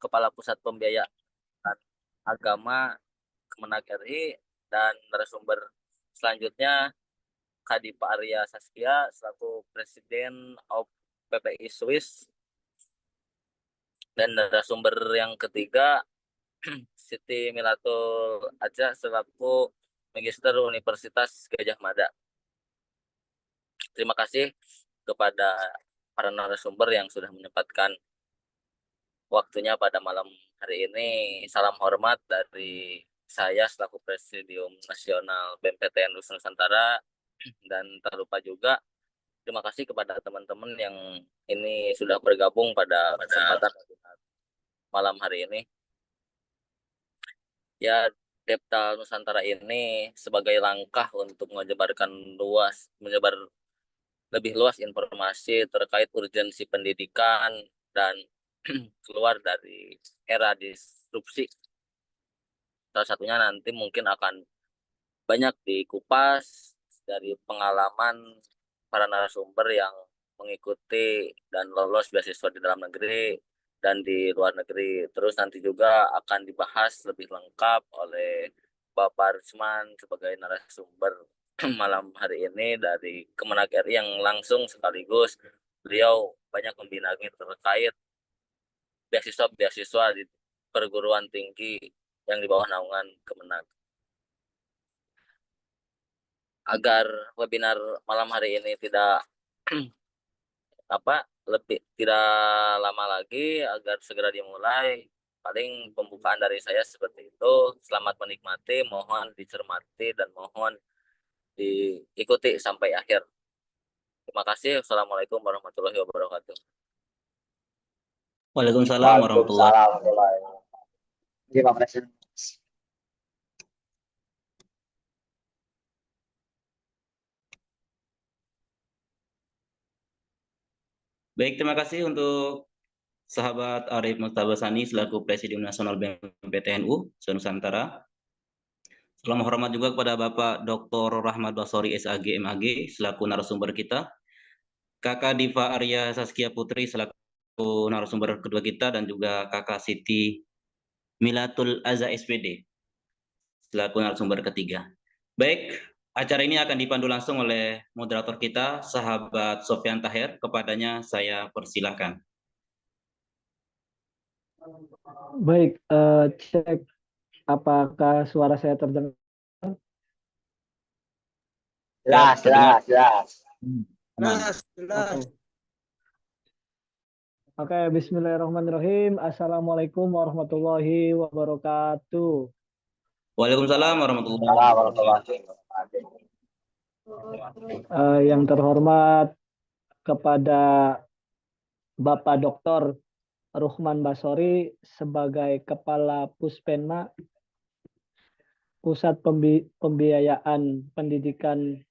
Kepala Pusat Pembiayaan Agama Kemenak RI, dan narasumber selanjutnya Kadipa Arya Saskia selaku Presiden of PPI Swiss, dan narasumber yang ketiga Siti Milatul Aja selaku Magister Universitas Gajah Mada. Terima kasih kepada para narasumber yang sudah menyempatkan waktunya pada malam hari ini. Salam hormat dari saya selaku Presidium Nasional BMPTN Nusantara, dan tak lupa juga terima kasih kepada teman-teman yang ini sudah bergabung pada kesempatan malam hari ini. Ya, Deptal Nusantara ini sebagai langkah untuk menyebar lebih luas informasi terkait urgensi pendidikan dan keluar dari era disrupsi. Salah satunya nanti mungkin akan banyak dikupas dari pengalaman para narasumber yang mengikuti dan lolos beasiswa di dalam negeri dan di luar negeri. Terus nanti juga akan dibahas lebih lengkap oleh Bapak Risman sebagai narasumber malam hari ini dari Kemenak RI, yang langsung sekaligus beliau banyak membinangi terkait beasiswa-beasiswa di perguruan tinggi yang di bawah naungan Kemenak. Agar webinar malam hari ini tidak tidak lama lagi, agar segera dimulai, paling pembukaan dari saya seperti itu. Selamat menikmati, mohon dicermati dan mohon diikuti sampai akhir. Terima kasih. Assalamualaikum warahmatullahi wabarakatuh. Waalaikumsalam warahmatullahi wabarakatuh. Terima kasih. Baik, terima kasih untuk sahabat Arif Mustabasani selaku Presidium Nasional BMPTNU Nusantara. Salam hormat juga kepada Bapak Dr. Rahmat Basori SAG MAG selaku narasumber kita, Kakak Diva Arya Saskia Putri selaku narasumber kedua kita, dan juga Kakak Siti Milatul Aza SPD selaku narasumber ketiga. Baik, acara ini akan dipandu langsung oleh moderator kita, sahabat Sofyan Taher. Kepadanya saya persilahkan. Baik, cek apakah suara saya terdengar? Jelas. Oke, bismillahirrahmanirrahim. Assalamualaikum warahmatullahi wabarakatuh. Waalaikumsalam warahmatullahi wabarakatuh. Yang terhormat kepada Bapak Dr. Ruhman Basori sebagai Kepala Puspenma Pusat Pembiayaan Pendidikan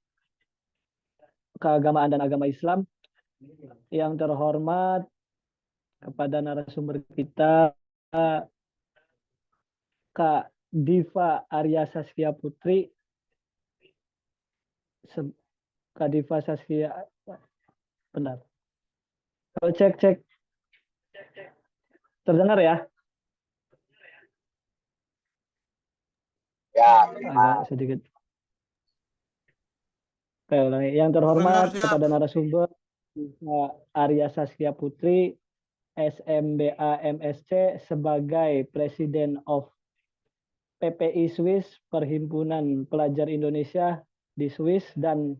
Keagamaan dan Agama Islam. Yang terhormat kepada narasumber kita Kak Diva Arya Saskia Putri. Kak Diva Saskia, benar. Kalau cek. Terdengar ya? Ya, agak sedikit. Oke, ulangi. Yang terhormat kepada narasumber Arya Saskia Putri, SMBA MSc sebagai Presiden of PPI Swiss, Perhimpunan Pelajar Indonesia di Swiss dan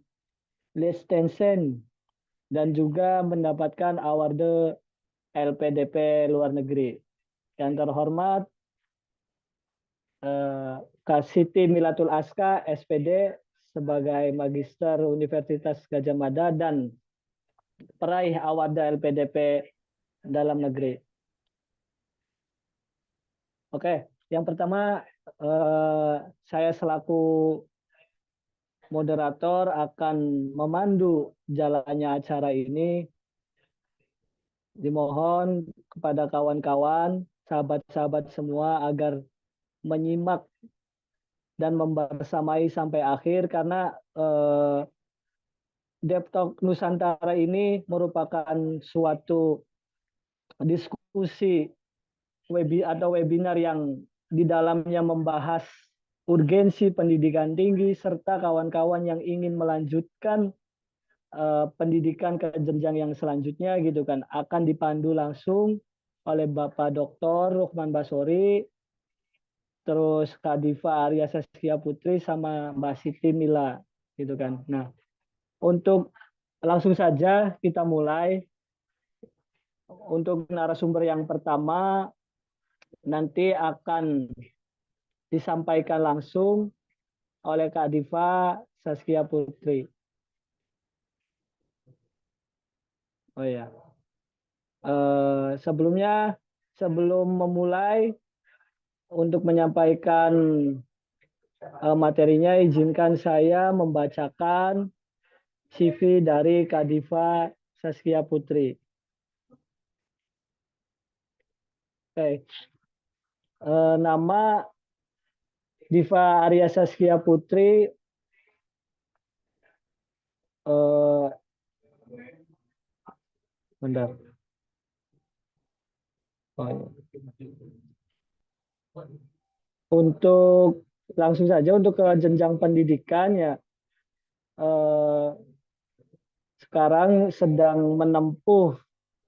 Liechtenstein, dan juga mendapatkan award LPDP luar negeri. Yang terhormat Kak Siti Milatul Aska SPD sebagai Magister Universitas Gajah Mada dan peraih award LPDP dalam negeri. Oke, yang pertama saya selaku moderator akan memandu jalannya acara ini. Dimohon kepada kawan-kawan, sahabat-sahabat semua agar menyimak dan membersamai sampai akhir, karena Deptalk Nusantara ini merupakan suatu diskusi webinar yang di dalamnya membahas urgensi pendidikan tinggi serta kawan-kawan yang ingin melanjutkan pendidikan ke jenjang yang selanjutnya gitu kan akan dipandu langsung oleh Bapak Dr. Rukman Basori, terus Kak Diva Arya Saskia Putri sama Mbak Siti Mila gitu kan. Nah, untuk langsung saja kita mulai. Untuk narasumber yang pertama nanti akan disampaikan langsung oleh Kak Diva Saskia Putri. Oh ya. Sebelum memulai untuk menyampaikan materinya, izinkan saya membacakan CV dari Kak Diva Saskia Putri. Oke. Nama Diva Arya Saskia Putri bentar. Untuk langsung saja untuk ke jenjang pendidikan ya, sekarang sedang menempuh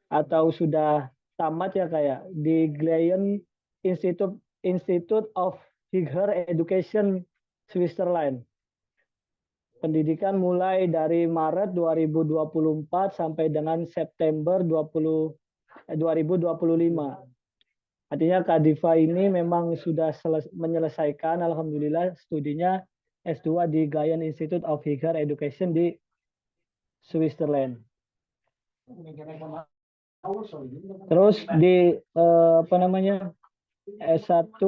atau sudah tamat ya kayak di Gleyen Institute of Higher Education Switzerland. Pendidikan mulai dari Maret 2024 sampai dengan September 2025. Artinya Kak Diva ini memang sudah menyelesaikan alhamdulillah studinya S2 di Gleyen Institute of Higher Education di Switzerland. Terus di S1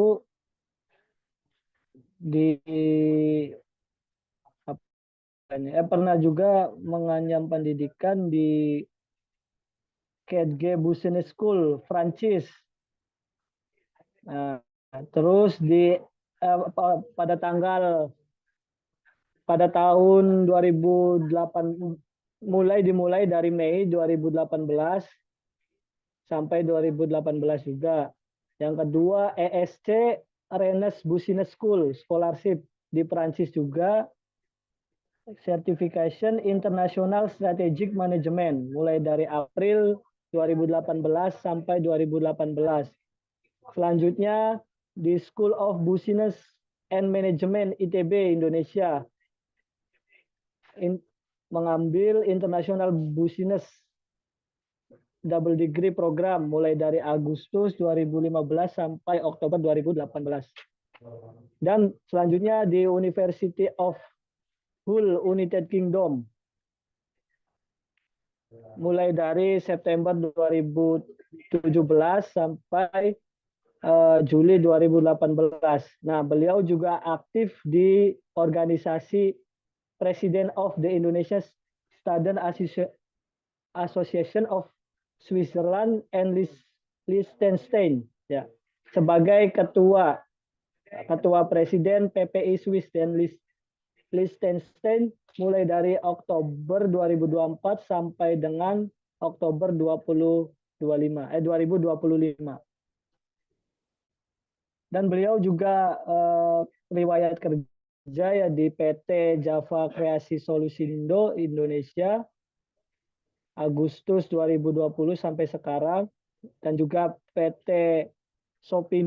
di pernah juga mengenyam pendidikan di KG Business School Prancis. Nah, terus pada tahun 2008 dimulai dari Mei 2018 sampai 2018 juga. Yang kedua ESC Rennes Business School Scholarship di Prancis juga. Certification International Strategic Management mulai dari April 2018 sampai 2018. Selanjutnya di School of Business and Management ITB Indonesia mengambil International Business Double Degree Program mulai dari Agustus 2015 sampai Oktober 2018. Dan selanjutnya di University of Hull United Kingdom mulai dari September 2017 sampai Juli 2018. Nah, beliau juga aktif di organisasi President of the Indonesia Student Association of Switzerland and Liechtenstein, ya, sebagai ketua presiden PPI Swiss dan Liechtenstein mulai dari Oktober 2024 sampai dengan Oktober 2025. Dan beliau juga riwayat kerja ya di PT Java Kreasi Solusindo Indonesia Agustus 2020 sampai sekarang, dan juga PT Shopee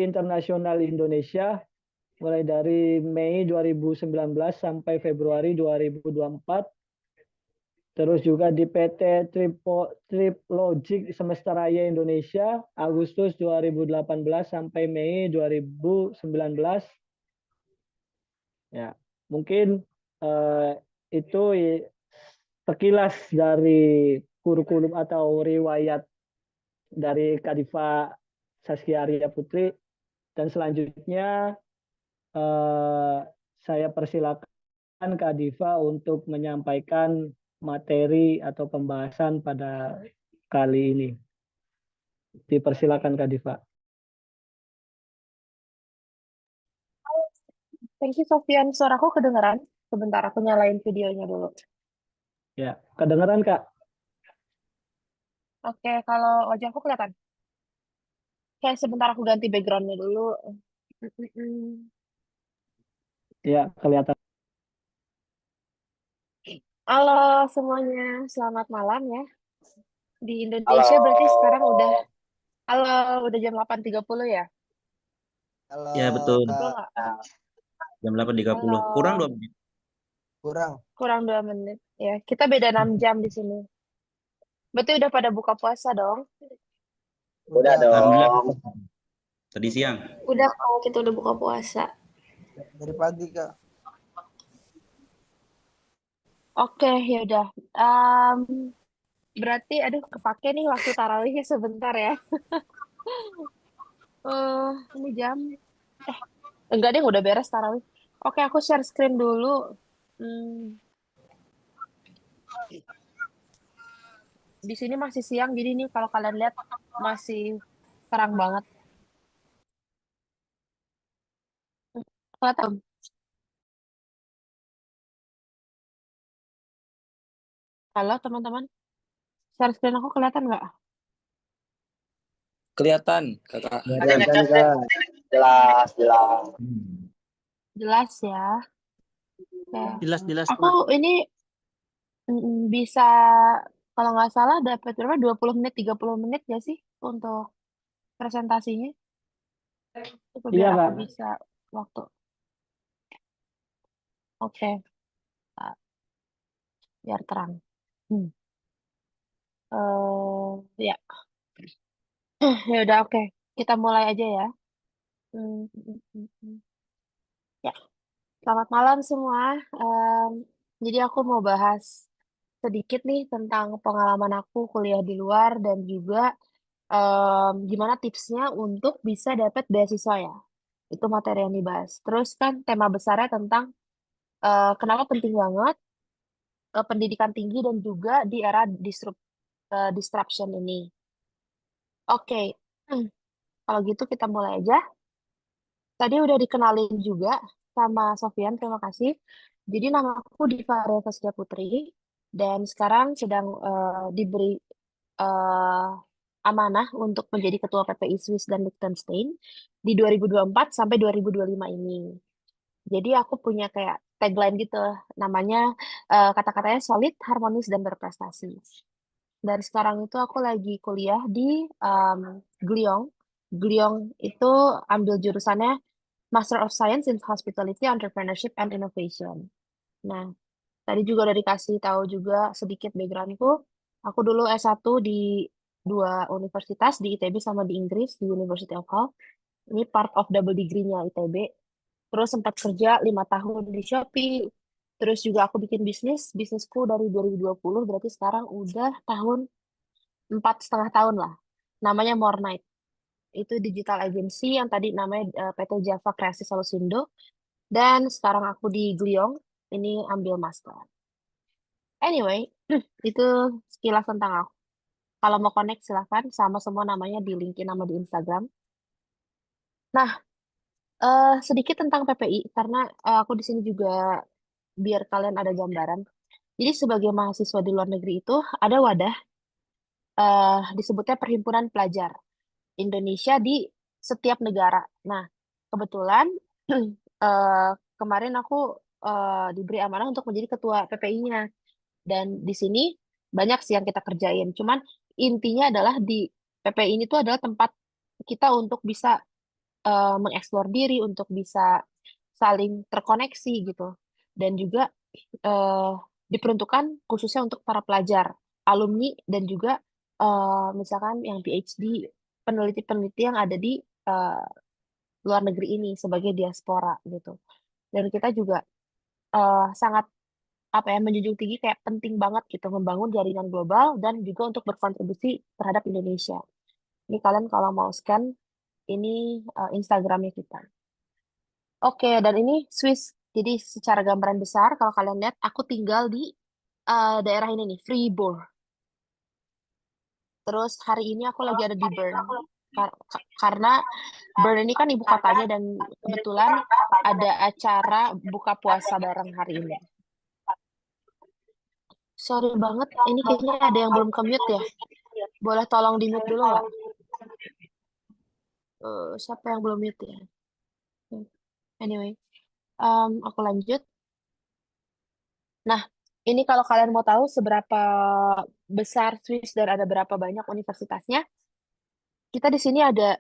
Internasional Indonesia mulai dari Mei 2019 sampai Februari 2024. Terus juga di PT Triplogic Semesta Raya Indonesia Agustus 2018 sampai Mei 2019. Ya, mungkin itu sekilas dari kurikulum atau riwayat dari Kak Diva Saskia Arya Putri. Dan selanjutnya saya persilakan Kak Diva untuk menyampaikan materi atau pembahasan pada kali ini. Dipersilakan Kak Diva. Thank you Sofian, suaraku kedengeran? Sebentar aku nyalain videonya dulu. Ya, kedengeran Kak? Oke, kalau wajahku kelihatan? Kayak sebentar aku ganti backgroundnya dulu. Mm-mm. Ya, kelihatan. Halo semuanya, selamat malam ya. Di Halo. Indonesia berarti sekarang udah jam 8.30 ya? Halo, Ya, betul. Betul Kak. nggak? Jam 8.30. Kurang Halo, 2 menit. Kurang. kurang 2 menit. Ya, kita beda 6 jam di sini. Berarti udah pada buka puasa dong? Udah Alhamdulillah. dong. Tadi siang. Udah, kalau kita udah buka puasa. Dari pagi, Kak. Oke, ya udah. Em, berarti, aduh, kepake nih waktu tarawihnya sebentar ya. Ini jam, enggak deh, udah beres tarawih. Oke, aku share screen dulu. Hmm, di sini masih siang, jadi nih kalau kalian lihat masih terang banget. Kelihatan? Halo teman-teman, share screen aku kelihatan nggak? Kelihatan, Kakak. Kelihatan, Kak. Jelas, jelas. Jelas ya. Oke. Jelas-jelas, Aku ini bisa, kalau nggak salah dapat berapa? 20 menit, 30 menit nggak sih untuk presentasinya? Itu Iya, biar aku Kak. bisa waktu. Oke, ah, biar terang. Hmm. Ya, ya udah oke. Kita mulai aja ya. Hmm, hmm, hmm, hmm. Ya, selamat malam semua. Em, jadi aku mau bahas sedikit nih tentang pengalaman aku kuliah di luar dan juga gimana tipsnya untuk bisa dapat beasiswa ya. Itu materi yang dibahas. Terus kan tema besarnya tentang kenapa penting banget pendidikan tinggi dan juga di era disruption ini. Oke, Hmm, kalau gitu kita mulai aja. Tadi udah dikenalin juga sama Sofian, terima kasih. Jadi nama aku Diva Arya Putri dan sekarang sedang diberi eh, amanah untuk menjadi Ketua PPI Swiss dan Liechtenstein di 2024 sampai 2025 ini. Jadi aku punya kayak tagline gitu, namanya kata-katanya solid, harmonis, dan berprestasi. Dan sekarang itu aku lagi kuliah di um, Gliong. Gliong itu ambil jurusannya Master of Science in Hospitality, Entrepreneurship, and Innovation. Nah, tadi juga udah dikasih tahu juga sedikit backgroundku. Aku dulu S1 di dua universitas, di ITB sama di Inggris, di University of Hull. Ini part of double degree-nya ITB. Terus sempat kerja 5 tahun di Shopee. Terus juga aku bikin bisnisku dari 2020, berarti sekarang udah 4,5 tahun lah. Namanya Mornight. Itu digital agency yang tadi namanya PT Java Kreasi Solusindo. Dan sekarang aku di Gliong, ini ambil master. Anyway, itu sekilas tentang aku. Kalau mau connect silahkan, sama semua namanya di LinkedIn sama di Instagram. Nah, sedikit tentang PPI, karena aku di sini juga biar kalian ada gambaran. Jadi sebagai mahasiswa di luar negeri itu ada wadah disebutnya Perhimpunan Pelajar Indonesia di setiap negara. Nah, kebetulan eh, kemarin aku diberi amanah untuk menjadi ketua PPI-nya. Dan di sini banyak sih yang kita kerjain. Cuman intinya adalah di PPI ini tuh adalah tempat kita untuk bisa mengeksplor diri, untuk bisa saling terkoneksi gitu. Dan juga eh, diperuntukkan khususnya untuk para pelajar, alumni, dan juga misalkan yang PhD, peneliti-peneliti yang ada di eh, luar negeri ini sebagai diaspora gitu. Dan kita juga sangat apa ya menjunjung tinggi kayak penting banget gitu membangun jaringan global dan juga untuk berkontribusi terhadap Indonesia. Ini kalian kalau mau scan ini Instagramnya kita. Oke, dan ini Swiss. Jadi secara gambaran besar kalau kalian lihat aku tinggal di daerah ini nih, Fribourg. Terus hari ini aku lagi ada di Bern. Karena Bern ini kan ibu kotanya dan kebetulan ada acara buka puasa bareng hari ini. Sorry banget, ini kayaknya ada yang belum ke-mute ya. Boleh tolong di-mute dulu nggak? Siapa yang belum mute ya? Anyway, aku lanjut. Nah, ini kalau kalian mau tahu seberapa besar Swiss dan ada berapa banyak universitasnya, kita di sini ada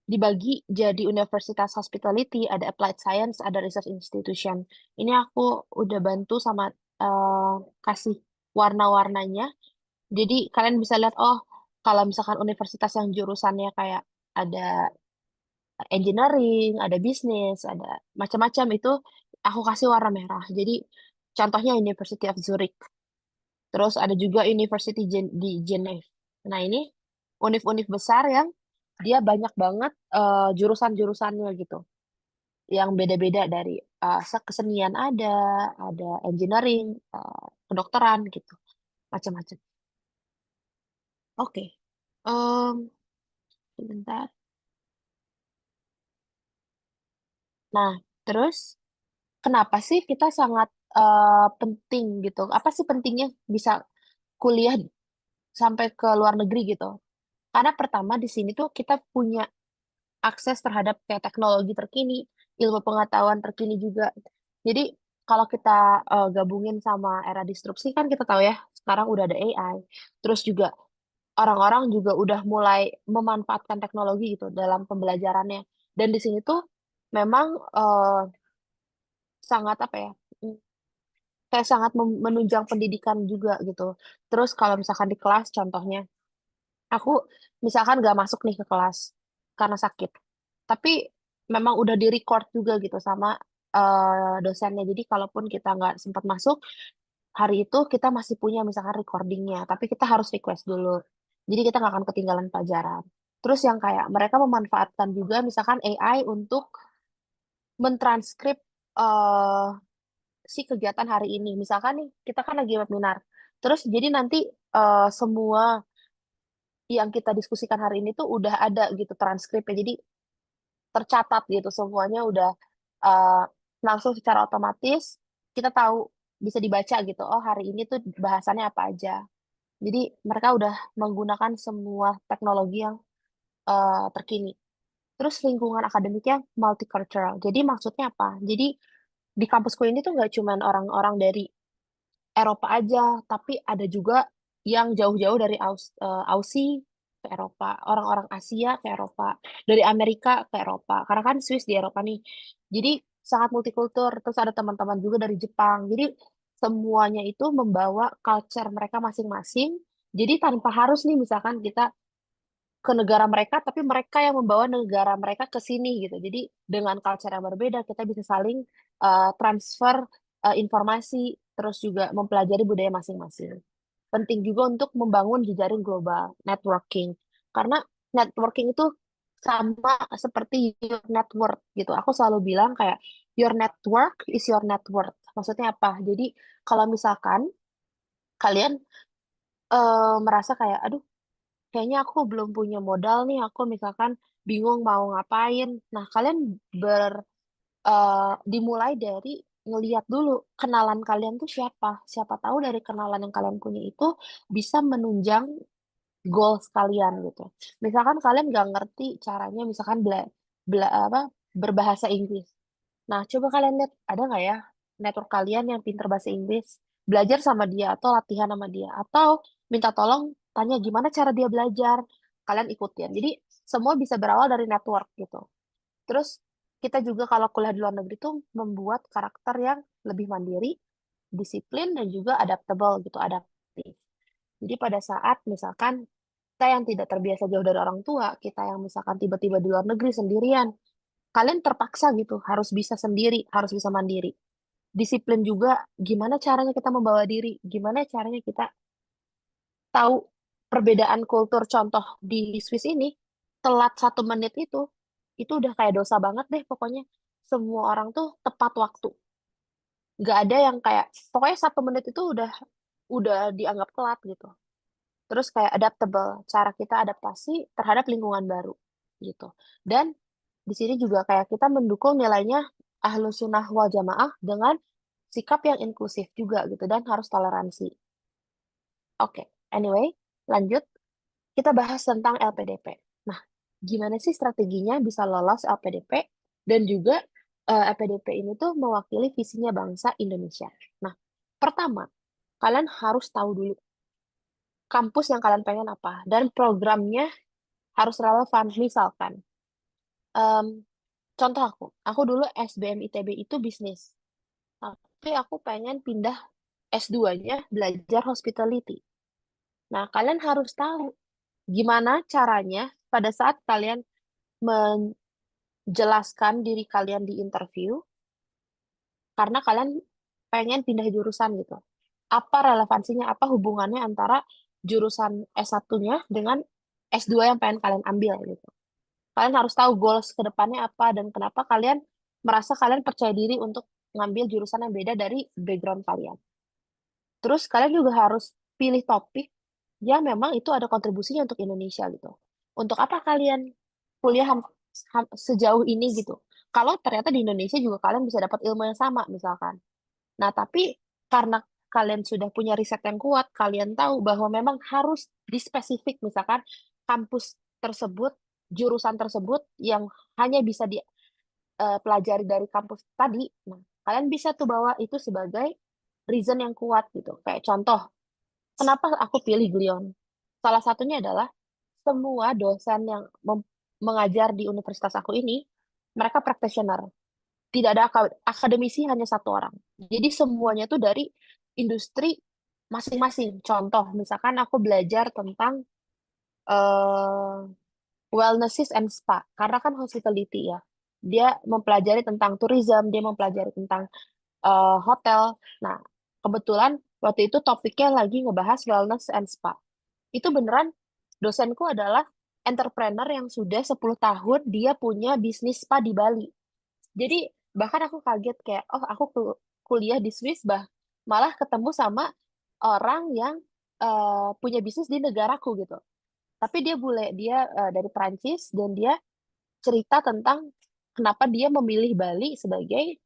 dibagi jadi Universitas Hospitality, ada Applied Science, ada Research Institution. Ini aku udah bantu sama kasih warna-warnanya. Jadi kalian bisa lihat, oh, kalau misalkan universitas yang jurusannya kayak ada engineering, ada bisnis, ada macam-macam itu aku kasih warna merah. Jadi contohnya University of Zurich. Terus ada juga University di Geneva. Nah, ini univ-univ besar yang dia banyak banget jurusan-jurusannya gitu. Yang beda-beda dari kesenian ada engineering, kedokteran gitu, macam-macam. Oke. Sebentar. Nah, terus kenapa sih kita sangat penting gitu? Apa sih pentingnya bisa kuliah sampai ke luar negeri gitu? Karena pertama di sini tuh kita punya akses terhadap kayak teknologi terkini, ilmu pengetahuan terkini juga. Jadi kalau kita gabungin sama era disrupsi kan kita tahu ya, sekarang udah ada AI. Terus juga orang-orang juga udah mulai memanfaatkan teknologi gitu dalam pembelajarannya. Dan di sini tuh memang sangat apa ya? Kayak sangat menunjang pendidikan juga gitu. Terus kalau misalkan di kelas contohnya, aku misalkan gak masuk nih ke kelas karena sakit, tapi memang udah di record juga gitu sama dosennya. Jadi kalaupun kita nggak sempat masuk hari itu, kita masih punya misalkan recordingnya, tapi kita harus request dulu. Jadi kita nggak akan ketinggalan pelajaran. Terus yang kayak mereka memanfaatkan juga misalkan AI untuk mentranskrip eh, si kegiatan hari ini. Misalkan nih, kita kan lagi webinar. Terus jadi nanti semua yang kita diskusikan hari ini tuh udah ada gitu transkripnya. Jadi tercatat gitu semuanya udah uh, langsung secara otomatis kita tahu bisa dibaca gitu. Oh, hari ini tuh bahasannya apa aja. Jadi mereka udah menggunakan semua teknologi yang terkini. Terus lingkungan akademiknya multicultural. Jadi maksudnya apa? Jadi di kampusku ini tuh nggak cuman orang-orang dari Eropa aja, tapi ada juga yang jauh-jauh dari Aussie ke Eropa, orang-orang Asia ke Eropa, dari Amerika ke Eropa, karena kan Swiss di Eropa nih. Jadi sangat multikultur, terus ada teman-teman juga dari Jepang. Jadi semuanya itu membawa culture mereka masing-masing. Jadi tanpa harus nih misalkan kita ke negara mereka, tapi mereka yang membawa negara mereka ke sini gitu. Jadi dengan culture yang berbeda, kita bisa saling transfer informasi, terus juga mempelajari budaya masing-masing. Penting juga untuk membangun jejaring global, networking. Karena networking itu sama seperti your network gitu. Aku selalu bilang kayak your network is your network. Maksudnya apa? Jadi kalau misalkan kalian merasa kayak, aduh, kayaknya aku belum punya modal nih, aku misalkan bingung mau ngapain. Nah, kalian dimulai dari ngeliat dulu kenalan kalian tuh siapa. Siapa tahu dari kenalan yang kalian punya itu bisa menunjang goals kalian gitu. Misalkan kalian nggak ngerti caranya, misalkan apa, berbahasa Inggris. Nah, coba kalian lihat ada nggak ya network kalian yang pinter bahasa Inggris, belajar sama dia atau latihan sama dia, atau minta tolong tanya gimana cara dia belajar, kalian ikutin. Jadi semua bisa berawal dari network gitu. Terus kita juga kalau kuliah di luar negeri tuh membuat karakter yang lebih mandiri, disiplin dan juga adaptable gitu, adaptif. Jadi pada saat misalkan kita yang tidak terbiasa jauh dari orang tua, kita yang misalkan tiba-tiba di luar negeri sendirian, kalian terpaksa gitu, harus bisa sendiri, harus bisa mandiri. Disiplin juga, gimana caranya kita membawa diri, gimana caranya kita tahu perbedaan kultur. Contoh di Swiss ini, telat 1 menit itu udah kayak dosa banget deh pokoknya. Semua orang tuh tepat waktu. Nggak ada yang kayak, pokoknya 1 menit itu udah dianggap telat gitu. Terus kayak adaptable, cara kita adaptasi terhadap lingkungan baru gitu. Dan di sini juga kayak kita mendukung nilainya ahlus sunnah wal jamaah dengan sikap yang inklusif juga gitu dan harus toleransi. Oke, anyway, lanjut kita bahas tentang LPDP. Nah, gimana sih strateginya bisa lolos LPDP, dan juga LPDP ini tuh mewakili visinya bangsa Indonesia. Nah, pertama, kalian harus tahu dulu kampus yang kalian pengen apa, dan programnya harus relevan. Misalkan, contoh aku dulu SBM ITB itu bisnis, tapi aku pengen pindah S2-nya belajar hospitality. Nah, kalian harus tahu gimana caranya pada saat kalian menjelaskan diri kalian di interview, karena kalian pengen pindah jurusan gitu. Apa relevansinya, apa hubungannya antara jurusan S1-nya dengan S2 yang pengen kalian ambil gitu. Kalian harus tahu goals ke depannya apa, dan kenapa kalian merasa kalian percaya diri untuk ngambil jurusan yang beda dari background kalian. Terus kalian juga harus pilih topik yang memang itu ada kontribusinya untuk Indonesia gitu. Untuk apa kalian kuliah sejauh ini gitu. Kalau ternyata di Indonesia juga kalian bisa dapat ilmu yang sama misalkan. Nah, tapi karena kalian sudah punya riset yang kuat, kalian tahu bahwa memang harus dispesifik, misalkan kampus tersebut, jurusan tersebut yang hanya bisa dipelajari dari kampus tadi. Nah, kalian bisa tuh bawa itu sebagai reason yang kuat gitu. Kayak contoh, kenapa aku pilih Glion? Salah satunya adalah semua dosen yang mengajar di universitas aku ini, mereka practitioner. Tidak ada akademisi, hanya satu orang. Jadi semuanya tuh dari industri masing-masing. Contoh, misalkan aku belajar tentang eh wellnesses and spa, karena kan hospitality ya. Dia mempelajari tentang tourism, dia mempelajari tentang hotel. Nah, kebetulan waktu itu topiknya lagi ngebahas wellness and spa. Itu beneran dosenku adalah entrepreneur yang sudah 10 tahun dia punya bisnis spa di Bali. Jadi bahkan aku kaget kayak, oh aku kuliah di Swiss, malah ketemu sama orang yang punya bisnis di negaraku gitu. Tapi dia dari Perancis, dan dia cerita tentang kenapa dia memilih Bali sebagai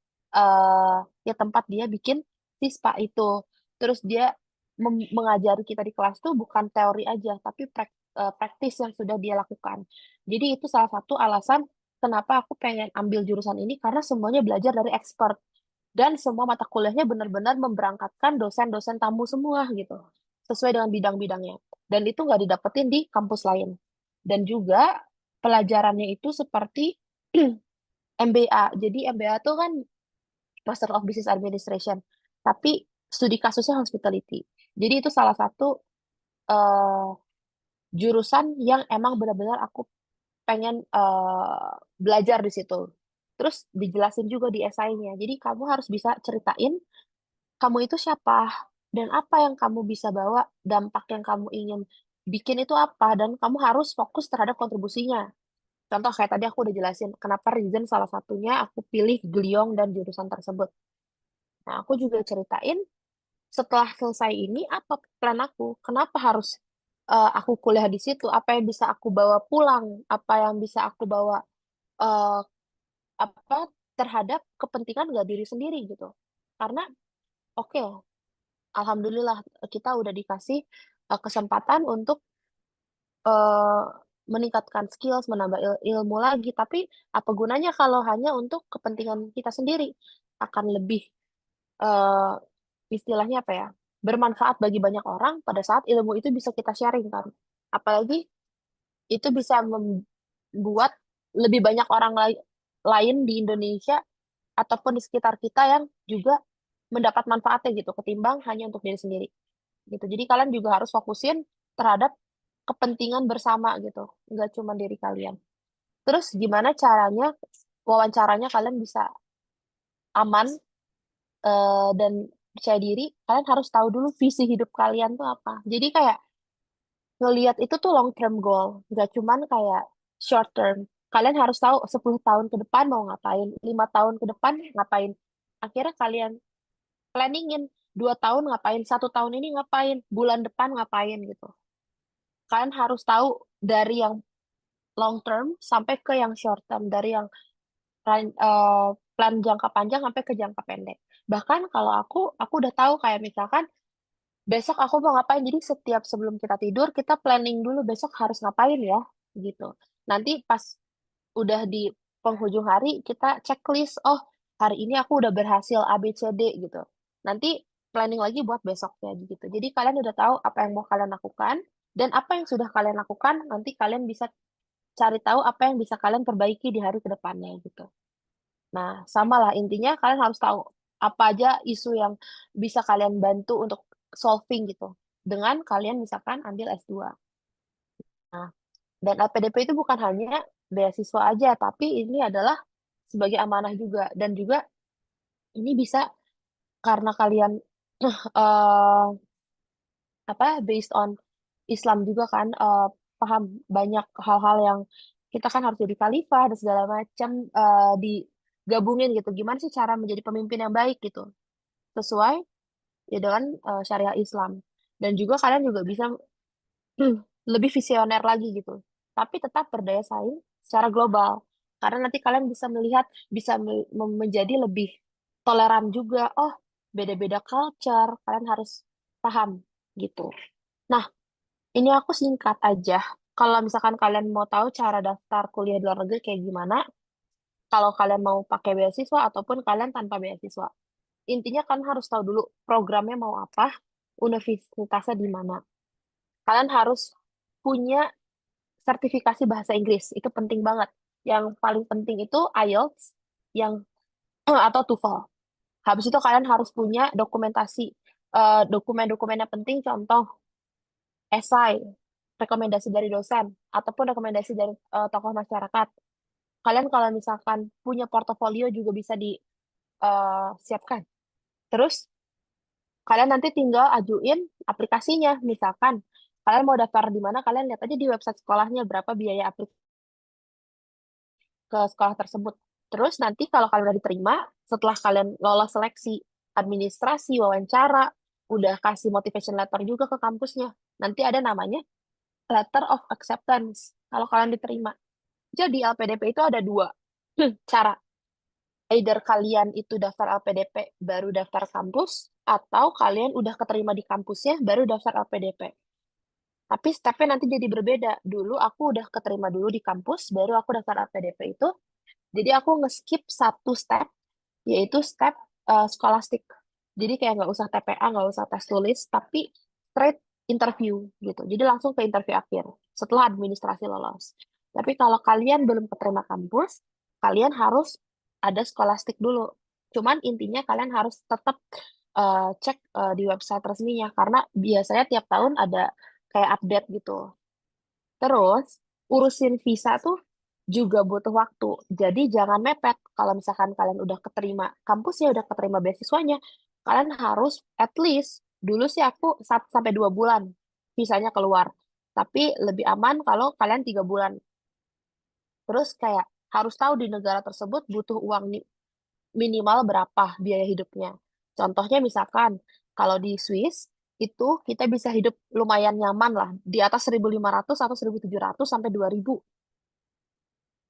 ya tempat dia bikin si spa itu. Terus dia mengajari kita di kelas tuh bukan teori aja, tapi praktis yang sudah dia lakukan. Jadi itu salah satu alasan kenapa aku pengen ambil jurusan ini, karena semuanya belajar dari expert. Dan semua mata kuliahnya benar-benar memberangkatkan dosen-dosen tamu semua gitu. Sesuai dengan bidang-bidangnya. Dan itu nggak didapetin di kampus lain. Dan juga pelajarannya itu seperti MBA. Jadi MBA tuh kan Master of Business Administration. Tapi studi kasusnya hospitality. Jadi itu salah satu eh, jurusan yang emang benar-benar aku pengen belajar di situ. Terus dijelasin juga di esainya. Jadi kamu harus bisa ceritain kamu itu siapa, dan apa yang kamu bisa bawa, dampak yang kamu ingin bikin itu apa, dan kamu harus fokus terhadap kontribusinya. Contoh kayak tadi aku udah jelasin kenapa reason salah satunya aku pilih Gliong dan jurusan tersebut. Nah, aku juga ceritain setelah selesai ini apa plan aku, kenapa harus aku kuliah di situ, apa yang bisa aku bawa pulang, apa yang bisa aku bawa eh, apa terhadap kepentingan gak diri sendiri gitu. Karena oke, alhamdulillah kita udah dikasih kesempatan untuk eh, meningkatkan skills, menambah ilmu lagi. Tapi apa gunanya kalau hanya untuk kepentingan kita sendiri? Akan lebih eh, istilahnya apa ya? Bermanfaat bagi banyak orang pada saat ilmu itu bisa kita sharing kan. Apalagi itu bisa membuat lebih banyak orang lain di Indonesia ataupun di sekitar kita yang juga mendapat manfaatnya gitu, ketimbang hanya untuk diri sendiri gitu. Jadi kalian juga harus fokusin terhadap kepentingan bersama gitu, nggak cuma diri kalian. Terus gimana caranya wawancaranya kalian bisa aman dan percaya diri? Kalian harus tahu dulu visi hidup kalian tuh apa. Jadi kayak ngelihat itu tuh long term goal, nggak cuman kayak short term. Kalian harus tahu 10 tahun ke depan mau ngapain, 5 tahun ke depan ngapain. Akhirnya kalian planningin 2 tahun ngapain, 1 tahun ini ngapain, bulan depan ngapain gitu. Kalian harus tahu dari yang long term sampai ke yang short term, dari yang plan jangka panjang sampai ke jangka pendek. Bahkan kalau aku udah tahu kayak misalkan besok aku mau ngapain. Jadi setiap sebelum kita tidur kita planning dulu besok harus ngapain ya gitu. Nanti pas udah di penghujung hari kita checklist, oh hari ini aku udah berhasil A B C D gitu. Nanti planning lagi buat besoknya gitu. Jadi kalian udah tahu apa yang mau kalian lakukan dan apa yang sudah kalian lakukan, nanti kalian bisa cari tahu apa yang bisa kalian perbaiki di hari ke depannya gitu. Nah, sama lah intinya kalian harus tahu apa aja isu yang bisa kalian bantu untuk solving gitu. Dengan kalian misalkan ambil S2. Nah, dan LPDP itu bukan hanya beasiswa aja, tapi ini adalah sebagai amanah juga. Dan juga ini bisa karena kalian eh based on Islam juga kan, paham banyak hal-hal yang kita kan harus jadi khalifah dan segala macam, digabungin gitu. Gimana sih cara menjadi pemimpin yang baik gitu, sesuai ya dengan syariah Islam. Dan juga kalian juga bisa lebih visioner lagi gitu. Tapi tetap berdaya saing secara global. Karena nanti kalian bisa melihat, bisa menjadi lebih toleran juga. Oh, beda-beda culture, kalian harus paham gitu. Nah, ini aku singkat aja. Kalau misalkan kalian mau tahu cara daftar kuliah di luar negeri kayak gimana, kalau kalian mau pakai beasiswa ataupun kalian tanpa beasiswa. Intinya kalian harus tahu dulu programnya mau apa, universitasnya di mana. Kalian harus punya sertifikasi bahasa Inggris. Itu penting banget. Yang paling penting itu IELTS yang atau TOEFL. Habis itu kalian harus punya dokumentasi, dokumen-dokumen yang penting, contoh esai, rekomendasi dari dosen, ataupun rekomendasi dari tokoh masyarakat. Kalian kalau misalkan punya portofolio juga bisa disiapkan. Terus kalian nanti tinggal ajuin aplikasinya. Misalkan kalian mau daftar di mana, kalian lihat aja di website sekolahnya berapa biaya aplikasi ke sekolah tersebut. Terus nanti kalau kalian udah diterima, setelah kalian lolos seleksi administrasi, wawancara, udah kasih motivation letter juga ke kampusnya. Nanti ada namanya letter of acceptance kalau kalian diterima. Jadi LPDP itu ada dua cara. Either kalian itu daftar LPDP baru daftar kampus, atau kalian udah keterima di kampusnya baru daftar LPDP. Tapi stepnya nanti jadi berbeda. Dulu aku udah keterima dulu di kampus, baru aku daftar LPDP itu. Jadi aku nge-skip satu step, yaitu step skolastik. Jadi kayak nggak usah TPA, nggak usah tes tulis, tapi straight interview gitu. Jadi langsung ke interview akhir setelah administrasi lolos. Tapi kalau kalian belum keterima kampus, kalian harus ada skolastik dulu. Cuman intinya kalian harus tetap cek di website resminya karena biasanya tiap tahun ada kayak update gitu. Terus urusin visa tuh juga butuh waktu. Jadi jangan mepet. Kalau misalkan kalian udah keterima kampusnya, udah keterima beasiswanya, kalian harus at least dulu sih aku 1 sampai 2 bulan visanya keluar. Tapi lebih aman kalau kalian 3 bulan. Terus kayak harus tahu di negara tersebut butuh uang minimal berapa biaya hidupnya. Contohnya misalkan kalau di Swiss itu kita bisa hidup lumayan nyaman lah di atas 1.500 atau 1.700 sampai 2.000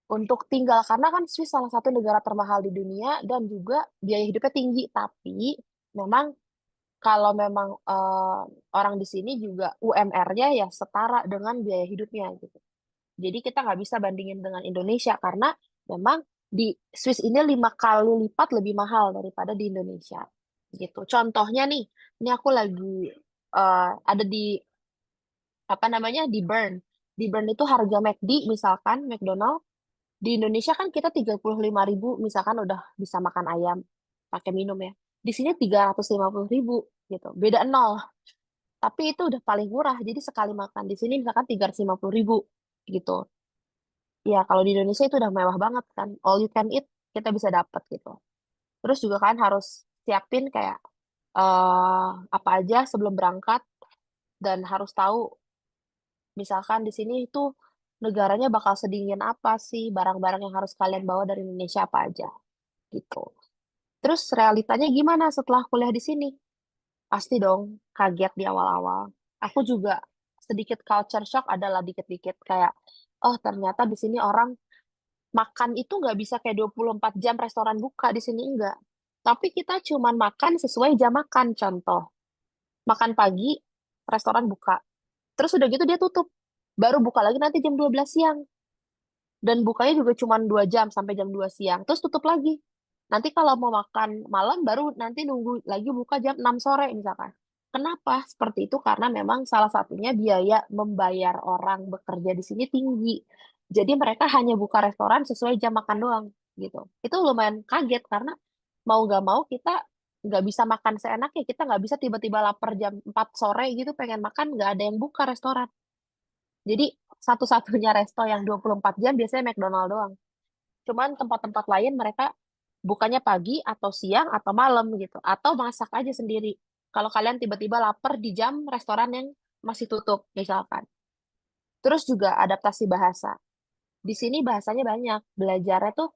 untuk tinggal karena kan Swiss salah satu negara termahal di dunia dan juga biaya hidupnya tinggi, tapi memang kalau memang orang di sini juga UMR-nya ya setara dengan biaya hidupnya gitu. Jadi kita nggak bisa bandingin dengan Indonesia karena memang di Swiss ini 5 kali lipat lebih mahal daripada di Indonesia gitu. Contohnya nih, ini aku lagi ada di apa namanya di Bern. Di Bern itu harga McD misalkan McDonald di Indonesia kan kita 35.000 misalkan udah bisa makan ayam pakai minum ya. Di sini 350.000 gitu. Beda nol. Tapi itu udah paling murah. Jadi sekali makan di sini misalkan 350.000 gitu. Ya, kalau di Indonesia itu udah mewah banget kan. All you can eat kita bisa dapat gitu. Terus juga kan harus siapin kayak apa aja sebelum berangkat dan harus tahu misalkan di sini itu negaranya bakal sedingin apa sih barang-barang yang harus kalian bawa dari Indonesia apa aja gitu. Terus realitanya gimana setelah kuliah di sini? Pasti dong kaget di awal-awal. Aku juga sedikit culture shock adalah dikit-dikit kayak oh ternyata di sini orang makan itu nggak bisa kayak 24 jam restoran buka di sini enggak. Tapi kita cuman makan sesuai jam makan. Contoh, makan pagi, restoran buka. Terus udah gitu dia tutup. Baru buka lagi nanti jam 12 siang. Dan bukanya juga cuma 2 jam sampai jam 2 siang. Terus tutup lagi. Nanti kalau mau makan malam baru nanti nunggu lagi buka jam 6 sore misalkan. Kenapa seperti itu? Karena memang salah satunya biaya membayar orang bekerja di sini tinggi. Jadi mereka hanya buka restoran sesuai jam makan doang gitu. Itu lumayan kaget karena mau nggak mau kita nggak bisa makan seenaknya. Kita nggak bisa tiba-tiba lapar jam 4 sore gitu pengen makan, nggak ada yang buka restoran. Jadi satu-satunya resto yang 24 jam biasanya McDonald doang. Cuman tempat-tempat lain mereka bukanya pagi atau siang atau malam gitu. Atau masak aja sendiri. Kalau kalian tiba-tiba lapar di jam restoran yang masih tutup misalkan. Terus juga adaptasi bahasa. Di sini bahasanya banyak. Belajarnya tuh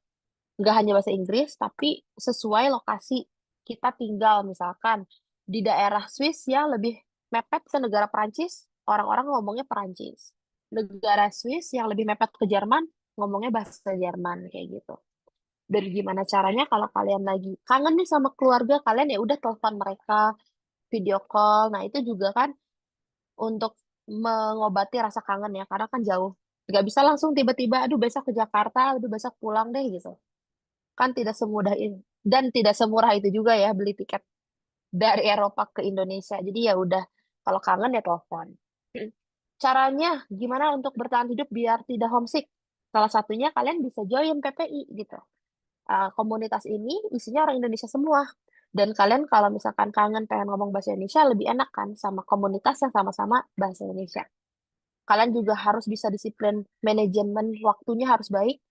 nggak hanya bahasa Inggris, tapi sesuai lokasi kita tinggal. Misalkan di daerah Swiss yang lebih mepet ke negara Perancis, orang-orang ngomongnya Perancis. Negara Swiss yang lebih mepet ke Jerman, ngomongnya bahasa Jerman kayak gitu. Dan gimana caranya kalau kalian lagi kangen nih sama keluarga kalian, ya udah telepon mereka, video call. Nah, itu juga kan untuk mengobati rasa kangen ya, karena kan jauh. Nggak bisa langsung tiba-tiba, aduh besok ke Jakarta, aduh besok pulang deh gitu. Kan tidak semudah ini. Dan tidak semurah itu juga ya beli tiket dari Eropa ke Indonesia. Jadi ya udah, kalau kangen ya telepon. Caranya gimana untuk bertahan hidup biar tidak homesick? Salah satunya kalian bisa join PPI gitu. Komunitas ini isinya orang Indonesia semua. Dan kalian kalau misalkan kangen pengen ngomong bahasa Indonesia, lebih enak kan sama komunitas yang sama-sama bahasa Indonesia. Kalian juga harus bisa disiplin, manajemen waktunya harus baik,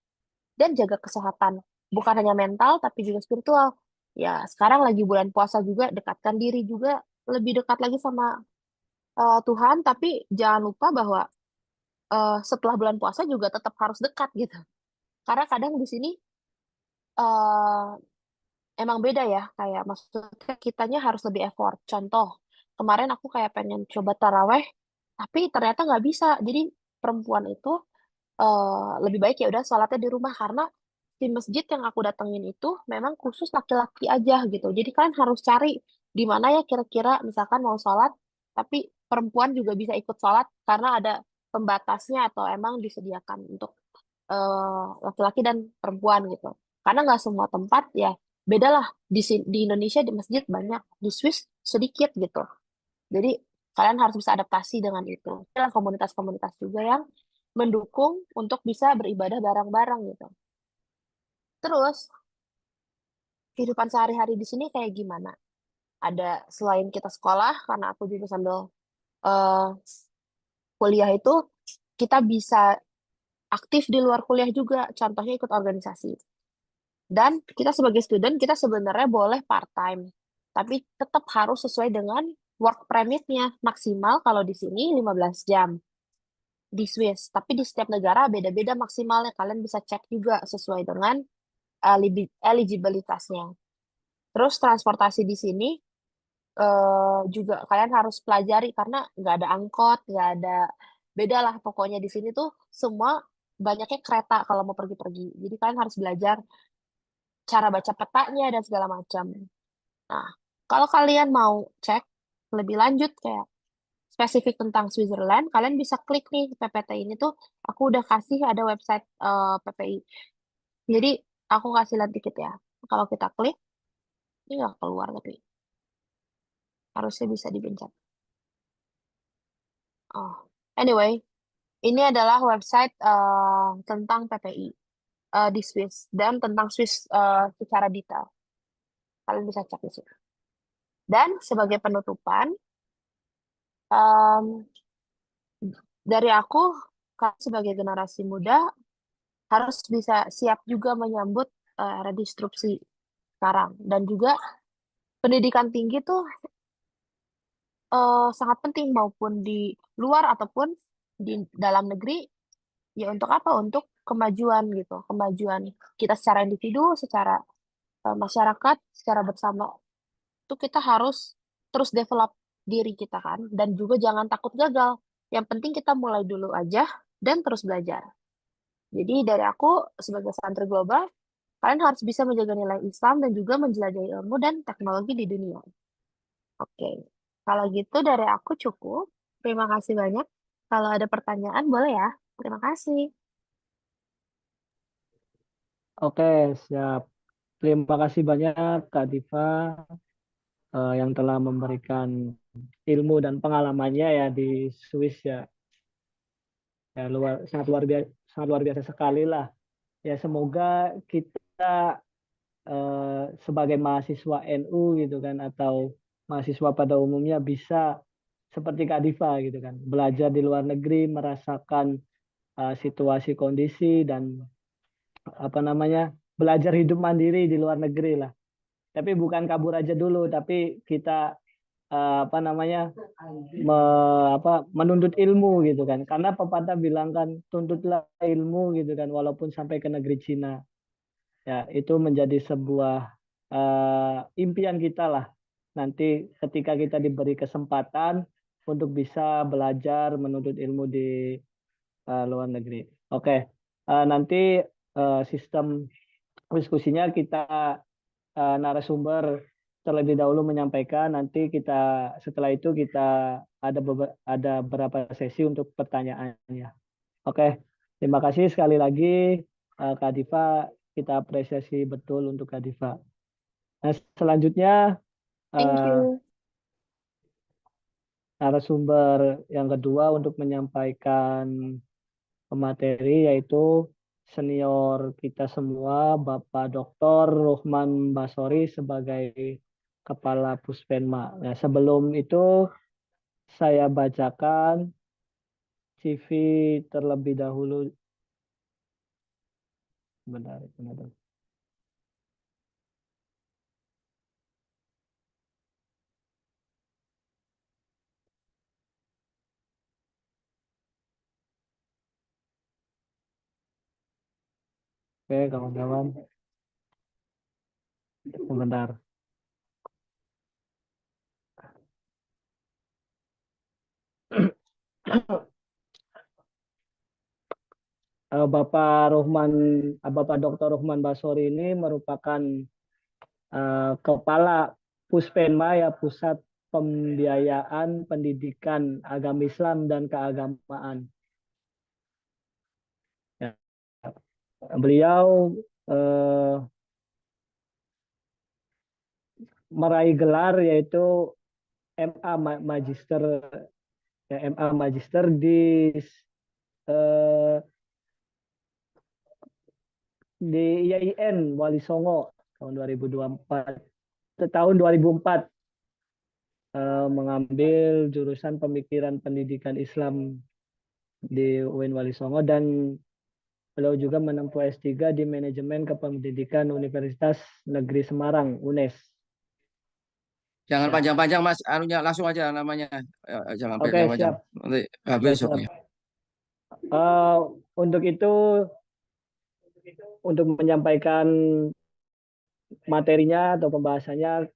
dan jaga kesehatan. Bukan hanya mental, tapi juga spiritual. Ya, sekarang lagi bulan puasa juga, dekatkan diri juga, lebih dekat lagi sama Tuhan, tapi jangan lupa bahwa setelah bulan puasa juga tetap harus dekat gitu. Karena kadang di sini eh, emang beda ya, kayak maksudnya kitanya harus lebih effort. Contoh, kemarin aku kayak pengen coba taraweh, tapi ternyata nggak bisa. Jadi perempuan itu lebih baik ya udah sholatnya di rumah karena di masjid yang aku datengin itu memang khusus laki-laki aja gitu. Jadi kalian harus cari di mana ya kira-kira misalkan mau sholat, tapi perempuan juga bisa ikut sholat karena ada pembatasnya atau emang disediakan untuk laki-laki dan perempuan gitu. Karena nggak semua tempat ya beda lah. Di Indonesia di masjid banyak, di Swiss sedikit gitu. Jadi kalian harus bisa adaptasi dengan itu. Dan komunitas-komunitas juga yang mendukung untuk bisa beribadah bareng-bareng gitu. Terus kehidupan sehari-hari di sini kayak gimana? Ada selain kita sekolah, karena aku juga sambil eh, kuliah itu, kita bisa aktif di luar kuliah juga. Contohnya ikut organisasi. Dan kita sebagai student, kita sebenarnya boleh part-time. Tapi tetap harus sesuai dengan work permit-nya. Maksimal kalau di sini 15 jam di Swiss. Tapi di setiap negara beda-beda maksimalnya. Kalian bisa cek juga sesuai dengan eligibilitasnya. Terus transportasi di sini juga kalian harus pelajari karena nggak ada angkot, nggak ada beda lah pokoknya di sini tuh semua banyaknya kereta kalau mau pergi-pergi. Jadi kalian harus belajar cara baca petanya dan segala macam. Nah, kalau kalian mau cek lebih lanjut kayak spesifik tentang Switzerland, kalian bisa klik nih PPT ini tuh. Aku udah kasih ada website PPI. Jadi aku kasih lihat dikit ya. Kalau kita klik, ini nggak keluar tapi harusnya bisa dipencet. Oh, anyway, ini adalah website tentang PPI di Swiss dan tentang Swiss secara detail. Kalian bisa cek di situ. Dan sebagai penutupan, em, dari aku, kalian sebagai generasi muda harus bisa siap juga menyambut era disrupsi sekarang. Dan juga pendidikan tinggi tuh sangat penting maupun di luar ataupun di dalam negeri. Ya untuk apa? Untuk kemajuan gitu, kemajuan kita secara individu, secara masyarakat, secara bersama. Itu kita harus terus develop diri kita kan, dan juga jangan takut gagal. Yang penting kita mulai dulu aja dan terus belajar. Jadi dari aku sebagai santri global, kalian harus bisa menjaga nilai Islam dan juga menjelajahi ilmu dan teknologi di dunia. Oke, kalau gitu dari aku cukup. Terima kasih banyak. Kalau ada pertanyaan boleh ya. Terima kasih. Oke, siap. Terima kasih banyak Kak Diva yang telah memberikan ilmu dan pengalamannya ya di Swiss ya. Ya sangat luar biasa sekali lah. Ya semoga kita sebagai mahasiswa NU gitu kan atau mahasiswa pada umumnya bisa seperti Kak Diva gitu kan, belajar di luar negeri, merasakan situasi kondisi dan apa namanya belajar hidup mandiri di luar negeri lah. Tapi bukan kabur aja dulu, tapi kita apa namanya menuntut ilmu gitu kan. Karena pepatah bilang kan tuntutlah ilmu gitu kan, walaupun sampai ke negeri Cina. Ya, itu menjadi sebuah impian kita lah. Nanti ketika kita diberi kesempatan untuk bisa belajar menuntut ilmu di luar negeri. Oke, nanti sistem diskusinya kita narasumber terlebih dahulu menyampaikan, nanti kita setelah itu kita ada beberapa sesi untuk pertanyaannya. Oke, terima kasih sekali lagi Kak Diva, kita apresiasi betul untuk Kak Diva. Nah, selanjutnya Thank you. narasumber yang kedua untuk menyampaikan pemateri yaitu senior kita semua, Bapak Dr. Ruhman Basori sebagai Kepala Puspenma. Nah, sebelum itu saya bacakan CV terlebih dahulu. Bentar, bentar. Oke, kawan-kawan. Sebentar. Bapak Dr. Rohman Basori ini merupakan Kepala Puspenma ya, Pusat Pembiayaan Pendidikan Agama Islam dan Keagamaan. Ya. Beliau meraih gelar yaitu MA Magister MA Magister eh, di IAIN Wali Songo tahun 2024. Tahun 2004 mengambil jurusan Pemikiran Pendidikan Islam di UIN Wali Songo dan beliau juga menempuh S3 di Manajemen Kependidikan Universitas Negeri Semarang, UNES. Jangan Ya. panjang-panjang Mas, anunya langsung aja namanya. Jangan Oke, panjang-panjang. siap. Nanti habis Siap. besoknya. Untuk itu, untuk menyampaikan materinya atau pembahasannya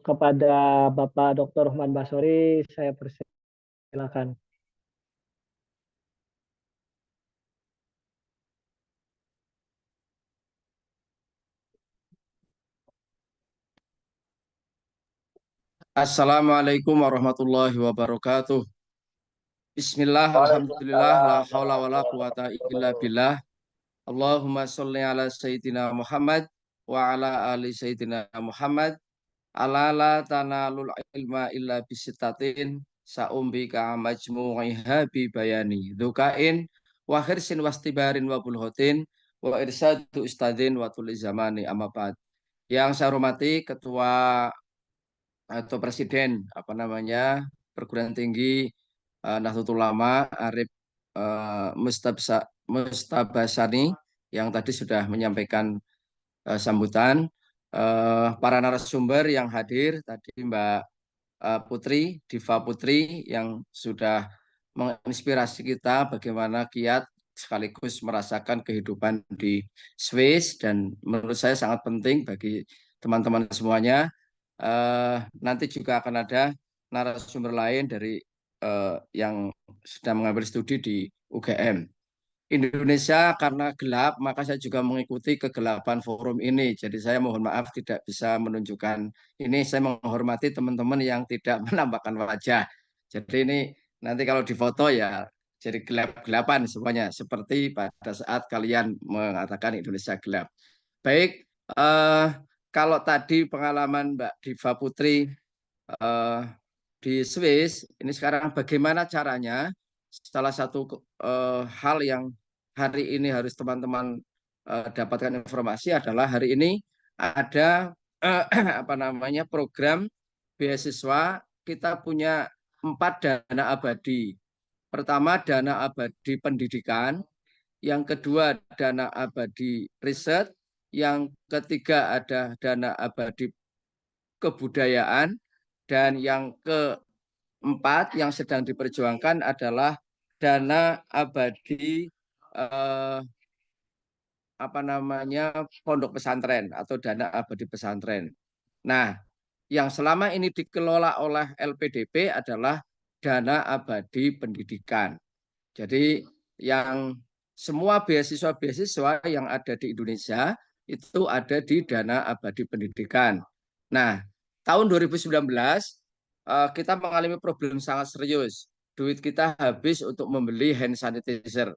kepada Bapak Dr. Ruhman Basori, saya persilakan. Assalamualaikum warahmatullahi wabarakatuh. Bismillah, alhamdulillah, la haula wa la quwata illa billah. Allahumma sholli ala Sayyidina Muhammad wa ala ali Sayyidina Muhammad. Ala la tanalul ilma illa bisitatin sa'umbika majmu'iha bi bayani. Dukain wa khirsin wastibarin wa bulhotin wa irsadu ustadin wa tuli zamani amabad. Yang saya hormati Ketua atau Presiden Perguruan Tinggi Nahdlatul Ulama Arif Mustabasani yang tadi sudah menyampaikan sambutan, para narasumber yang hadir tadi Mbak Putri, Diva Putri yang sudah menginspirasi kita bagaimana kiat sekaligus merasakan kehidupan di Swiss dan menurut saya sangat penting bagi teman-teman semuanya. Nanti juga akan ada narasumber lain dari yang sedang mengambil studi di UGM. Indonesia karena gelap, maka saya juga mengikuti kegelapan forum ini. Jadi saya mohon maaf tidak bisa menunjukkan ini. Saya menghormati teman-teman yang tidak menampakkan wajah. Jadi ini nanti kalau difoto ya jadi gelap-gelapan semuanya, seperti pada saat kalian mengatakan Indonesia gelap. Baik, kalau tadi pengalaman Mbak Diva Putri di Swiss, ini sekarang bagaimana caranya? Salah satu hal yang hari ini harus teman-teman dapatkan informasi adalah hari ini ada apa namanya program beasiswa. Kita punya 4 dana abadi. Pertama, dana abadi pendidikan. Yang kedua, dana abadi riset. Yang ketiga, ada dana abadi kebudayaan. Dan yang keempat yang sedang diperjuangkan adalah dana abadi apa namanya pondok pesantren atau dana abadi pesantren. Nah, yang selama ini dikelola oleh LPDP adalah dana abadi pendidikan. Jadi yang semua beasiswa-beasiswa yang ada di Indonesia itu ada di dana abadi pendidikan. Nah, tahun 2019 kita mengalami problem sangat serius. Duit kita habis untuk membeli hand sanitizer.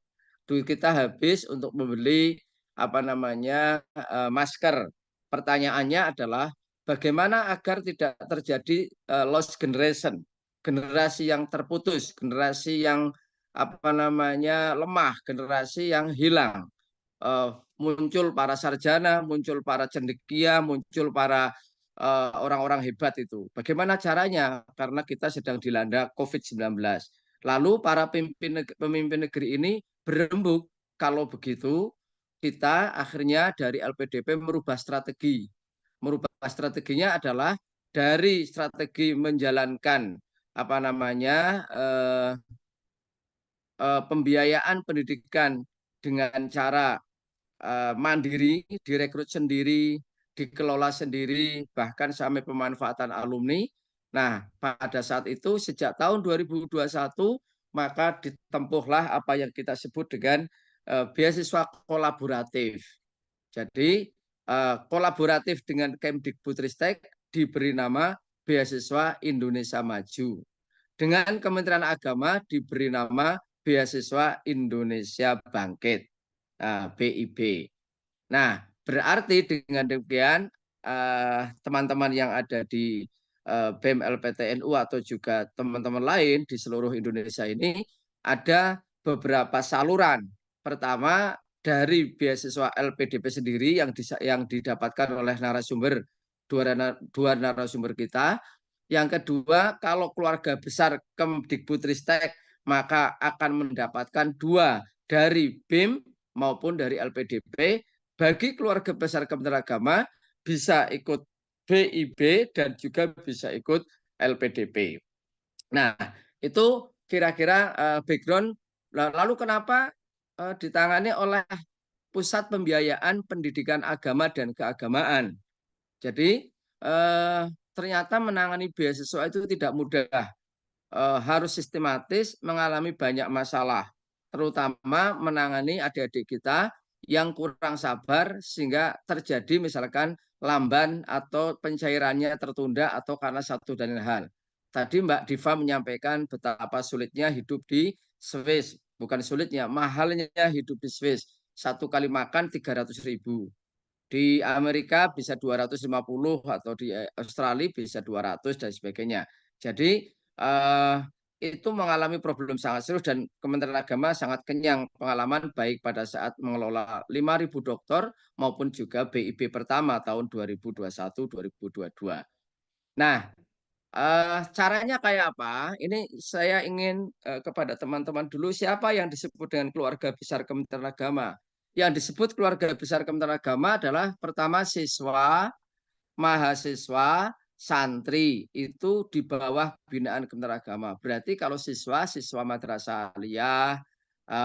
Duit kita habis untuk membeli apa namanya masker. Pertanyaannya adalah bagaimana agar tidak terjadi lost generation, generasi yang terputus, generasi yang apa namanya lemah, generasi yang hilang. Muncul para sarjana, muncul para cendekia, muncul para orang-orang hebat itu. Bagaimana caranya? Karena kita sedang dilanda COVID-19. Lalu para pemimpin negeri ini berembuk, kalau begitu kita akhirnya dari LPDP merubah strategi. Merubah strateginya adalah dari strategi menjalankan apa namanya pembiayaan pendidikan dengan cara mandiri, direkrut sendiri, dikelola sendiri, bahkan sampai pemanfaatan alumni. Nah, pada saat itu sejak tahun 2021 maka ditempuhlah apa yang kita sebut dengan beasiswa kolaboratif. Jadi kolaboratif dengan Kemdikbudristek diberi nama Beasiswa Indonesia Maju. Dengan Kementerian Agama diberi nama Beasiswa Indonesia Bangkit, BIP. Nah, berarti dengan demikian teman-teman yang ada di BEM LPTNU atau juga teman-teman lain di seluruh Indonesia ini ada beberapa saluran. Pertama, dari beasiswa LPDP sendiri yang didapatkan oleh narasumber dua narasumber kita. Yang kedua, kalau keluarga besar Kemdikbudristek maka akan mendapatkan 2 dari BEM maupun dari LPDP. Bagi keluarga besar Kementerian Agama bisa ikut BIP dan juga bisa ikut LPDP. Nah, itu kira-kira background. Lalu kenapa ditangani oleh Pusat Pembiayaan Pendidikan Agama dan Keagamaan? Jadi ternyata menangani beasiswa itu tidak mudah. Harus sistematis, mengalami banyak masalah, terutama menangani adik-adik kita yang kurang sabar sehingga terjadi misalkan lamban atau pencairannya tertunda atau karena satu dan lain hal. Tadi Mbak Diva menyampaikan betapa sulitnya hidup di Swiss. Bukan sulitnya, mahalnya hidup di Swiss. 1 kali makan 300.000. Di Amerika bisa 250 atau di Australia bisa 200 dan sebagainya. Jadi itu mengalami problem sangat serius dan Kementerian Agama sangat kenyang pengalaman baik pada saat mengelola 5.000 dokter maupun juga BIP pertama tahun 2021-2022. Nah, caranya kayak apa? Ini saya ingin kepada teman-teman dulu siapa yang disebut dengan keluarga besar Kementerian Agama. Yang disebut keluarga besar Kementerian Agama adalah pertama siswa, mahasiswa, santri itu di bawah binaan Kementerian Agama. Berarti kalau siswa Madrasah Aliyah,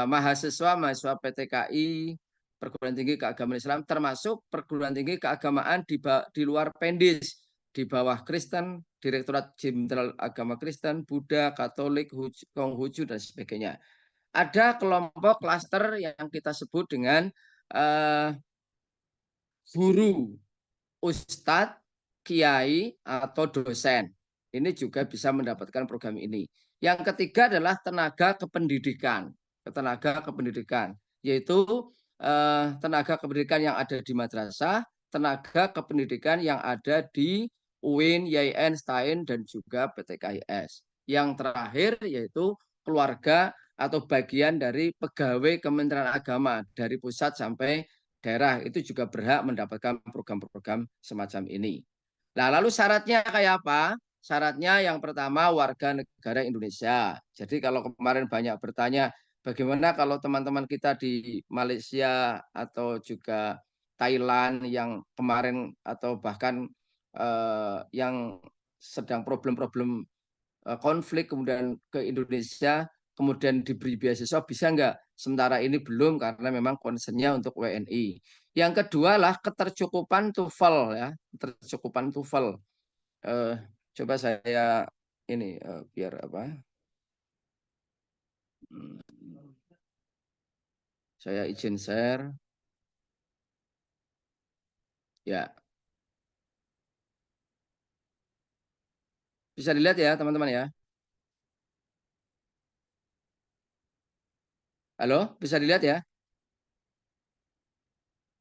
mahasiswa PTKI, perguruan tinggi keagamaan Islam, termasuk perguruan tinggi keagamaan di luar Pendis, di bawah Kristen, Direktorat Jenderal Agama Kristen, Buddha, Katolik, Konghucu dan sebagainya. Ada kelompok klaster yang kita sebut dengan guru, ustadz, kiai, atau dosen. Ini juga bisa mendapatkan program ini. Yang ketiga adalah tenaga kependidikan. Tenaga kependidikan, yaitu tenaga kependidikan yang ada di madrasah, tenaga kependidikan yang ada di UIN, YIN, STAIN, dan juga PTKIS. Yang terakhir yaitu keluarga atau bagian dari pegawai Kementerian Agama dari pusat sampai daerah itu juga berhak mendapatkan program-program semacam ini. Nah, lalu syaratnya kayak apa? Syaratnya yang pertama warga negara Indonesia. Jadi kalau kemarin banyak bertanya bagaimana kalau teman-teman kita di Malaysia atau juga Thailand yang kemarin atau bahkan yang sedang problem-problem konflik kemudian ke Indonesia kemudian diberi beasiswa bisa enggak? Sementara ini belum karena memang concernnya untuk WNI. Yang kedua lah ketercukupan TOEFL ya, ketercukupan TOEFL. Coba saya ini biar apa? Saya izin share. Ya. Bisa dilihat ya, teman-teman ya. Halo, bisa dilihat ya?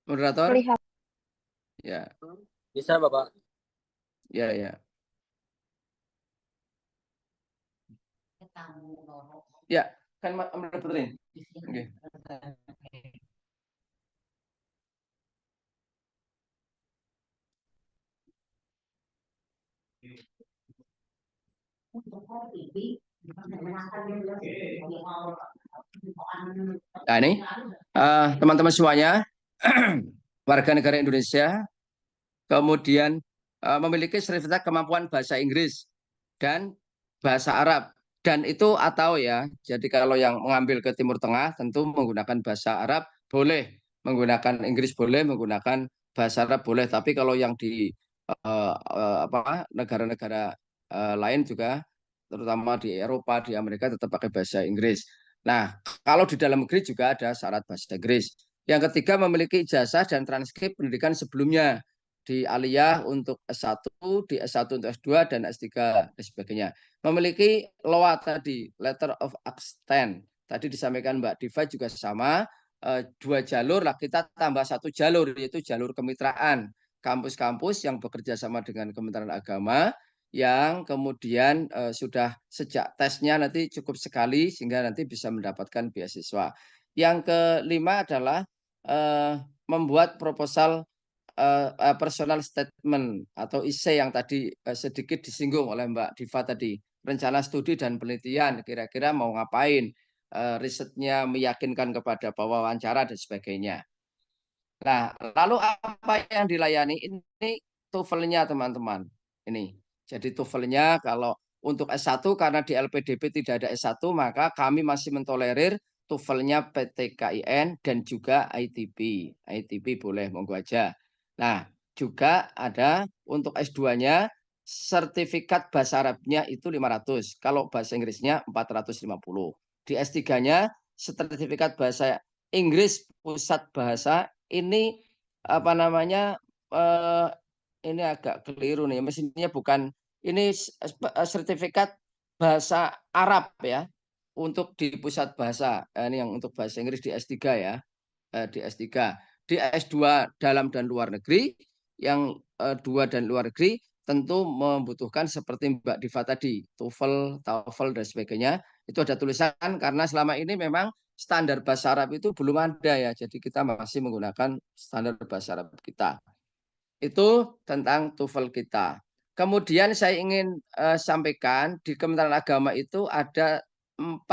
Moderator? Lihat. Ya. Bisa, Bapak. Ya, ya. Ya, kan Mbak Putri. Oke. Nah ini teman-teman semuanya warga negara Indonesia kemudian memiliki sertifikat kemampuan bahasa Inggris dan bahasa Arab dan itu atau ya jadi kalau yang mengambil ke Timur Tengah tentu menggunakan bahasa Arab boleh menggunakan Inggris boleh menggunakan bahasa Arab boleh tapi kalau yang di negara-negara lain juga terutama di Eropa di Amerika tetap pakai bahasa Inggris. Nah kalau di dalam negeri juga ada syarat bahasa Inggris. Yang ketiga memiliki ijazah dan transkrip pendidikan sebelumnya di aliyah untuk S1, di S1 untuk S2 dan S3 dan sebagainya. Memiliki LOA tadi, Letter of Extent. Tadi disampaikan Mbak Diva juga sama, 2 jalur lah kita tambah 1 jalur yaitu jalur kemitraan kampus-kampus yang bekerja sama dengan Kementerian Agama yang kemudian sudah sejak tesnya nanti cukup sekali sehingga nanti bisa mendapatkan beasiswa. Yang kelima adalah membuat proposal personal statement atau IC yang tadi sedikit disinggung oleh Mbak Diva tadi, rencana studi dan penelitian kira-kira mau ngapain, risetnya meyakinkan kepada wawancara dan sebagainya. Nah, lalu apa yang dilayani ini TOEFL-nya teman-teman. Ini. Jadi TOEFL-nya kalau untuk S1 karena di LPDP tidak ada S1 maka kami masih mentolerir TOEFL-nya PTKIN dan juga ITB. ITB boleh monggo aja. Nah, juga ada untuk S2-nya sertifikat bahasa Arabnya itu 500. Kalau bahasa Inggrisnya 450. Di S3-nya sertifikat bahasa Inggris pusat bahasa ini apa namanya ini agak keliru nih mestinya bukan ini sertifikat bahasa Arab ya untuk di pusat bahasa ini yang untuk bahasa Inggris di S3 ya di S3 di S2 dalam dan luar negeri yang 2 dan luar negeri tentu membutuhkan seperti Mbak Diva tadi TOEFL, TOEFL dan sebagainya itu ada tulisan karena selama ini memang standar bahasa Arab itu belum ada ya. Jadi kita masih menggunakan standar bahasa Arab kita. Itu tentang TOEFL kita. Kemudian saya ingin sampaikan di Kementerian Agama itu ada 4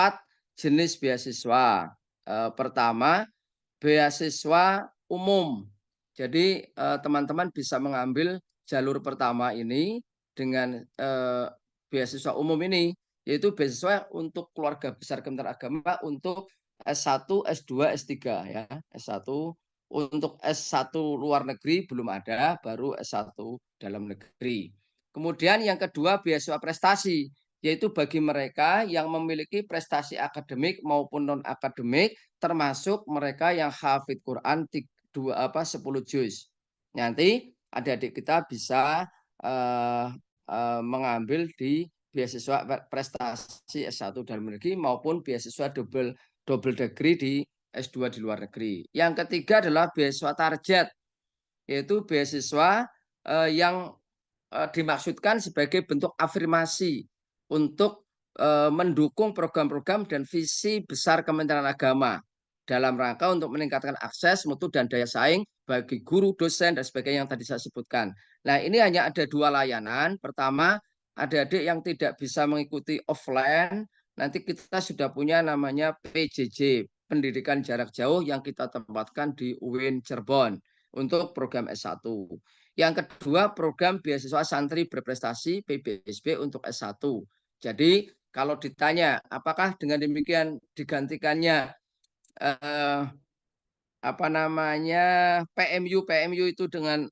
jenis beasiswa. Pertama, beasiswa umum. Jadi teman-teman bisa mengambil jalur pertama ini dengan beasiswa umum ini yaitu beasiswa untuk keluarga besar Kementerian Agama untuk S1, S2, S3 ya. S1 untuk S1 luar negeri belum ada, baru S1 dalam negeri. Kemudian yang kedua beasiswa prestasi, yaitu bagi mereka yang memiliki prestasi akademik maupun non akademik termasuk mereka yang hafid Quran 10 juz. Nanti adik-adik kita bisa mengambil di beasiswa prestasi S1 dalam negeri maupun beasiswa double degree di S2 di luar negeri. Yang ketiga adalah beasiswa target, yaitu beasiswa yang dimaksudkan sebagai bentuk afirmasi untuk mendukung program-program dan visi besar Kementerian Agama dalam rangka untuk meningkatkan akses, mutu, dan daya saing bagi guru, dosen, dan sebagainya yang tadi saya sebutkan. Nah, ini hanya ada 2 layanan. Pertama, adik-adik yang tidak bisa mengikuti offline, nanti kita sudah punya namanya PJJ, Pendidikan Jarak Jauh, yang kita tempatkan di UIN Cirebon untuk program S1. Yang kedua, program beasiswa santri berprestasi PBSB untuk S1. Jadi kalau ditanya apakah dengan demikian digantikannya PMU itu dengan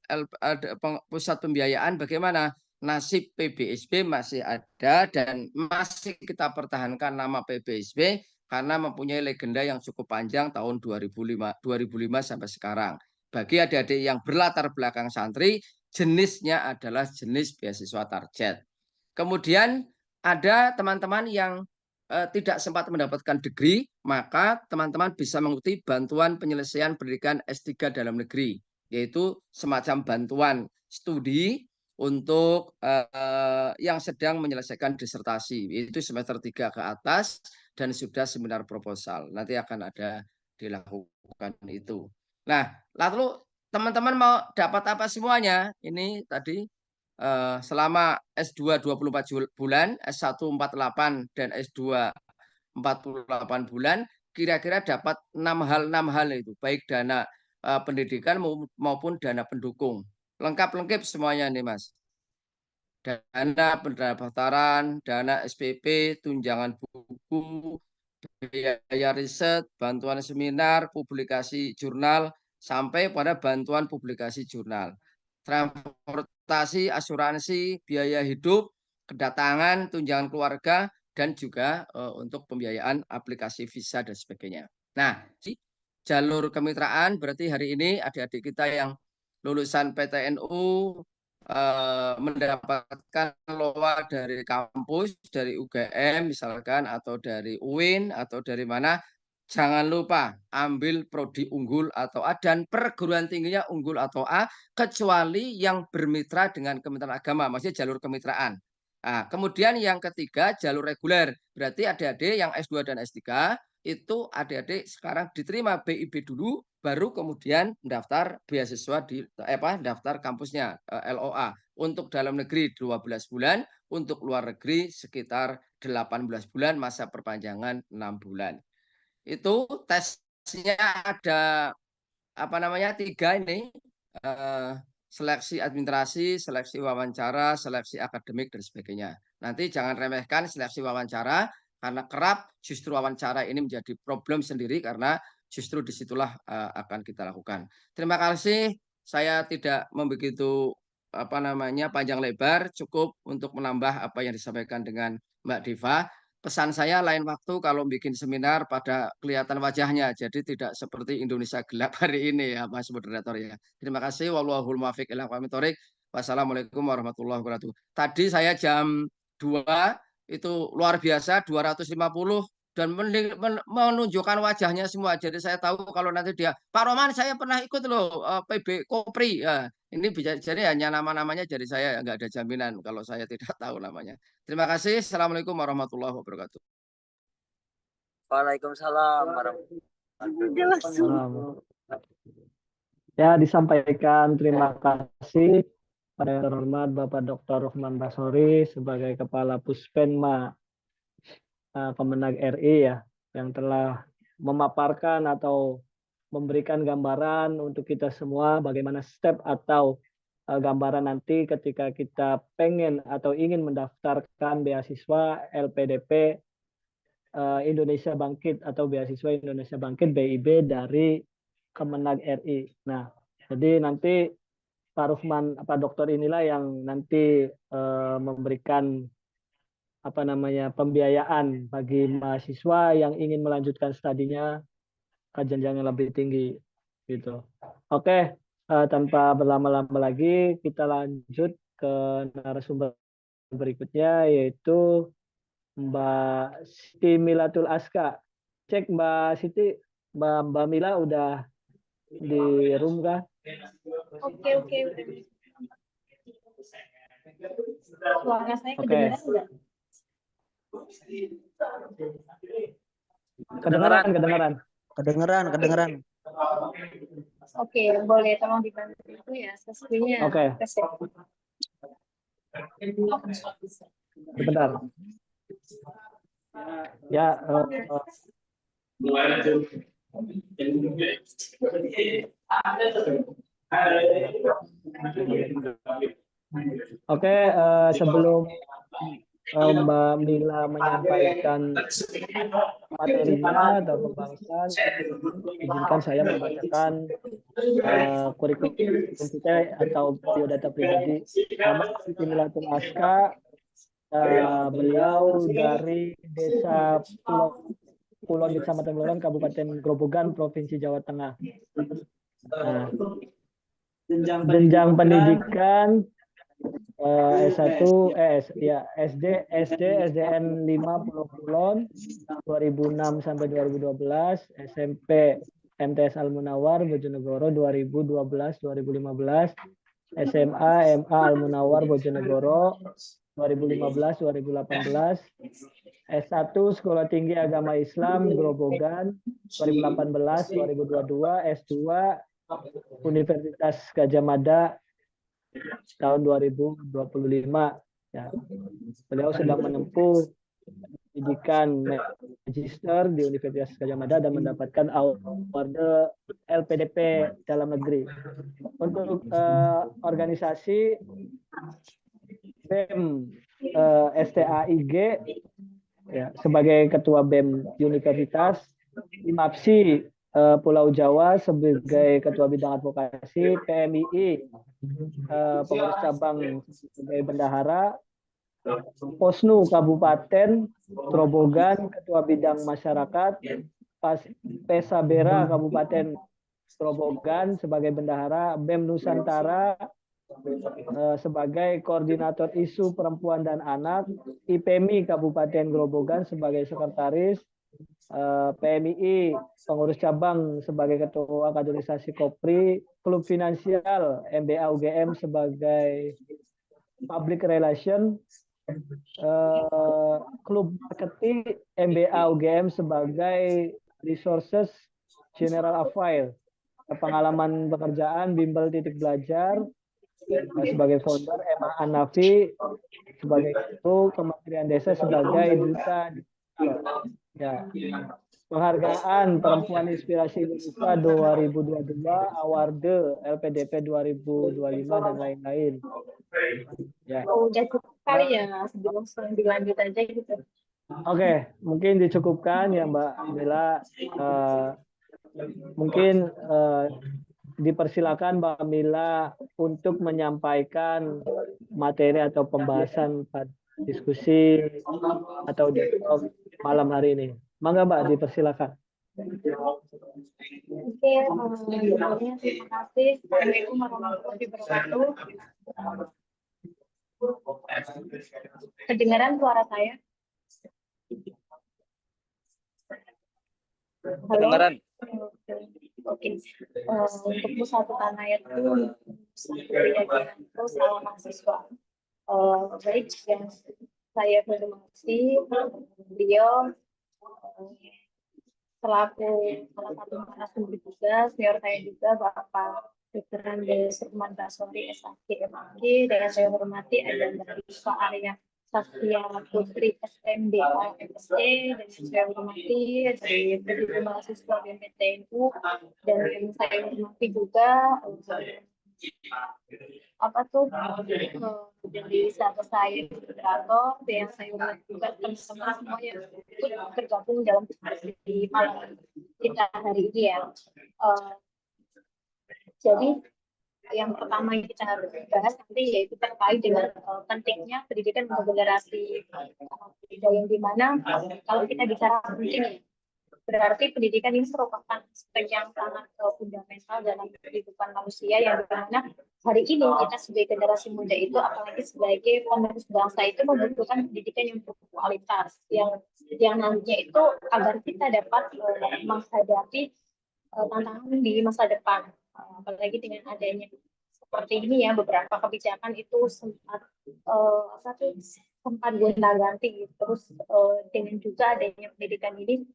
pusat pembiayaan, bagaimana nasib PBSB? Masih ada dan masih kita pertahankan nama PBSB karena mempunyai legenda yang cukup panjang tahun 2005 sampai sekarang. Bagi adik-adik yang berlatar belakang santri, jenisnya adalah jenis beasiswa target. Kemudian ada teman-teman yang tidak sempat mendapatkan degree, maka teman-teman bisa mengikuti bantuan penyelesaian pendidikan S3 dalam negeri, yaitu semacam bantuan studi untuk yang sedang menyelesaikan disertasi, itu semester 3 ke atas dan sudah seminar proposal. Nanti akan ada dilakukan itu. Nah, lalu teman-teman mau dapat apa semuanya? Ini tadi selama S2 24 bulan, S1 48 dan S2 48 bulan, kira-kira dapat 6 hal itu, baik dana pendidikan maupun dana pendukung. Lengkap-lengkap semuanya nih, Mas. Dana pendaftaran, dana SPP, tunjangan buku, biaya riset, bantuan seminar, publikasi jurnal, sampai pada bantuan publikasi jurnal. Transportasi, asuransi, biaya hidup, kedatangan, tunjangan keluarga, dan juga untuk pembiayaan aplikasi visa dan sebagainya. Nah, jalur kemitraan berarti hari ini adik-adik kita yang lulusan PTNU mendapatkan LOA dari kampus, dari UGM misalkan, atau dari UIN, atau dari mana, jangan lupa ambil prodi unggul atau A, dan perguruan tingginya unggul atau A, kecuali yang bermitra dengan Kementerian Agama, maksudnya jalur kemitraan. Nah, kemudian yang ketiga, jalur reguler. Berarti adik-adik yang S2 dan S3, itu adik-adik sekarang diterima BIP dulu, baru kemudian mendaftar beasiswa di daftar kampusnya LOA. Untuk dalam negeri 12 bulan, untuk luar negeri sekitar 18 bulan, masa perpanjangan 6 bulan. Itu tesnya ada 3 ini, seleksi administrasi, seleksi wawancara, seleksi akademik, dan sebagainya. Nanti jangan remehkan seleksi wawancara, karena kerap justru wawancara ini menjadi problem sendiri, karena justru disitulah akan kita lakukan. Terima kasih, saya tidak membegitu panjang lebar, cukup untuk menambah apa yang disampaikan dengan Mbak Diva. Pesan saya lain waktu kalau bikin seminar pada kelihatan wajahnya, jadi tidak seperti Indonesia gelap hari ini ya, Mas Moderator ya. Terima kasih. Wallahul muwaffiq ila aqwamit thoriq. Wassalamualaikum warahmatullahi wabarakatuh. Tadi saya jam 2 itu luar biasa 250 dan menunjukkan wajahnya semua. Jadi saya tahu kalau nanti dia, Pak Roman saya pernah ikut loh PB Kopri. Ya, ini bisa jadi hanya nama-namanya, jadi saya nggak ada jaminan kalau saya tidak tahu namanya. Terima kasih. Assalamualaikum warahmatullahi wabarakatuh. Waalaikumsalam warahmatullahi wabarakatuh. Ya, disampaikan terima kasih pada yang terhormat Bapak Dr. Rohman Basori sebagai Kepala Puspenma Kemenag RI ya, yang telah memaparkan atau memberikan gambaran untuk kita semua bagaimana step atau gambaran nanti ketika kita pengen atau ingin mendaftarkan beasiswa LPDP Indonesia Bangkit atau beasiswa Indonesia Bangkit BIB dari Kemenag RI. Nah, jadi nanti Pak Dokter inilah yang nanti memberikan pembiayaan bagi mahasiswa yang ingin melanjutkan studinya ke jenjang yang lebih tinggi gitu. Oke, tanpa berlama-lama lagi kita lanjut ke narasumber berikutnya yaitu Mbak Siti Milatul Aska. Cek Mbak Siti, Mbak Mila udah di room kah? Oke. Suara saya Oke. kedengeran nggak? Kedengeran. Oke, boleh tolong dibantu itu ya screen-nya. Oke. Sebentar. Ya, oke, sebelum Mbak Mila menyampaikan materinya atau pembahasan, izinkan saya membacakan kurikulum kita atau biodata pribadi. Nama Siti Milatul Aska, beliau dari Desa Kulon Kecamatan Kulon, Kabupaten Grobogan, Provinsi Jawa Tengah. Nah, jenjang pendidikan S1, SD, SDN 5 Pulau Kulon 2006 sampai 2012, SMP MTS Al Munawar Bojonegoro 2012-2015, SMA MA Al Munawar Bojonegoro 2015-2018, S1 Sekolah Tinggi Agama Islam Grobogan 2018-2022, S2 Universitas Gadjah Mada tahun 2025. Ya. Beliau sedang menempuh pendidikan magister di Universitas Gadjah Mada dan mendapatkan award LPDP dalam negeri. Untuk organisasi BEM STAIG ya, sebagai ketua BEM Universitas, IMAPSI Pulau Jawa sebagai ketua bidang advokasi, PMII pengurus cabang sebagai bendahara, Posnu Kabupaten Grobogan ketua bidang masyarakat, Pesabera Kabupaten Grobogan sebagai bendahara, BEM Nusantara sebagai koordinator isu perempuan dan anak, IPMI Kabupaten Grobogan sebagai sekretaris, PMII pengurus cabang sebagai ketua kaderisasi Kopri, Klub Finansial MBA UGM sebagai public relation, Klub Marketing MBA UGM sebagai resources general affair, pengalaman pekerjaan bimbel titik belajar sebagai founder, Emma Hanafi sebagai guru, Kementerian Desa sebagai duta. Ya. Penghargaan Perempuan Inspirasi Indonesia 2022, award LPDP 2025 dan lain-lain. Ya. Udah cukup kali ya, sebelum dilanjut aja gitu. Oke, mungkin dicukupkan ya Mbak Mila. Mungkin dipersilakan Mbak Mila untuk menyampaikan materi atau pembahasan pada diskusi atau dialog malam hari ini. Mangga Mbak, dipersilakan. Oke, sebelumnya terima kasih. Assalamualaikum warahmatullahi wabarakatuh. Kedengaran suara saya? Halo? Kedengaran. Oke. Untuk Musatu Tanaya itu salah mahasiswa. Baik, yang saya hormati beliau selaku salah satu narasumber juga, senior saya juga Bapak Dr. Andes Rukman Basori SHG MAG, dan saya hormati ada Mbak Rizka Arya Saskia Putri SMDA MSc, dan saya hormati dari mahasiswa BMPTNU, dan yang saya hormati juga dari sahabat saya moderator, yang saya hormati juga teman-teman semua yang ikut bergabung dalam diskusi di malam kita hari ini ya. Jadi yang pertama yang kita harus bahas nanti yaitu terkait dengan pentingnya pendidikan untuk generasi muda, yang dimana kalau kita bicara penting, berarti pendidikan ini merupakan aspek yang sangat fundamental dalam kehidupan manusia, yang dimana hari ini kita sebagai generasi muda itu, apalagi sebagai penerus bangsa itu membutuhkan pendidikan yang berkualitas, yang nantinya itu agar kita dapat menghadapi tantangan di masa depan. Apalagi dengan adanya seperti ini ya, beberapa kebijakan itu sempat sempat gonta-ganti, terus dengan juga adanya pendidikan ini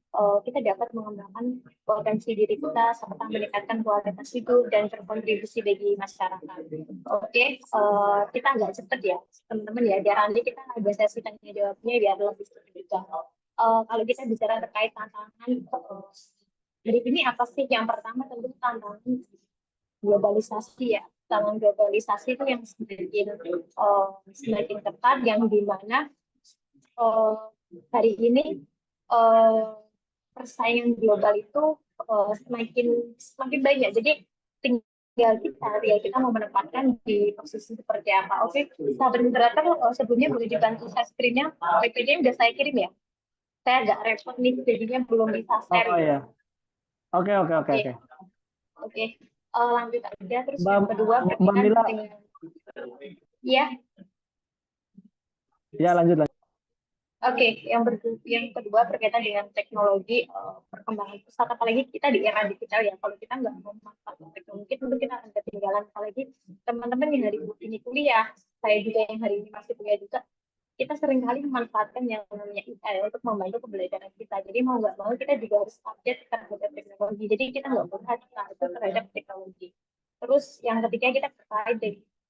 kita dapat mengembangkan potensi diri kita serta meningkatkan kualitas hidup dan berkontribusi bagi masyarakat. Oke, kita agak cepet ya teman-teman ya, biar nanti kita ada sesi tanya jawabnya biar lebih cepat juga. Kalau kita bicara terkait tantangan hari ini apa sih? Yang pertama tentu tantangan globalisasi ya. Tantangan globalisasi itu yang semakin ketat, yang dimana hari ini persaingan global itu semakin banyak. Jadi tinggal kita mau menempatkan di posisi seperti apa. Oke, sahabat moderator, sebelumnya boleh dibantu share screen-nya. PPT udah saya kirim ya. Saya agak repot nih, jadinya belum bisa share. Oh ya. Oke. Oke. Lanjut aja. Terus Mbak- yang kedua Mbak berkaitan Mila. dengan ya. Ya, lanjut. Oke, yang kedua berkaitan dengan teknologi, perkembangan pusat, apalagi kita di era digital ya. Kalau kita nggak memanfaatkan teknologi, tentu kita akan ketinggalan. Apalagi teman-teman yang hari ini kuliah, saya juga yang hari ini masih kuliah juga, kita seringkali memanfaatkan yang namanya AI untuk membantu pembelajaran kita. Jadi mau nggak mau kita juga harus update terhadap teknologi. Jadi kita nggak boleh terhadap teknologi. Terus yang ketiga kita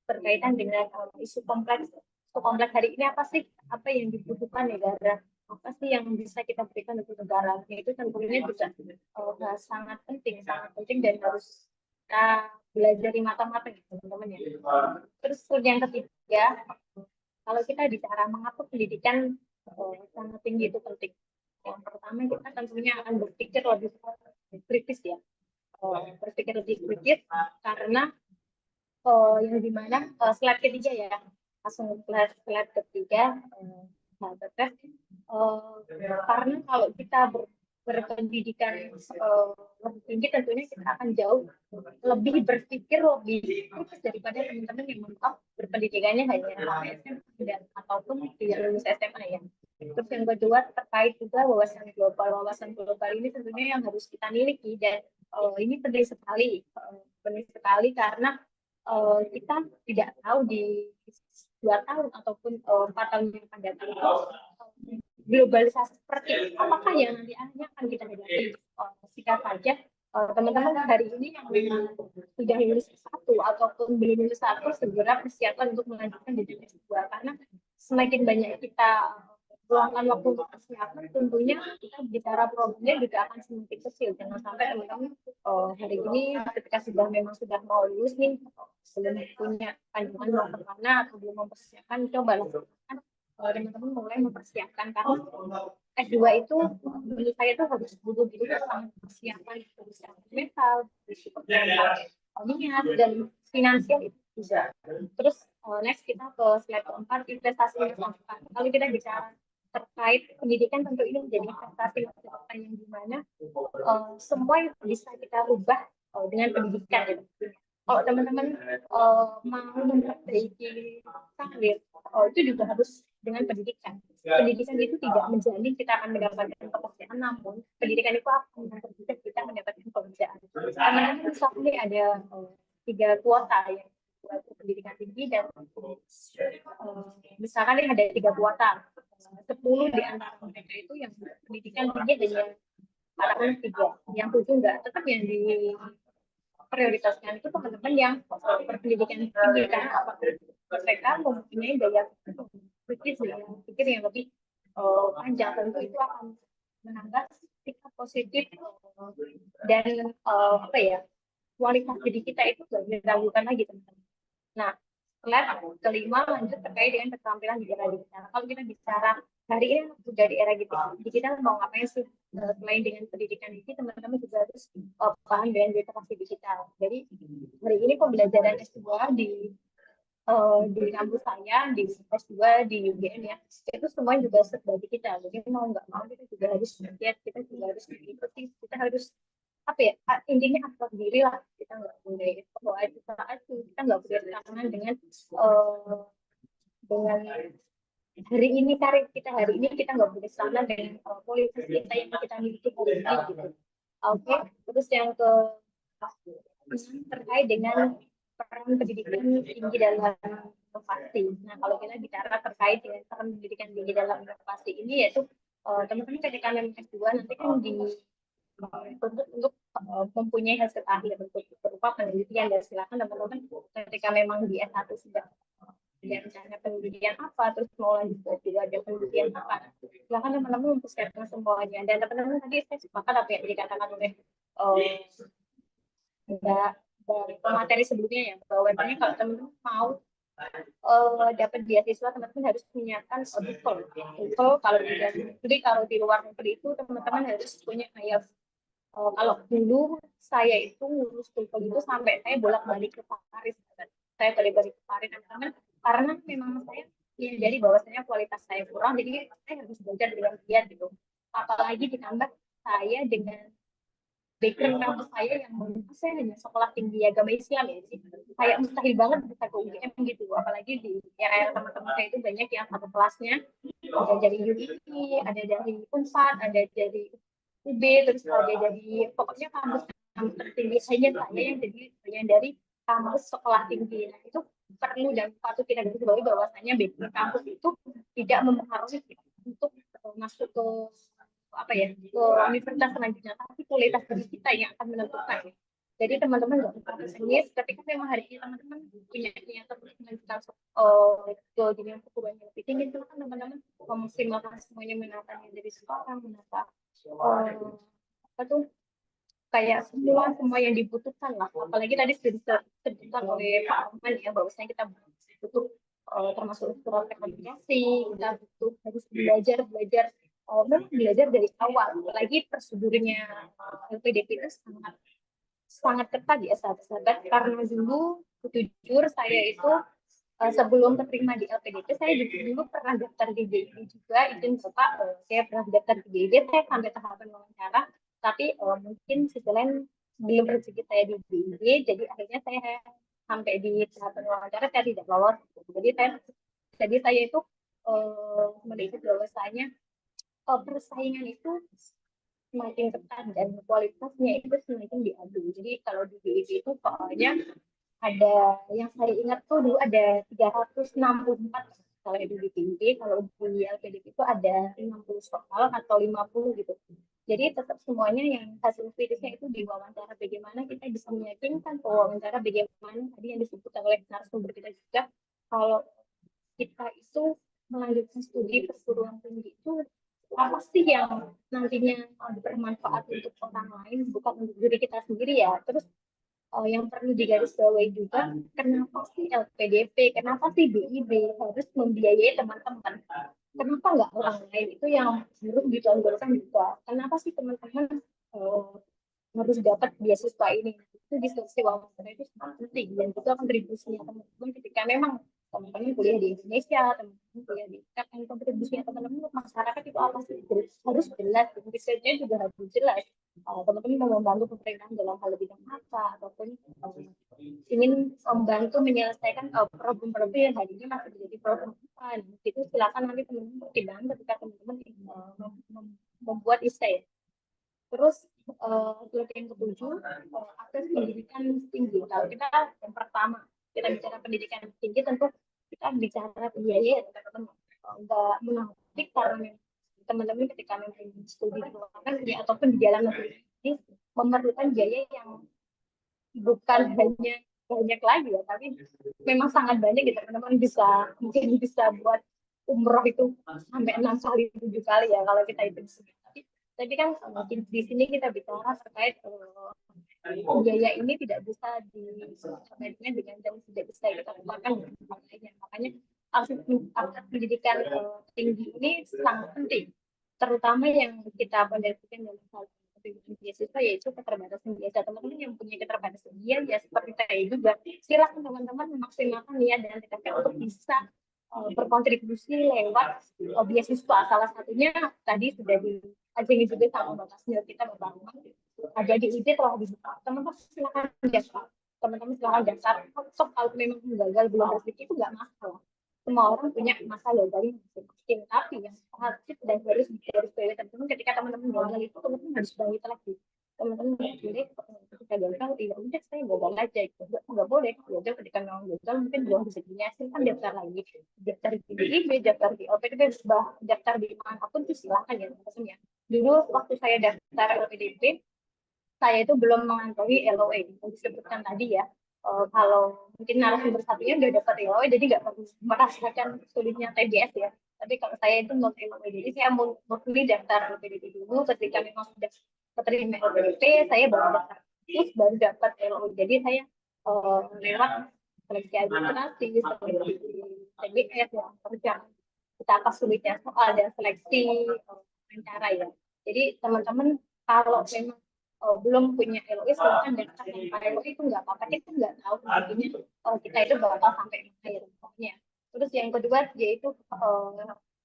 berkaitan dengan isu kompleks. Isu kompleks hari ini apa sih? Apa yang dibutuhkan negara? Apa sih yang bisa kita berikan untuk negara? Itu tentunya juga sangat penting dan harus kita belajar matang-matang gitu, teman-teman ya. Terus yang ketiga, kalau kita bicara mengapa pendidikan sangat tinggi itu penting. Yang pertama kita tentunya akan berpikir lebih kritis ya. Berpikir lebih kritis karena yang dimana slide ketiga ya. Langsung slide ketiga. Karena kalau kita berpendidikan lebih tinggi, tentunya kita akan jauh lebih berpikir lebih kritis daripada teman-teman yang berpendidikannya hanya SMA ataupun tidak lulus SMA ya. Terus yang kedua terkait juga wawasan global. Wawasan global ini tentunya yang harus kita miliki, dan ini penting sekali karena kita tidak tahu di 2 tahun ataupun 4 tahun yang akan datang globalisasi seperti apakah yang nanti akan kita hadapi. Jika saja teman-teman hari ini yang memang sudah lulus S1 ataupun belum lulus S1 segera persiapan untuk melanjutkan jenjang S2, karena semakin banyak kita luangkan waktu untuk persiapan, tentunya kita bicara problemnya juga akan semakin kecil. Jangan sampai teman-teman hari ini ketika sudah mau lulus nih, belum punya pandangan mau kemana atau belum mempersiapkan, coba lakukan teman-teman mulai mempersiapkan, karena S2 itu menurut saya itu harus butuh sangat persiapan mental, niat dan finansial itu bisa. Terus next kita ke slide keempat, investasi masa depan. Kalau kita bicara terkait pendidikan, tentu ini menjadi investasi masa depan yang dimana semua yang bisa kita ubah dengan pendidikan. Kalau teman-teman mau memperbaiki karir, itu juga harus dengan pendidikan. Pendidikan itu tidak menjamin kita akan mendapatkan pekerjaan, namun pendidikan itu akan mempermudah kita mendapatkan pekerjaan. Teman-teman misalnya ada 3 kuota yang buat pendidikan tinggi, dan misalkan ada 3 kuota, 10 di antara mereka itu yang pendidikan tinggi dan yang anak-anak 3, yang 7 enggak. Tetap yang di prioritaskan itu teman-teman yang berpendidikan tinggi, karena mereka mempunyai daya pikir yang lebih panjang. Tentu itu akan menambah sikap positif dan kualitas diri kita itu tidak diragukan lagi, teman-teman. Nah, slide kelima lanjut terkait dengan keterampilan di era digital. Kalau kita bicara hari ini sudah di era digital, mau ngapain sih selain dengan pendidikan ini, teman-teman juga harus paham dengan literasi digital. Jadi hari ini pembelajaran S2 di kampus saya, di S2 di UGM ya, itu semua juga serba digital. Jadi mau nggak mau kita juga harus lihat, kita juga harus mengikuti, kita harus apa ya, intinya aktor diri lah, kita nggak boleh kita nggak boleh tangan dengan hari ini karir kita hari ini, kita nggak boleh sama dengan kualitas kita yang kita miliki hari ini gitu. Oke, terus yang terkait dengan peran pendidikan tinggi dalam inovasi. Nah, kalau kita bicara terkait dengan peran pendidikan tinggi dalam inovasi ini, yaitu teman-teman ketika memang S2 nanti kan untuk mempunyai hasil akhir berupa penelitian, dan silakan teman-teman ketika memang di S1 sudah ada rencana penelitian apa, terus mau lanjut juga ada penelitian apa, silakan teman-teman mempersiapkan semuanya. Dan teman-teman tadi saya sepakat apa yang dikatakan oleh pemateri sebelumnya ya, bahwa kalau teman-teman mau dapat beasiswa, teman-teman harus menyiapkan TOEFL. Kalau di luar negeri itu teman-teman harus punya IELTS. Kalau dulu saya itu ngurus TOEFL itu sampai saya bolak-balik ke Paris. Saya balik-balik ke Paris, teman-teman, karena memang saya dari bahwasanya kualitas saya kurang, jadi saya harus belajar dengan giat gitu. Apalagi ditambah saya dengan background kampus saya yang saya hanya sekolah tinggi agama Islam ya, sih kayak mustahil banget bisa ke UGM gitu. Apalagi di era teman-teman saya itu banyak yang satu kelasnya ada dari UII, ada dari Unpad, ada dari UB, terus ada dari pokoknya kampus tertinggi hanya saya yang jadi bagian dari kampus sekolah tinggi. Nah, itu perlu dan patut kita garis bawahi bahwasanya background kampus itu tidak mempengaruhi untuk masuk ke ke universitas selanjutnya, tapi kualitas diri kita yang akan menentukan. Jadi teman-teman nggak usah pesimis ketika memang hari ini teman-teman punya niat untuk melanjutkan ke jenjang perguruan yang lebih tinggi, itu kan teman-teman memaksimalkan semuanya, menatanya dari sekarang, menata kayak semua yang dibutuhkan lah. Apalagi tadi sudah disebutkan oleh Pak Arman ya, bahwasanya kita butuh termasuk surat rekomendasi, kita butuh harus belajar dari awal. Apalagi prosedurnya LPDP itu sangat ketat ya sahabat-sahabat, karena dulu jujur saya itu sebelum terima di LPDP saya dulu pernah daftar di DID juga, izin Bapak, saya pernah daftar di DID, saya sampai tahapan wawancara, tapi mungkin sejalan belum rezeki saya di DID, jadi akhirnya saya sampai di tahapan wawancara saya tidak lolos. Jadi saya itu melihat bahwasanya persaingan itu semakin ketat dan kualitasnya itu semakin diadu. Jadi kalau di DIP itu soalnya ada yang saya ingat tuh dulu ada 364 kalau di DIP, kalau di LPDP itu ada 50 soal atau 50 gitu. Jadi tetap semuanya yang hasil kritisnya itu diwawancara bagaimana kita bisa meyakinkan, wawancara bagaimana tadi yang disebutkan oleh narasumber kita juga, kalau kita itu melanjutkan studi perguruan tinggi itu apa sih yang nantinya bermanfaat untuk orang lain, bukan untuk diri kita sendiri ya. Terus yang perlu digarisbawahi juga, kenapa sih LPDP, kenapa sih BIB harus membiayai teman-teman? Kenapa nggak orang lain? Itu yang harus ditonjolkan juga. Kenapa sih teman-teman harus dapat beasiswa ini? Itu diskusi wawancara itu sangat penting, dan juga kontribusinya teman-teman ketika memang teman-teman kuliah di Indonesia, teman-teman kuliah di kontribusinya teman-teman untuk masyarakat itu apa sih? Harus jelas, risetnya juga harus jelas. Teman-teman mau membantu pemerintahan dalam hal bidang apa, ataupun ingin membantu menyelesaikan problem-problem yang hari ini masih menjadi problem apa, itu silakan nanti teman-teman pertimbangkan ketika teman-teman membuat essay. Terus yang ketujuh, akses pendidikan tinggi. Kalau kita yang pertama kita bicara pendidikan tinggi, tentu kita bicara biaya, teman-teman nggak menafik, karena teman-teman ketika memang studi di luar negeri ataupun di dalam negeri ini memerlukan biaya yang bukan hanya banyak lagi ya, tapi memang sangat banyak gitu. Teman-teman mungkin bisa buat umroh itu sampai 6 kali 7 kali ya kalau kita hitung. Tapi kan di sini kita bicara terkait biaya ini tidak bisa dikaitkan dengan dan tidak bisa kita keluarkan dengan makanya akses pendidikan tinggi ini sangat penting, terutama yang kita pendapatkan dalam hal beasiswa, yaitu keterbatasan biasa. Teman-teman yang punya keterbatasan dia ya seperti saya juga, silakan teman-teman memaksimalkan niat dan tekad untuk bisa berkontribusi lewat beasiswa. Salah satunya tadi sudah diajarin juga sama Bapak senior kita, Bapak Arman, ada di ID telah dibuka. Teman-teman silakan daftar. Teman-teman silakan daftar. Kalau memang gagal belum rezeki itu nggak masalah. Semua orang punya masa gagal masing-masing. Tapi yang wajib dan harus digarisbawahi teman-teman ketika teman-teman gagal itu teman-teman harus bangkit lagi. Teman-teman nggak boleh ketika gagal ya udah saya gagal aja itu nggak boleh. Ya udah ketika memang gagal mungkin belum rezekinya silahkan daftar lagi. Daftar di IB, daftar di LPDP, daftar di manapun itu silakan ya teman-teman ya. Dulu waktu saya daftar LPDP saya itu belum mengantongi LOE yang disebutkan tadi ya. Kalau mungkin narasumber satunya udah dapat LOE jadi nggak perlu merasakan sulitnya TBS ya. Tapi kalau saya itu non LOE jadi saya murni daftar LPDP dulu ketika memang sudah keterima LPDP saya baru daftar terus baru dapat LOE. Jadi saya lewat seleksi administrasi, seleksi TBS yang kerja betapa sulitnya soal dan seleksi wawancara ya. Jadi teman-teman kalau memang belum punya LOE silakan daftar tanpa LOE itu nggak apa-apa, kita nggak tahu nantinya kita itu bakal sampai akhir pokoknya. Terus yang kedua yaitu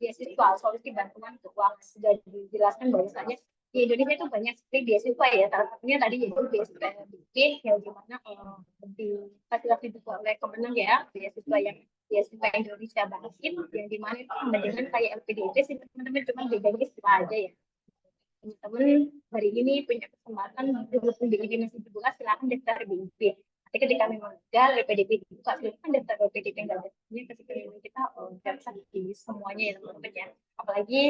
beasiswa, solusi bantuan keuangan. Sudah dijelaskan bahwasanya di Indonesia itu banyak sekali beasiswa ya, salah satunya tadi yaitu beasiswa bikin yang dimana difasilitasi oleh Kemenang ya, beasiswa Indonesia Bangkit yang dimana itu sama dengan kayak LPDP sih teman-teman, cuma bedanya istilah aja ya. Teman-teman hari ini punya kesempatan walaupun di ini masih dibuka silakan daftar BIP. Tapi ketika memang gagal LPDP dibuka silakan daftar LPDP enggak ada. Ini ketika memang kita daftar di semuanya ya teman-teman ya. Apalagi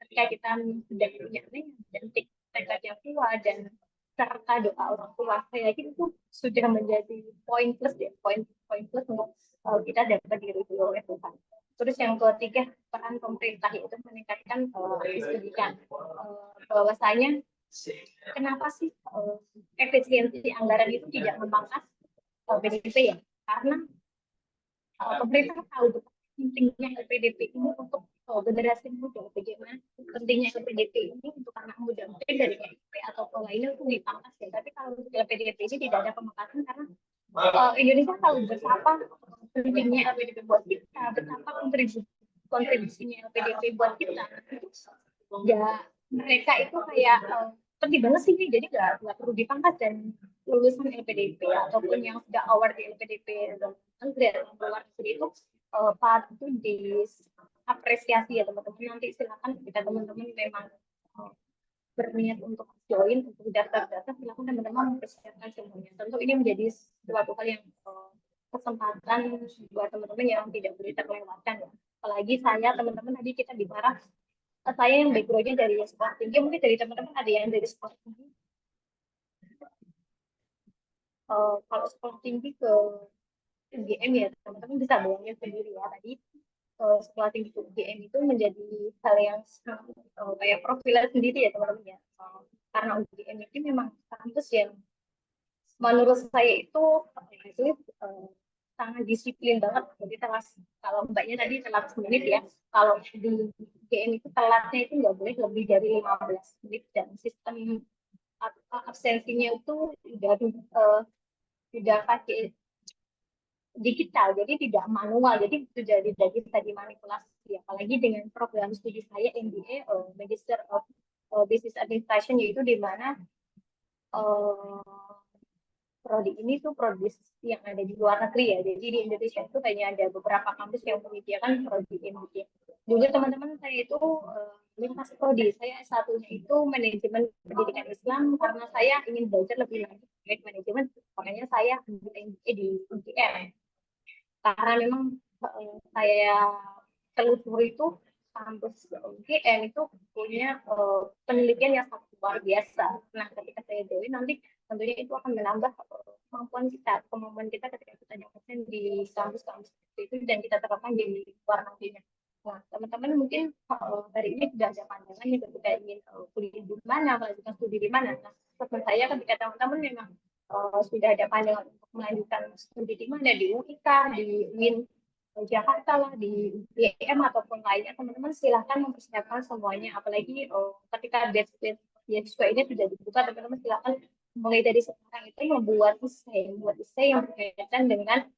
ketika kita sudah punya dan tekad yang kuat dan serta doa orang tua saya yakin itu sudah menjadi poin plus ya, poin plus untuk kita dapat diri oleh Tuhan. Terus yang ketiga peran pemerintah itu meningkatkan pendidikan. Bahwasanya kenapa sih efisiensi anggaran itu tidak memangkas PDP ya? Karena pemerintah tahu betapa pentingnya LPDP ini untuk generasi muda. Bagaimana pentingnya LPDP ini untuk anak muda mungkin dari LPDP atau lainnya itu dipangkas ya. Tapi kalau untuk LPDP ini tidak ada pemangkasan karena Indonesia tahu betapa pentingnya LPDP buat kita, betapa kontribusinya LPDP buat kita. Ya mereka itu kayak penting banget sih, jadi nggak perlu dipangkas dan lulusan LPDP ataupun yang sudah award di LPDP dan luar negeri itu patut diapresiasi ya teman-teman. Nanti silakan jika teman-teman memang berniat untuk join untuk daftar silakan teman-teman mempersiapkan semuanya. Tentu ini menjadi suatu hal yang kesempatan buat teman-teman yang tidak boleh terlewatkan ya. Apalagi saya teman-teman tadi kita bicara saya yang backgroundnya dari sekolah tinggi, mungkin dari teman-teman ada yang dari sekolah tinggi. Kalau sekolah tinggi ke UGM ya teman-teman bisa bayangin sendiri ya tadi sekolah tinggi ke UGM itu menjadi hal yang kayak profil sendiri ya teman-teman ya. Karena UGM ini memang kampus yang menurut saya itu sangat disiplin banget. Jadi kalau mbaknya tadi telat menit ya, kalau di UGM itu telatnya itu nggak boleh lebih dari 15 menit dan sistem absensinya itu sudah pakai digital, jadi tidak manual, jadi sudah bisa dimanipulasi. Apalagi dengan program studi saya MBA Magister of Business Administration, yaitu di mana prodi ini tuh prodi yang ada di luar negeri ya. Jadi di Indonesia itu hanya ada beberapa kampus yang menyediakan prodi MBA. Dulu teman-teman saya itu lintas prodi. Saya satunya itu manajemen pendidikan Islam karena saya ingin belajar lebih lanjut terkait manajemen. Makanya saya ambil MBA di UGM. Karena memang saya telusuri itu kampus UGM itu punya penelitian yang sangat luar biasa. Nah, ketika saya join nanti tentunya itu akan menambah kemampuan kita ketika kita dapatkan di kampus-kampus itu dan kita terapkan di luar negeri. Nah, teman-teman mungkin hari ini sudah ada pandangan nih ketika ingin kuliah di mana, melanjutkan studi di mana. Nah, pesan saya ketika teman-teman memang sudah ada pandangan untuk melanjutkan studi di mana, di UIK, di UIN Jakarta lah, di UGM ataupun lainnya, teman-teman silahkan mempersiapkan semuanya. Apalagi ketika beasiswa ini sudah dibuka, teman-teman silahkan mulai dari sekarang itu membuat essay yang berkaitan dengan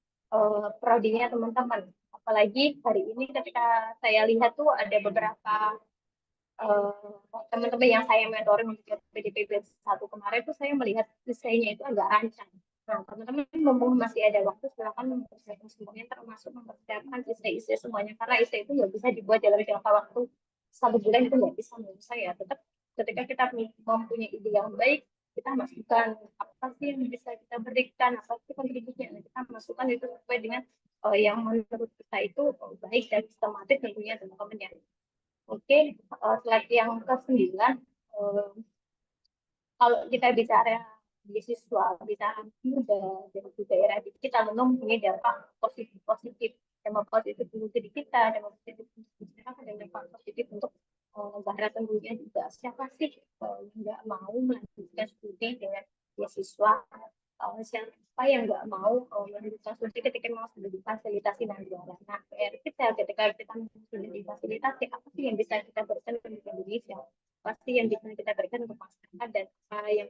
prodinya teman-teman. Apalagi hari ini ketika saya lihat tuh ada beberapa teman-teman yang saya mentoring untuk PDP batch 1 kemarin tuh saya melihat desainnya itu agak rancang. Nah, teman-teman mumpung masih ada waktu, silakan mempersiapkan semuanya, termasuk mempersiapkan isi semuanya, karena isi itu nggak bisa dibuat dalam jangka waktu 1 bulan, itu nggak bisa menurut saya. Tetap ketika kita mempunyai ide yang baik, kita masukkan apa sih yang bisa kita berikan, apa sih kontribusinya, kita masukkan itu sesuai dengan yang menurut kita itu baik dan sistematis tentunya teman-teman ya. Oke, slide yang ke-9, kalau kita bicara beasiswa, bicara muda dari daerah, kita mempunyai dampak positif, dampak positif untuk diri kita, dampak positif untuk masyarakat, dan dampak positif untuk negara tentunya juga. Siapa sih yang nggak mau melanjutkan studi dengan beasiswa? Siapa yang nggak mau melanjutkan studi ketika memang sudah difasilitasi negara? Nah, PR kita ketika kita sudah difasilitasi, apa sih yang bisa kita berikan untuk Indonesia? Pasti yang bisa kita berikan untuk masyarakat, dan apa yang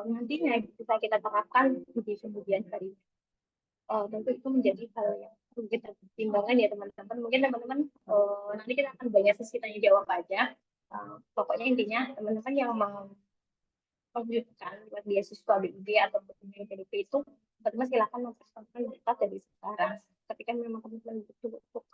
nantinya bisa kita terapkan di kemudian hari. Tentu itu menjadi hal yang perlu kita pertimbangkan ya teman-teman. Mungkin teman-teman nanti kita akan banyak sesi tanya jawab aja. Pokoknya intinya teman-teman yang mau melanjutkan buat beasiswa BUD atau PDP itu, teman-teman silakan mempersiapkan data dari sekarang. Ketika memang teman-teman betul-betul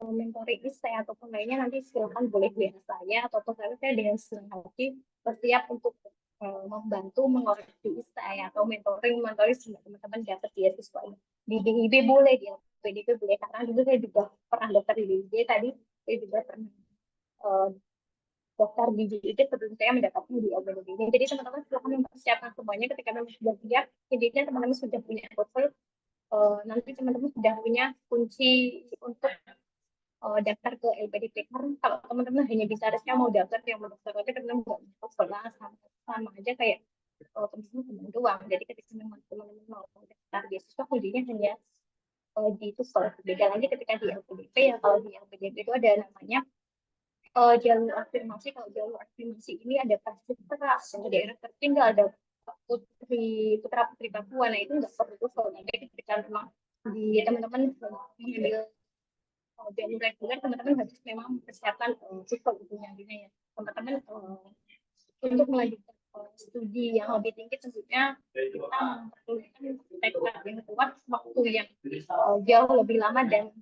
mentoring saya ataupun lainnya, nanti silakan boleh WA saya ataupun saya dengan senang hati bersiap untuk membantu mengoreksi saya atau mentoring teman-teman dapat beasiswa ini. Di DIB boleh, di PDP boleh, karena dulu saya juga pernah daftar di DIB, tadi saya juga pernah daftar di DIB sebelum saya mendapatkan di LPDP ini. Jadi teman-teman silakan mempersiapkan semuanya ketika memang sudah siap. Intinya teman-teman sudah punya portfolio, nanti teman-teman sudah punya kunci untuk daftar ke LPDP. Karena kalau teman-teman hanya bisa harusnya mau daftar yang mau daftar, tapi teman-teman nggak mau sekolah, sama aja kayak teman-teman doang. Jadi ketika teman-teman mau daftar beasiswa, kuncinya hanya di itu sekolah. Beda lagi ketika di LPDP ya. Kalau di LPDP itu ada namanya jalur afirmasi. Kalau jalur afirmasi ini ada pasif keras, yang daerah tertinggal, ada putra putri Papua. Nah itu nggak perlu tuh. Jadi ketika memang di teman-teman mengambil jalur reguler, teman-teman harus memang mempersiapkan siswa ibunya ya teman-teman. Untuk melanjutkan studi yang lebih tinggi, tentunya kita memperlukan tekad yang kuat, waktu yang jauh lebih lama, dan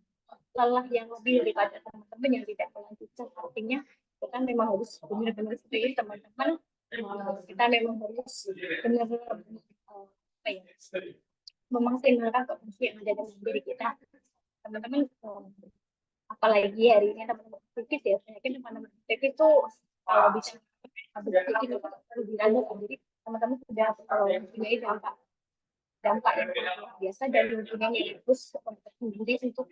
lelah yang lebih daripada teman-teman yang tidak melanjutkan. Artinya kita memang harus benar-benar serius teman-teman. Kita memang harus benar-benar memaksimalkan potensi yang ada dalam diri kita teman-teman. Apalagi hari ini teman-teman aktivis ya, saya yakin teman-teman aktivis itu kalau bisa habis itu lebih lanjut. Jadi teman-teman sudah mempunyai dampak yang luar biasa dan mempunyai terus sendiri untuk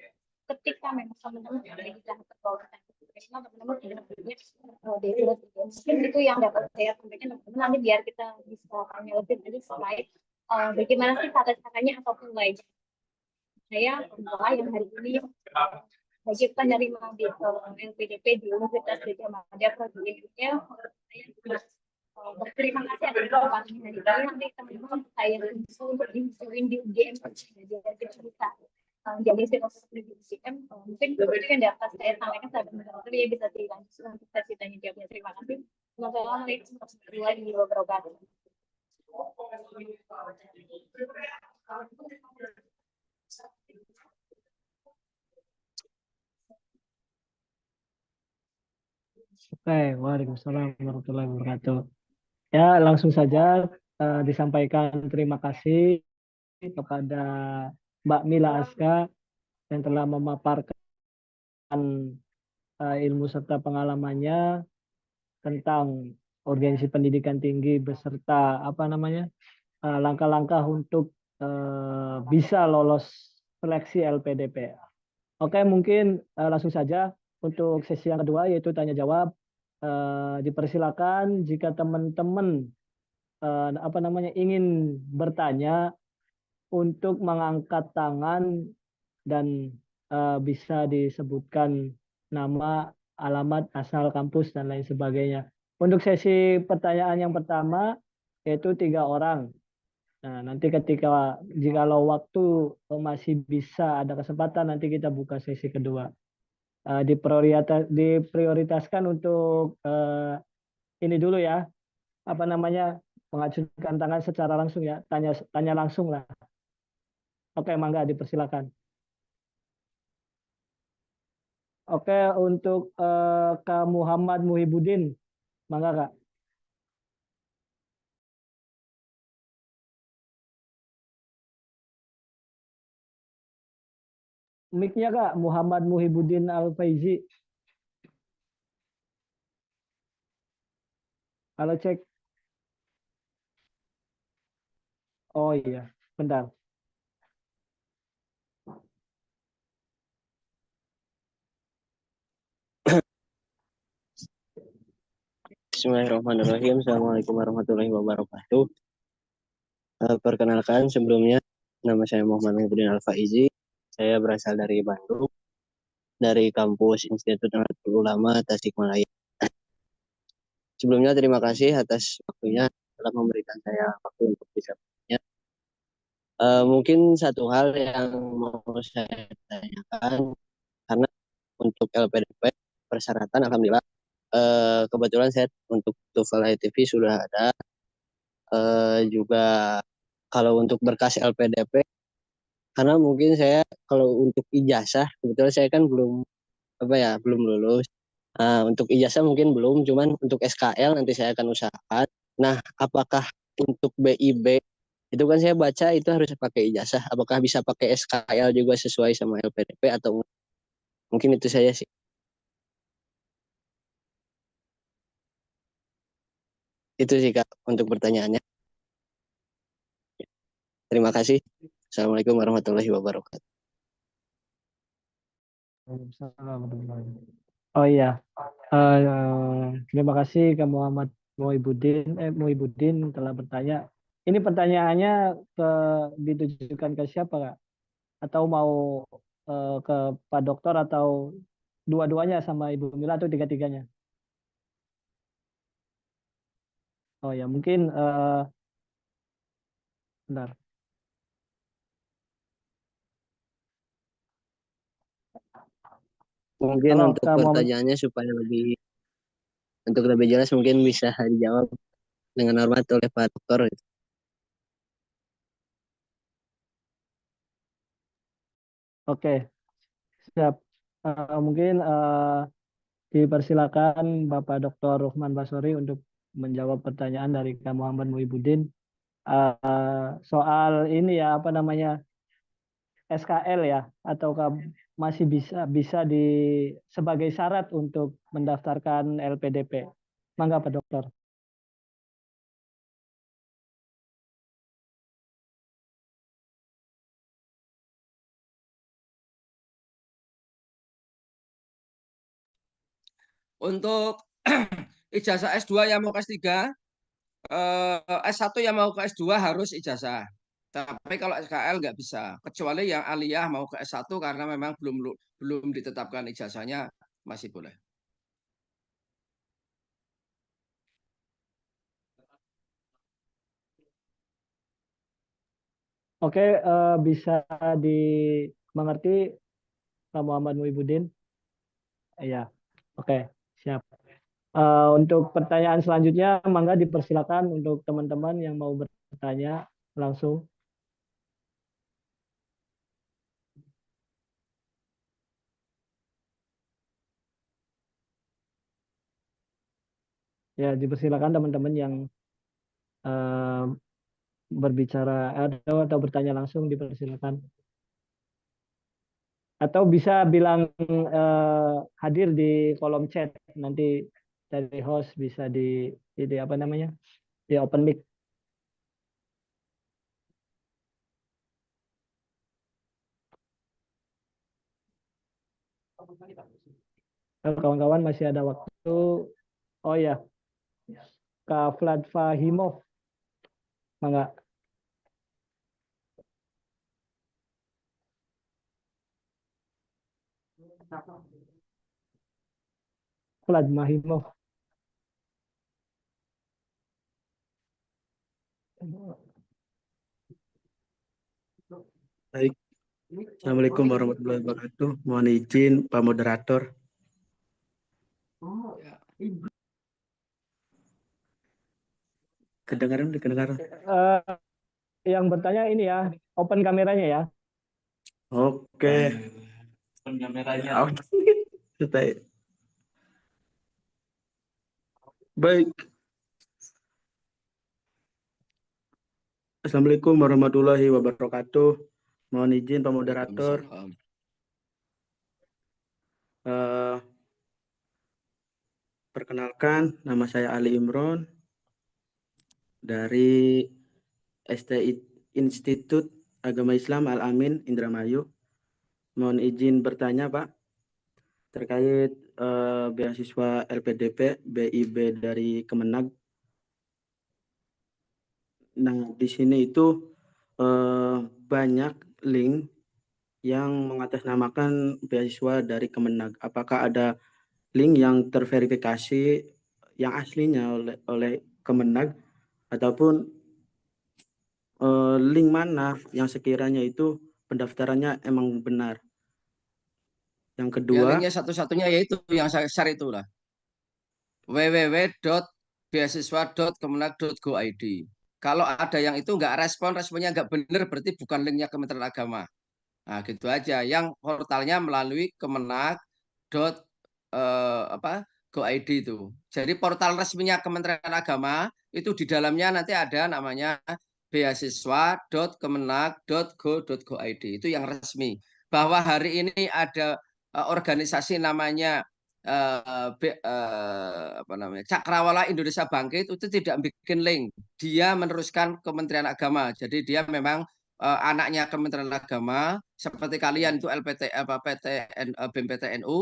ketika memang teman-teman ada di tahap pergaulan teman-teman sudah punya mungkin itu yang dapat saya sampaikan teman-teman. Nanti biar kita bisa tanya lebih lanjut selain bagaimana sih caranya ataupun lainnya. Saya yang hari ini bagi penerima di LPDP di Universitas Gadjah Mada Prodi Indonesia, saya berterima kasih atas kesempatan hari ini. Nanti teman-teman saya untuk diinsuin di UGM jadi kita bisa jadi filosofi di UGM. Mungkin itu yang dapat saya sampaikan saat teman-teman ya, bisa dilanjutkan untuk sesi tanya jawabnya. Terima kasih. Wassalamualaikum warahmatullahi wabarakatuh. Oke, waalaikumsalam warahmatullahi wabarakatuh. Ya, langsung saja disampaikan terima kasih kepada Mbak Mila Aska yang telah memaparkan ilmu serta pengalamannya tentang urgensi pendidikan tinggi beserta langkah-langkah untuk bisa lolos seleksi LPDP. Oke, mungkin langsung saja untuk sesi yang kedua yaitu tanya jawab. Dipersilakan jika teman-teman ingin bertanya untuk mengangkat tangan dan bisa disebutkan nama, alamat, asal kampus dan lain sebagainya. Untuk sesi pertanyaan yang pertama yaitu 3 orang. Nah, nanti jikalau waktu masih bisa ada kesempatan, nanti kita buka sesi kedua. diprioritaskan untuk ini dulu ya, apa namanya, mengajukan tangan secara langsung ya, tanya langsung lah. Oke, Mangga dipersilakan. Oke, untuk Kak Muhammad Muhibudin, Mangga Kak. Mic-nya Kak, Muhammad Muhibudin Al-Faizi. Halo cek. Oh iya, bentar. Bismillahirrahmanirrahim. Assalamualaikum warahmatullahi wabarakatuh. Perkenalkan sebelumnya, nama saya Muhammad Muhyiddin Al-Faizi. Saya berasal dari Bandung, dari kampus Institut Nahdlatul Ulama Tasikmalaya. Sebelumnya terima kasih atas waktunya telah memberikan saya waktu untuk bisa bertanya. Mungkin satu hal yang mau saya tanyakan, karena untuk LPDP persyaratan alhamdulillah kebetulan saya untuk TOEFL ITV sudah ada. Juga kalau untuk berkas LPDP, karena mungkin saya kalau untuk ijazah kebetulan saya kan belum belum lulus. Untuk ijazah mungkin belum, cuman untuk SKL nanti saya akan usahakan. Nah, apakah untuk BIB itu kan saya baca itu harus pakai ijazah, apakah bisa pakai SKL juga sesuai sama LPDP atau mungkin itu saya sih. Itu sih Kak untuk pertanyaannya. Terima kasih. Assalamualaikum warahmatullahi wabarakatuh. Oh iya, terima kasih ke Muhammad Muhibudin telah bertanya. Ini pertanyaannya ditujukan ke siapa Kak? Atau mau ke Pak Dokter atau dua-duanya sama Ibu Mila atau tiga-tiganya? Oh ya, mungkin bentar. Mungkin Halo, untuk Kak Muhammad. pertanyaannya supaya untuk lebih jelas mungkin bisa dijawab dengan hormat oleh Pak Dokter. Oke, siap. Mungkin dipersilakan Bapak Dr. Ruhman Basori untuk menjawab pertanyaan dari Kak Muhammad Muhibudin soal ini ya, apa namanya, SKL ya, ataukah masih bisa sebagai syarat untuk mendaftarkan LPDP. Mangga Pak Dokter. Untuk ijazah S2 yang mau ke S3, S1 yang mau ke S2 harus ijazah. Tapi kalau SKL nggak bisa, kecuali yang aliyah mau ke S1 karena memang belum ditetapkan ijazahnya, masih boleh. Oke, bisa dimengerti Pak Muhammad Muhibudin? Iya, oke, siap. Untuk pertanyaan selanjutnya, mangga dipersilakan untuk teman-teman yang mau bertanya langsung. Ya, dipersilakan teman-teman yang berbicara atau bertanya langsung, dipersilakan. Atau bisa bilang hadir di kolom chat, nanti dari host bisa di apa namanya, di open mic. Kalau kawan-kawan masih ada waktu, oh ya, Kak Vlad Fahimov, mangga. Vlad Mahimov. Baik, Assalamualaikum warahmatullahi wabarakatuh. Mohon izin Pak Moderator. Kedengaran? Eh, yang bertanya ini ya, open kameranya ya. Oke. Kameranya. Baik. Assalamualaikum warahmatullahi wabarakatuh. Mohon izin Pak Moderator. Waalaikumsalam. Perkenalkan, nama saya Ali Imron dari STI Institut Agama Islam Al-Amin Indramayu. Mohon izin bertanya Pak terkait beasiswa LPDP BIB dari Kemenag. Nah, di sini itu banyak link yang mengatasnamakan beasiswa dari Kemenag. Apakah ada link yang terverifikasi yang aslinya oleh Kemenag ataupun link mana yang sekiranya itu pendaftarannya emang benar? Yang Ya, kedua, linknya satu-satunya yaitu yang saya share itulah. www.beasiswa.kemenag.go.id. Kalau ada yang itu nggak responnya nggak benar, berarti bukan linknya Kementerian Agama. Nah, gitu aja. Yang portalnya melalui kemenag.go.id itu. Jadi portal resminya Kementerian Agama itu di dalamnya nanti ada namanya beasiswa.kemenag.go.id. Itu yang resmi. Bahwa hari ini ada organisasi namanya Cakrawala Indonesia Bangkit itu tidak bikin link. Dia meneruskan Kementerian Agama. Jadi dia memang anaknya Kementerian Agama seperti kalian itu BMPTNU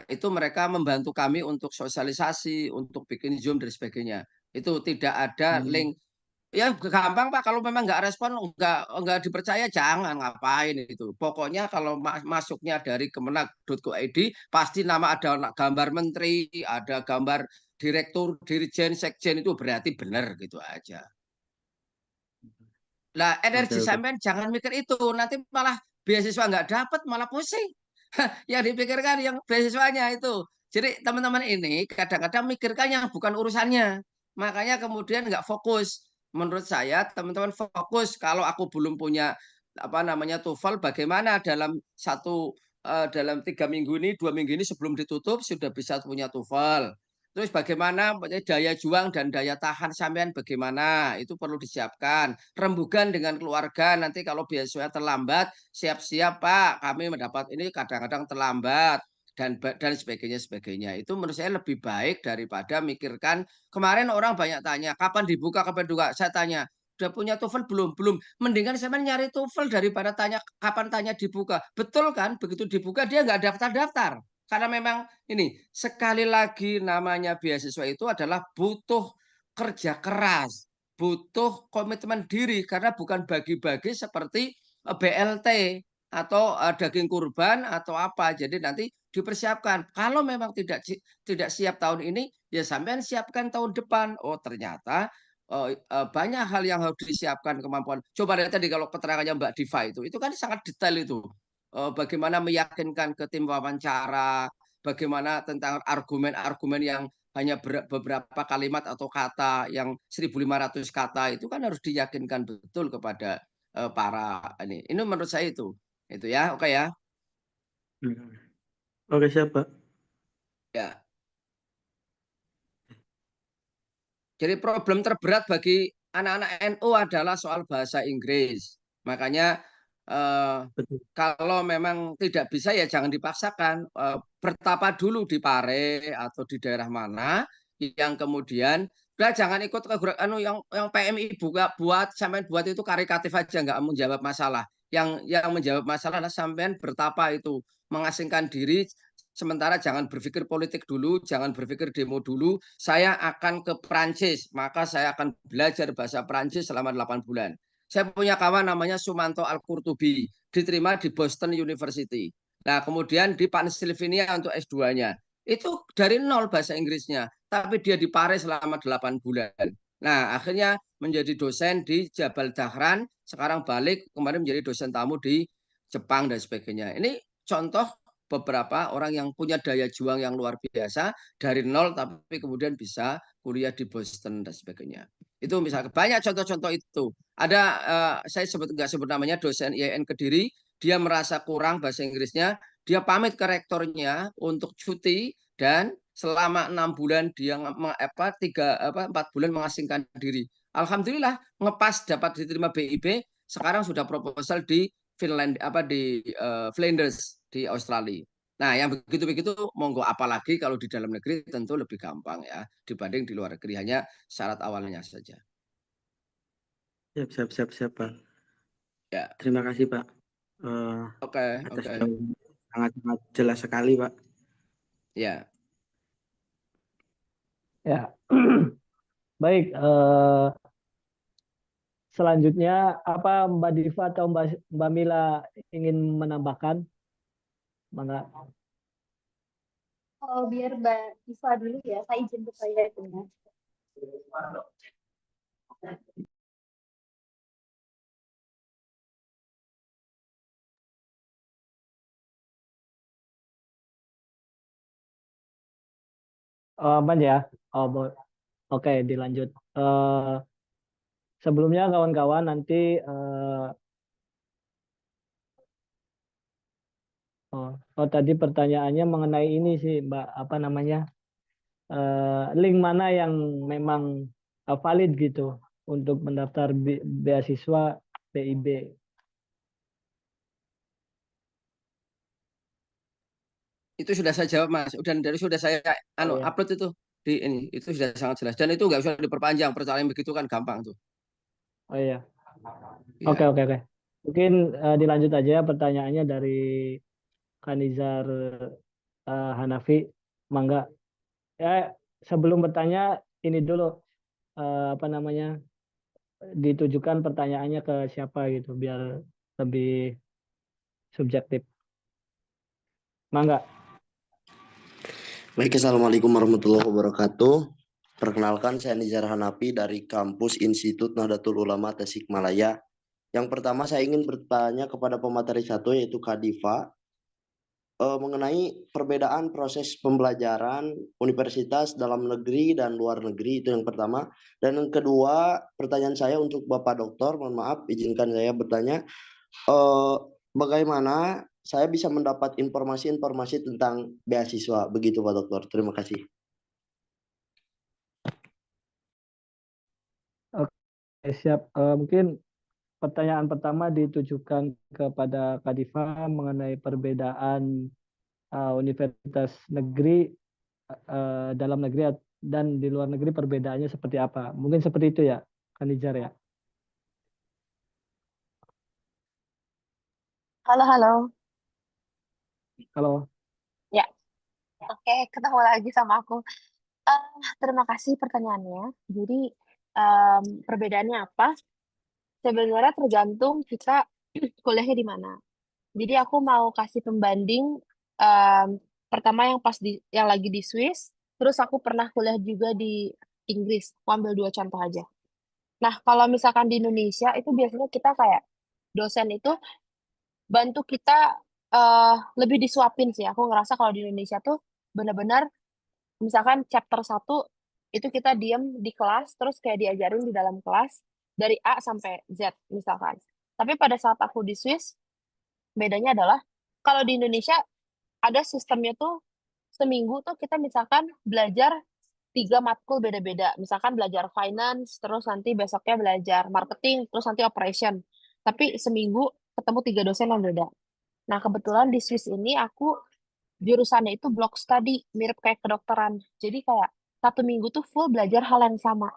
itu mereka membantu kami untuk sosialisasi, untuk bikin Zoom dan sebagainya. Itu tidak ada link. Ya gampang Pak, kalau memang nggak respon, nggak dipercaya, jangan ngapain itu. Pokoknya kalau masuknya dari kemenag.go.id pasti nama ada gambar menteri, ada gambar direktur, dirjen, sekjen, itu berarti benar gitu aja. Lah energi Oke. sampean jangan mikir itu, nanti malah beasiswa nggak dapat, malah pusing. Yang dipikirkan yang beasiswanya itu. Jadi teman-teman ini kadang-kadang mikirkan yang bukan urusannya. Makanya kemudian nggak fokus. Menurut saya teman-teman fokus, kalau aku belum punya TOEFL, bagaimana dalam dalam 3 minggu ini, 2 minggu ini sebelum ditutup sudah bisa punya TOEFL. Terus bagaimana daya juang dan daya tahan sampean bagaimana, itu perlu disiapkan. Rembugan dengan keluarga, nanti kalau beasiswa terlambat, siap-siap Pak, kami mendapat ini kadang-kadang terlambat dan sebagainya. Itu menurut saya lebih baik daripada mikirkan. Kemarin orang banyak tanya kapan dibuka. Saya tanya udah punya TOEFL belum? Mendingan saya nyari TOEFL daripada kapan dibuka. Betul kan? Begitu dibuka dia nggak daftar. Karena memang ini sekali lagi namanya beasiswa itu adalah butuh kerja keras, butuh komitmen diri, karena bukan bagi-bagi seperti BLT atau daging kurban atau apa. Jadi nanti dipersiapkan. Kalau memang tidak siap tahun ini, ya sampean siapkan tahun depan. Oh ternyata banyak hal yang harus disiapkan kemampuan. Coba lihat tadi kalau keterangannya Mbak Diva itu kan sangat detail itu. Bagaimana meyakinkan ke tim wawancara, bagaimana tentang argumen-argumen yang hanya beberapa kalimat atau kata yang 1.500 kata itu kan harus diyakinkan betul kepada para ini. Ini menurut saya itu ya, oke ya. Oke, siapa? Ya. Jadi problem terberat bagi anak-anak NU adalah soal bahasa Inggris. Makanya kalau memang tidak bisa ya jangan dipaksakan. Bertapa dulu di Pare atau di daerah mana yang kemudian jangan ikut ke yang PMI sampean buat itu karikatif aja, nggak menjawab masalah. Yang menjawab masalah adalah sampean bertapa itu, mengasingkan diri. Sementara jangan berpikir politik dulu, jangan berpikir demo dulu. Saya akan ke Perancis, maka saya akan belajar bahasa Perancis selama 8 bulan. Saya punya kawan namanya Sumanto Al-Qurtubi, diterima di Boston University. Nah, kemudian di Pennsylvania untuk S2-nya. Itu dari nol bahasa Inggrisnya, tapi dia di Paris selama 8 bulan. Nah, akhirnya menjadi dosen di Jabal Dahran, sekarang balik kemarin menjadi dosen tamu di Jepang dan sebagainya. Ini contoh beberapa orang yang punya daya juang yang luar biasa dari nol tapi kemudian bisa kuliah di Boston dan sebagainya. Itu misalnya banyak contoh-contoh itu. Ada saya nggak sebut namanya, dosen IAIN Kediri, dia merasa kurang bahasa Inggrisnya, dia pamit ke rektornya untuk cuti dan selama 6 bulan dia 4 bulan mengasingkan diri. Alhamdulillah ngepas dapat diterima BIP, sekarang sudah proposal di Finland di Flanders di Australia. Nah, yang begitu-begitu monggo, apalagi kalau di dalam negeri tentu lebih gampang ya dibanding di luar negeri, hanya syarat awalnya saja. Siap, Pak. Ya. Terima kasih, Pak. Oke. Atas jawaban sangat jelas sekali, Pak. Ya. Ya. Baik, selanjutnya apa Mbak Diva atau Mbak Mila ingin menambahkan? Mangga. Biar Mbak Diva dulu ya, saya izin bertanya ya. Aman ya? Oke, dilanjut. Sebelumnya kawan-kawan nanti tadi pertanyaannya mengenai ini sih Mbak, apa namanya, link mana yang memang valid gitu untuk mendaftar beasiswa PIB. Itu sudah saya jawab, Mas. Sudah saya upload itu di ini. Itu sudah sangat jelas dan itu nggak usah diperpanjang. Percaya begitu kan gampang tuh. Oh iya. Oke. Mungkin dilanjut aja ya pertanyaannya dari Kanizar Hanafi. Mangga. Ya, sebelum bertanya ini dulu apa namanya, ditujukan pertanyaannya ke siapa gitu biar lebih subjektif. Mangga. Baik, Assalamualaikum warahmatullahi wabarakatuh. Perkenalkan, saya Nizar Hanafi dari kampus Institut Nahdlatul Ulama Tasikmalaya. Yang pertama saya ingin bertanya kepada pemateri 1 yaitu Kak Diva mengenai perbedaan proses pembelajaran universitas dalam negeri dan luar negeri, itu yang pertama. Dan yang kedua, pertanyaan saya untuk Bapak Doktor, mohon maaf izinkan saya bertanya bagaimana saya bisa mendapat informasi-informasi tentang beasiswa, begitu Pak Dokter. Terima kasih. Oke, siap. Mungkin pertanyaan pertama ditujukan kepada Kak Diva mengenai perbedaan universitas negeri dalam negeri dan di luar negeri, perbedaannya seperti apa. Mungkin seperti itu ya, Kanijar ya. Halo. Ya. Oke, ketemu lagi sama aku. Terima kasih pertanyaannya. Jadi perbedaannya apa? Sebenarnya tergantung kita kuliahnya di mana. Jadi aku mau kasih pembanding pertama yang lagi di Swiss, terus aku pernah kuliah juga di Inggris. Aku ambil 2 contoh aja. Nah, kalau misalkan di Indonesia itu biasanya kita kayak dosen itu bantu kita lebih disuapin sih. Aku ngerasa kalau di Indonesia tuh benar-benar misalkan chapter 1 itu kita diem di kelas terus kayak diajarin di dalam kelas dari A sampai Z misalkan. Tapi pada saat aku di Swiss bedanya adalah kalau di Indonesia ada sistemnya tuh seminggu tuh kita misalkan belajar 3 matkul beda-beda. Misalkan belajar finance, terus nanti besoknya belajar marketing, terus nanti operation. Tapi seminggu ketemu 3 dosen yang beda. Nah, kebetulan di Swiss ini aku jurusannya itu block study, mirip kayak kedokteran. Jadi kayak 1 minggu tuh full belajar hal yang sama.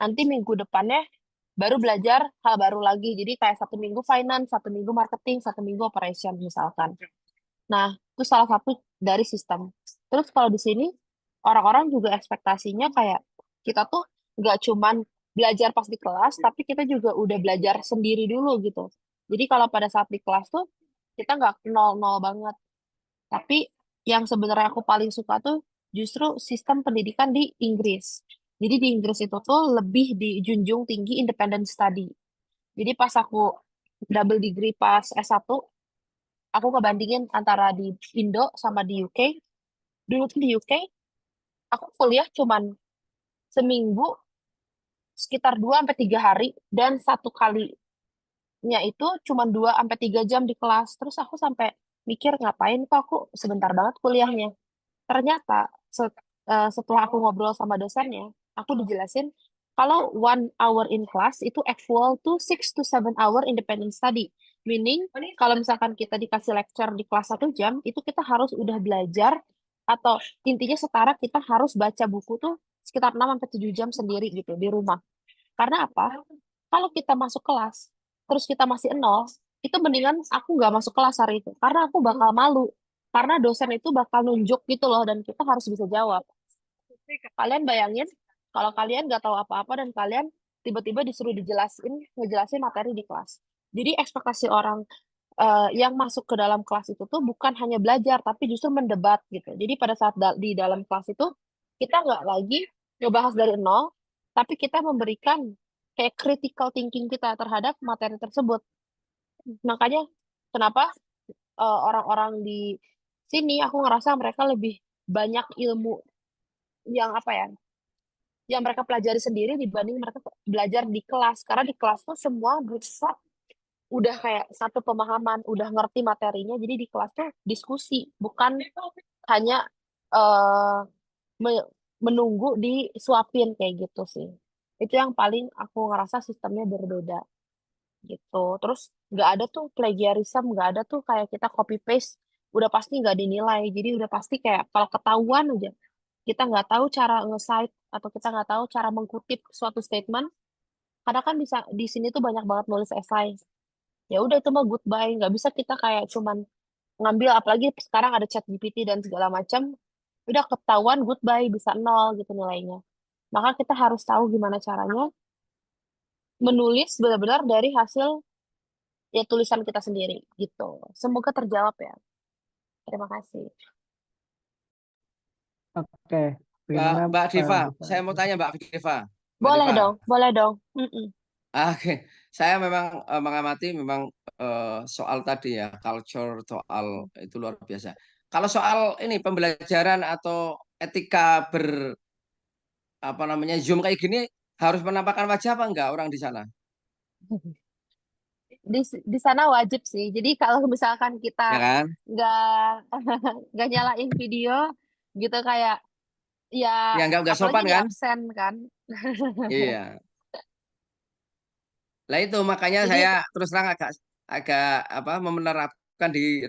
Nanti minggu depannya baru belajar hal baru lagi. Jadi kayak 1 minggu finance, 1 minggu marketing, 1 minggu operation misalkan. Nah, itu salah satu dari sistem. Terus kalau di sini, orang-orang juga ekspektasinya kayak kita tuh nggak cuman belajar pas di kelas, tapi kita juga udah belajar sendiri dulu gitu. Jadi kalau pada saat di kelas tuh, kita nggak nol-nol banget. Tapi yang sebenarnya aku paling suka tuh justru sistem pendidikan di Inggris. Jadi di Inggris itu tuh lebih dijunjung tinggi independent study. Jadi pas aku double degree pas S1, aku ngebandingin antara di Indo sama di UK. Dulu tuh di UK, aku kuliah cuman seminggu sekitar 2 sampai 3 hari dan satu kalinya itu cuma 2 sampai 3 jam di kelas. Terus aku sampai mikir ngapain kok aku sebentar banget kuliahnya. Ternyata setelah aku ngobrol sama dosennya, aku dijelasin kalau 1 hour in class itu equal to 6 to 7 hour independent study. Meaning kalau misalkan kita dikasih lecture di kelas 1 jam, itu kita harus udah belajar atau intinya setara kita harus baca buku tuh sekitar 6 sampai 7 jam sendiri gitu di rumah. Karena apa? Kalau kita masuk kelas, terus kita masih nol, itu mendingan aku nggak masuk kelas hari itu. Karena aku bakal malu. Karena dosen itu bakal nunjuk gitu loh, dan kita harus bisa jawab. Kalian bayangin, kalau kalian nggak tahu apa-apa dan kalian tiba-tiba disuruh ngejelasin materi di kelas. Jadi ekspektasi orang yang masuk ke dalam kelas itu tuh bukan hanya belajar, tapi justru mendebat gitu. Jadi pada saat di dalam kelas itu, kita nggak lagi ngebahas dari nol, tapi kita memberikan kayak critical thinking kita terhadap materi tersebut. Makanya kenapa orang-orang di sini aku ngerasa mereka lebih banyak ilmu yang apa ya, yang mereka pelajari sendiri dibanding mereka belajar di kelas. Karena di kelas tuh semua bisa udah kayak satu pemahaman, udah ngerti materinya. Jadi di kelas tuh diskusi, bukan hanya eh, menunggu disuapin kayak gitu sih. Itu yang paling aku ngerasa sistemnya berbeda gitu. Terus nggak ada tuh plagiarism, nggak ada tuh kayak kita copy paste, udah pasti nggak dinilai. Jadi udah pasti kayak kalau ketahuan aja kita nggak tahu cara nge-cite atau kita nggak tahu cara mengkutip suatu statement, karena kan bisa di sini tuh banyak banget nulis esai. Ya udah itu mah goodbye, nggak bisa kita kayak cuman ngambil, apalagi sekarang ada chat GPT dan segala macam, udah ketahuan goodbye, bisa nol gitu nilainya. Maka kita harus tahu gimana caranya menulis benar-benar dari hasil ya tulisan kita sendiri gitu. Semoga terjawab ya. Terima kasih. Oke, bagaimana Mbak Diva, Diva? saya mau tanya Mbak Diva. Mbak Boleh Diva. dong, boleh dong. Mm-mm. Oke, saya memang mengamati memang soal tadi ya, culture soal itu luar biasa. Kalau soal ini pembelajaran atau etika apa namanya Zoom kayak gini harus menampakkan wajah apa enggak orang di sana? Di sana wajib sih. Jadi kalau misalkan Ya kita kan? nggak nggak nyalain video gitu kayak ya Ya enggak apalagi sopan di kan? absen kan. Iya. Lah itu makanya Jadi saya terus terang agak agak apa menerapkan di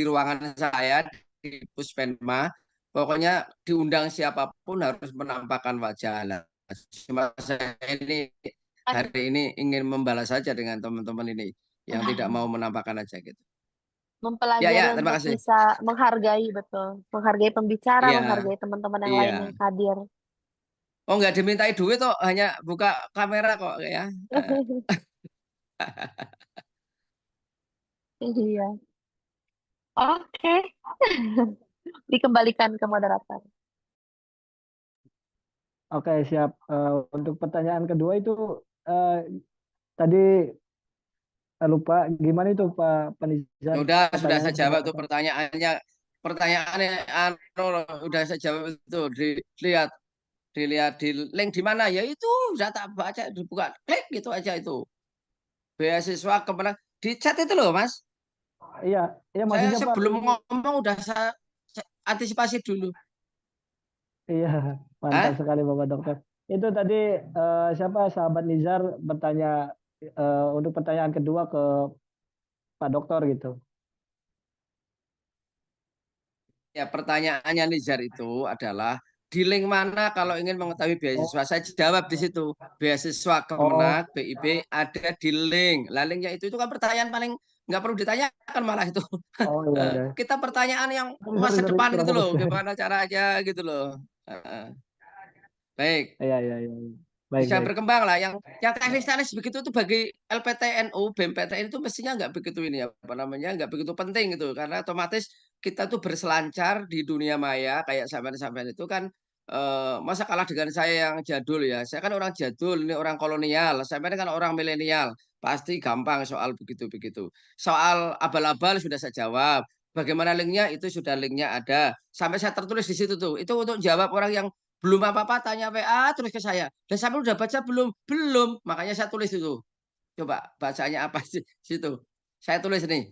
ruangan saya di Puspenma. Pokoknya diundang siapapun harus menampakkan wajah. Lah, cuma saya ini kan hari ini ingin membalas saja dengan teman-teman ini yang tidak mau menampakkan aja gitu. Ya mempelajari ya, terima untuk kasih. bisa menghargai, betul. Menghargai pembicara, Iya, menghargai teman-teman yang lain iya. yang hadir. Oh nggak dimintai duit kok, hanya buka kamera kok ya. Iya. Oke. Dikembalikan ke moderator. Oke, siap. Untuk pertanyaan kedua itu tadi lupa gimana itu Pak Penizar Sudah pertanyaannya saya jawab tuh apa? pertanyaannya anu, udah saya jawab itu dilihat di link di mana ya itu udah tak baca dibuka klik gitu aja itu beasiswa kemenang di chat itu loh Mas. Iya, iya Saya maksudnya Pak sebelum ini ngomong udah saya antisipasi dulu. iya mantap Hah? sekali Bapak Dokter. Itu tadi siapa sahabat Nizar bertanya untuk pertanyaan kedua ke Pak Dokter gitu. Ya, pertanyaannya Nizar itu adalah di link mana kalau ingin mengetahui Oh, beasiswa? Saya jawab di situ. Beasiswa oh, Kemenak, BIP ada di link. Lah linknya itu kan pertanyaan paling nggak perlu ditanyakan malah itu. oh iya iya. Kita pertanyaan yang Sorry, masa sorry, depan kurang gitu fokus. loh, gimana caranya gitu loh. Baik, Iya iya iya. Baik bisa baik. berkembang lah. Yang teknis-teknis begitu itu bagi LPTNU, BMPTN itu mestinya nggak begitu ini apa namanya, nggak begitu penting gitu. Karena otomatis kita tuh berselancar di dunia maya kayak sampean-sampean itu kan masa kalah dengan saya yang jadul ya. Saya kan orang jadul, ini orang kolonial. Saya kan orang milenial. Pasti gampang soal begitu-begitu. Soal abal-abal sudah saya jawab. Bagaimana linknya itu sudah linknya ada. Sampai saya tertulis di situ tuh. Itu untuk jawab orang yang belum apa-apa tanya WA terus ke saya. Dan sampai udah baca belum? Belum. Makanya saya tulis itu. Coba bacanya apa sih situ. Saya tulis nih.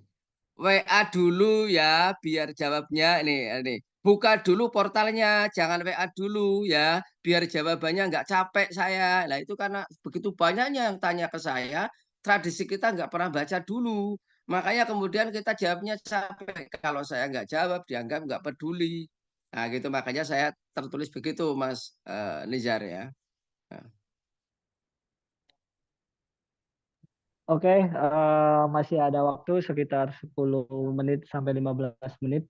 WA dulu ya biar jawabnya ini. Buka dulu portalnya, jangan WA dulu ya, biar jawabannya nggak capek saya. Nah itu karena begitu banyaknya yang tanya ke saya, tradisi kita nggak pernah baca dulu. Makanya kemudian kita jawabnya capek. Kalau saya nggak jawab, dianggap nggak peduli. Nah gitu, makanya saya tertulis begitu Mas Nizar ya. Nah. Oke, masih ada waktu sekitar 10 menit sampai 15 menit.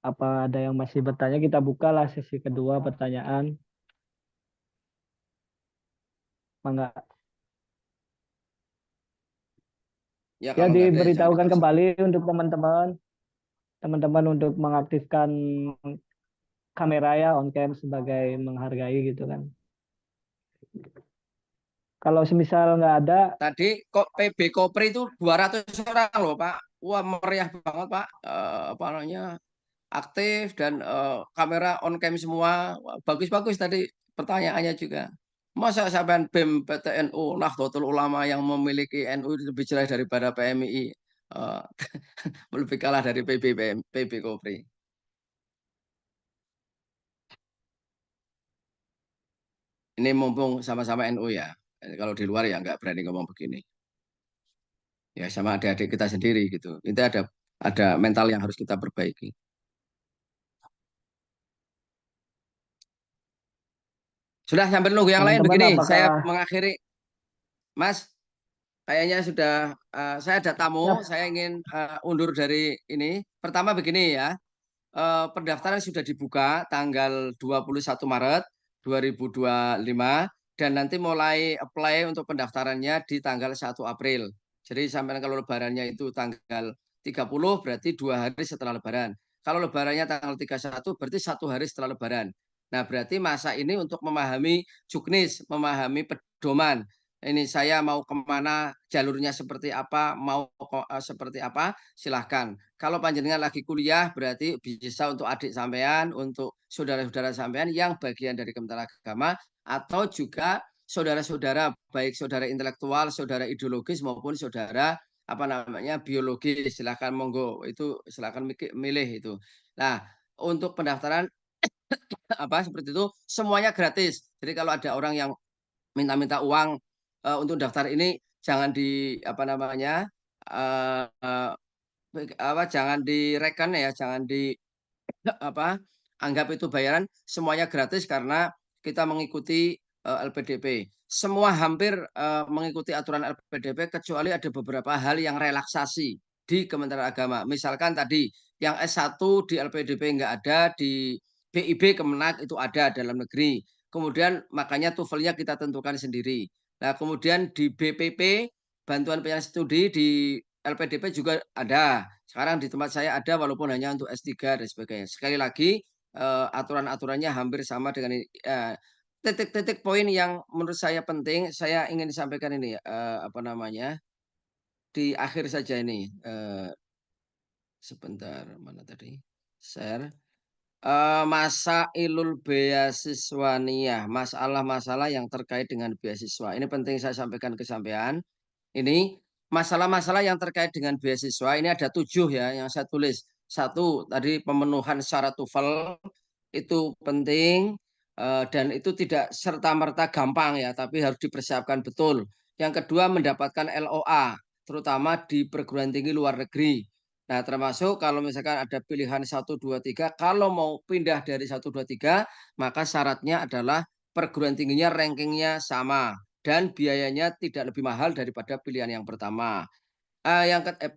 Apa ada yang masih bertanya? Kita bukalah sesi kedua pertanyaan. Mangga. Ya, Ya, kalau nggak ada ya jangan diberitahukan diteruskan. kembali untuk teman-teman untuk mengaktifkan kamera ya on cam sebagai menghargai gitu kan. Kalau semisal nggak ada, Tadi kok PB Kopri itu 200 orang loh Pak. Wah meriah banget Pak. Apa namanya, aktif dan kamera on cam semua. Wah, bagus-bagus tadi pertanyaannya juga. Masa sampean BEM PTNU Nahdlatul Ulama yang memiliki NU lebih jelas daripada PMI, lebih kalah dari PB Kopri. Ini mumpung sama-sama NU ya. Kalau di luar ya nggak berani ngomong begini. Ya sama adik-adik kita sendiri gitu. Itu ada mental yang harus kita perbaiki. Sudah sampai nunggu yang lain teman-teman begini, saya apakah mengakhiri, Mas. Kayaknya sudah, saya ada tamu, ya, saya ingin undur dari ini. Pertama begini ya, pendaftaran sudah dibuka tanggal 21 Maret 2025 dan nanti mulai apply untuk pendaftarannya di tanggal 1 April. Jadi sampai kalau lebarannya itu tanggal 30 berarti 2 hari setelah lebaran. Kalau lebarannya tanggal 31 berarti 1 hari setelah lebaran. Nah, berarti masa ini untuk memahami juknis, memahami pedoman. Ini saya mau kemana, jalurnya seperti apa, mau seperti apa, silahkan. Kalau panjenengan lagi kuliah berarti bisa untuk adik sampean, untuk saudara-saudara sampean yang bagian dari Kementerian Agama atau juga saudara-saudara baik saudara intelektual, saudara ideologis maupun saudara apa namanya biologis. Silakan monggo itu silakan milih itu. Nah, untuk pendaftaran apa seperti itu semuanya gratis. Jadi kalau ada orang yang minta-minta uang untuk daftar ini jangan di apa namanya jangan direken ya, jangan di apa anggap itu bayaran, semuanya gratis karena kita mengikuti LPDP. Semua hampir mengikuti aturan LPDP kecuali ada beberapa hal yang relaksasi di Kementerian Agama. Misalkan tadi yang S1 di LPDP nggak ada, di BIB Kemenak itu ada dalam negeri. Kemudian makanya TOEFL-nya kita tentukan sendiri. Nah, kemudian di BPP bantuan penyelesaian studi di LPDP juga ada. Sekarang di tempat saya ada walaupun hanya untuk S3 dan sebagainya. Sekali lagi aturan-aturannya hampir sama dengan titik-titik poin yang menurut saya penting. Saya ingin disampaikan ini apa namanya di akhir saja ini. Sebentar mana tadi? Share. Masailul beasiswaniyah, masalah-masalah yang terkait dengan beasiswa. Ini penting saya sampaikan ke sampean. Ini masalah-masalah yang terkait dengan beasiswa ini ada 7 ya yang saya tulis. 1 tadi pemenuhan syarat TOEFL itu penting dan itu tidak serta-merta gampang ya, tapi harus dipersiapkan betul. Yang kedua mendapatkan LOA, terutama di perguruan tinggi luar negeri. Nah, termasuk kalau misalkan ada pilihan 1, 2, 3, kalau mau pindah dari 1, 2, 3, maka syaratnya adalah perguruan tingginya rankingnya sama dan biayanya tidak lebih mahal daripada pilihan yang pertama.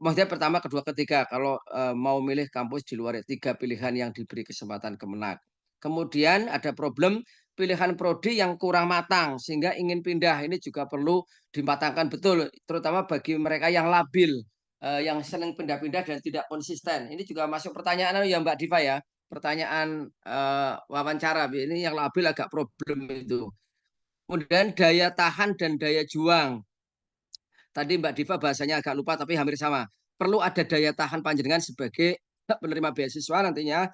Maksudnya pertama, kedua, ketiga. Kalau mau milih kampus di luar 3 pilihan yang diberi kesempatan Kemenak. Kemudian ada problem pilihan prodi yang kurang matang sehingga ingin pindah. Ini juga perlu dimatangkan betul, terutama bagi mereka yang labil, yang sering pindah-pindah dan tidak konsisten. Ini juga masuk pertanyaan ya Mbak Diva ya. pertanyaan wawancara. Ini yang labil agak problem itu. Kemudian daya tahan dan daya juang. Tadi Mbak Diva bahasanya agak lupa tapi hampir sama. Perlu ada daya tahan panjenengan sebagai penerima beasiswa nantinya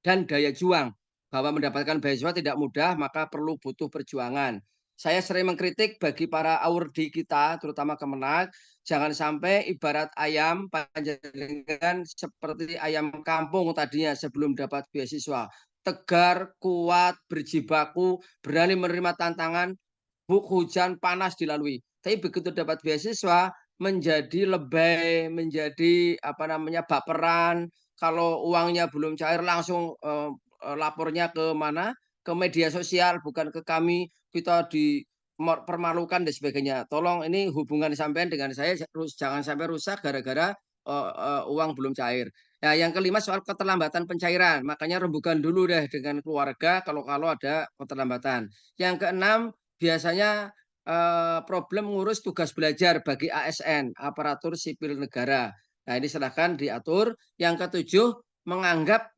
dan daya juang. Bahwa mendapatkan beasiswa tidak mudah, maka perlu butuh perjuangan. Saya sering mengkritik bagi para awardi kita, terutama Kemenak, jangan sampai ibarat ayam panjenengan seperti ayam kampung tadinya sebelum dapat beasiswa. Tegar, kuat, berjibaku, berani menerima tantangan, hujan, panas dilalui. Tapi begitu dapat beasiswa, menjadi lebay, menjadi baperan. Kalau uangnya belum cair langsung lapornya ke mana? Ke media sosial, bukan ke kami. Kita dipermalukan dan sebagainya. Tolong ini hubungan sampean dengan saya jangan sampai rusak gara-gara uang belum cair. Nah, yang kelima soal keterlambatan pencairan. Makanya rembukan dulu deh dengan keluarga kalau ada keterlambatan. Yang keenam, biasanya problem ngurus tugas belajar bagi ASN, aparatur sipil negara. Nah, ini silahkan diatur. Yang ketujuh, menganggap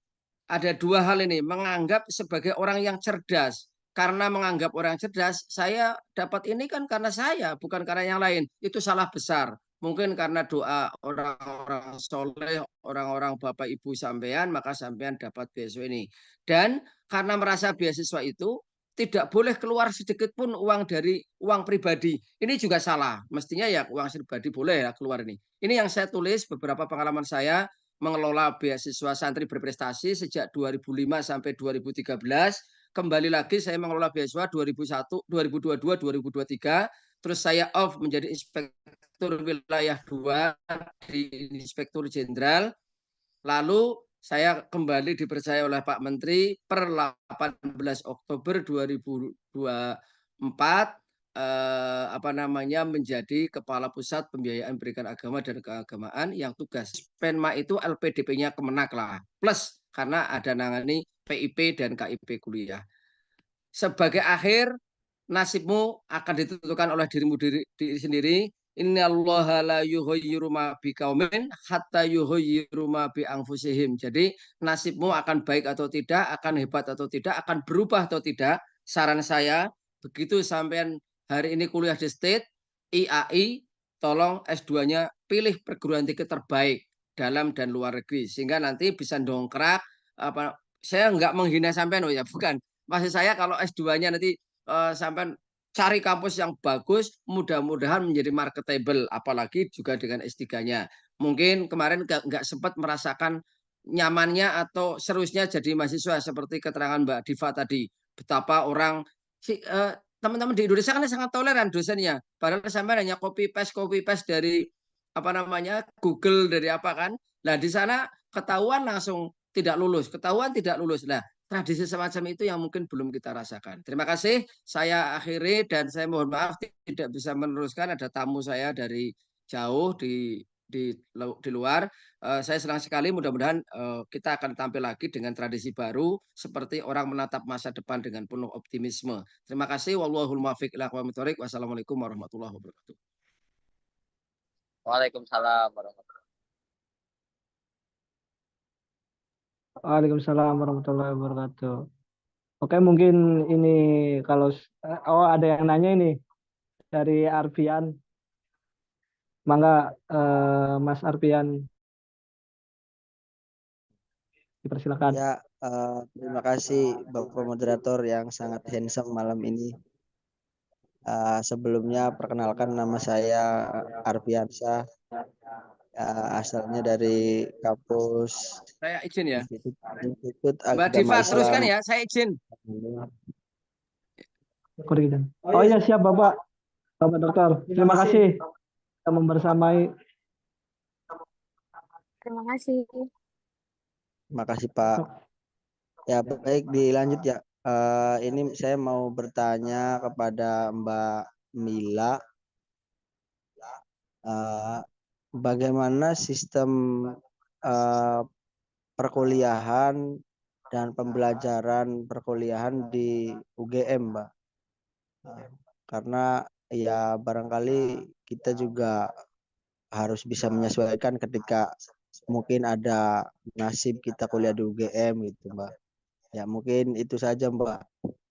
ada dua hal ini. Menganggap sebagai orang yang cerdas. Karena menganggap orang cerdas, saya dapat ini kan karena saya, bukan karena yang lain. Itu salah besar. Mungkin karena doa orang-orang soleh, orang-orang bapak ibu sampean, maka sampean dapat beasiswa ini. Dan karena merasa beasiswa itu tidak boleh keluar sedikit pun uang dari uang pribadi. Ini juga salah. Mestinya ya uang pribadi boleh ya keluar ini. Ini yang saya tulis beberapa pengalaman saya mengelola beasiswa santri berprestasi sejak 2005 sampai 2013. Kembali lagi saya mengelola beasiswa 2001, 2022, 2023. Terus saya off menjadi inspektur wilayah 2 di Inspektur Jenderal. Lalu saya kembali dipercaya oleh Pak Menteri per 18 Oktober 2024 menjadi Kepala Pusat Pembiayaan Pendidikan Agama dan Keagamaan yang tugas Penma itu LPDP-nya Kemenak lah. Plus karena ada nangani PIP dan KIP kuliah. Sebagai akhir, nasibmu akan ditentukan oleh dirimu diri sendiri. Innallaha la yughayyiru ma biqaumin hatta yughayyiru ma bi anfusihim. Jadi nasibmu akan baik atau tidak, akan hebat atau tidak, akan berubah atau tidak. Saran saya, begitu sampean hari ini kuliah di State, IAI, tolong S2-nya pilih perguruan tinggi terbaik dalam dan luar negeri sehingga nanti bisa dongkrak saya nggak menghina sampean ya, bukan. Maksud saya kalau S2-nya nanti sampean cari kampus yang bagus, mudah-mudahan menjadi marketable, apalagi juga dengan S3-nya. Mungkin kemarin nggak sempat merasakan nyamannya atau seriusnya jadi mahasiswa seperti keterangan Mbak Diva tadi. Betapa orang teman-teman di Indonesia kan sangat toleran dosennya. Padahal sampai hanya copy paste dari Google dari apa kan. Nah, di sana ketahuan langsung tidak lulus, ketahuan tidak lulus. Nah, tradisi semacam itu yang mungkin belum kita rasakan. Terima kasih. Saya akhiri dan saya mohon maaf tidak bisa meneruskan. Ada tamu saya dari jauh di luar. Saya senang sekali. Mudah-mudahan kita akan tampil lagi dengan tradisi baru seperti orang menatap masa depan dengan penuh optimisme. Terima kasih. Wallahul muwaffiq ila aqwamit thoriq. Wassalamualaikum warahmatullahi wabarakatuh. Waalaikumsalam warahmatullahi Waalaikumsalam warahmatullahi wabarakatuh. Oke, mungkin ini kalau ada yang nanya ini dari Arfian. Mangga Mas Arfian dipersilakan. Ya, terima kasih Bapak Moderator yang sangat handsome malam ini. Sebelumnya perkenalkan nama saya Arfiansyah, asalnya dari kampus Saya izin ya. Institut Mbak Agama Diva Islam. teruskan ya, saya izin. Oh iya, siap Bapak Dokter. Terima kasih kita membersamai. Terima kasih. Terima kasih Pak. Ya baik, dilanjut ya. Ini saya mau bertanya kepada Mbak Mila. Bagaimana sistem perkuliahan dan pembelajaran perkuliahan di UGM, Mbak? Karena ya barangkali kita juga harus bisa menyesuaikan ketika mungkin ada nasib kita kuliah di UGM gitu Mbak. Ya mungkin itu saja Mbak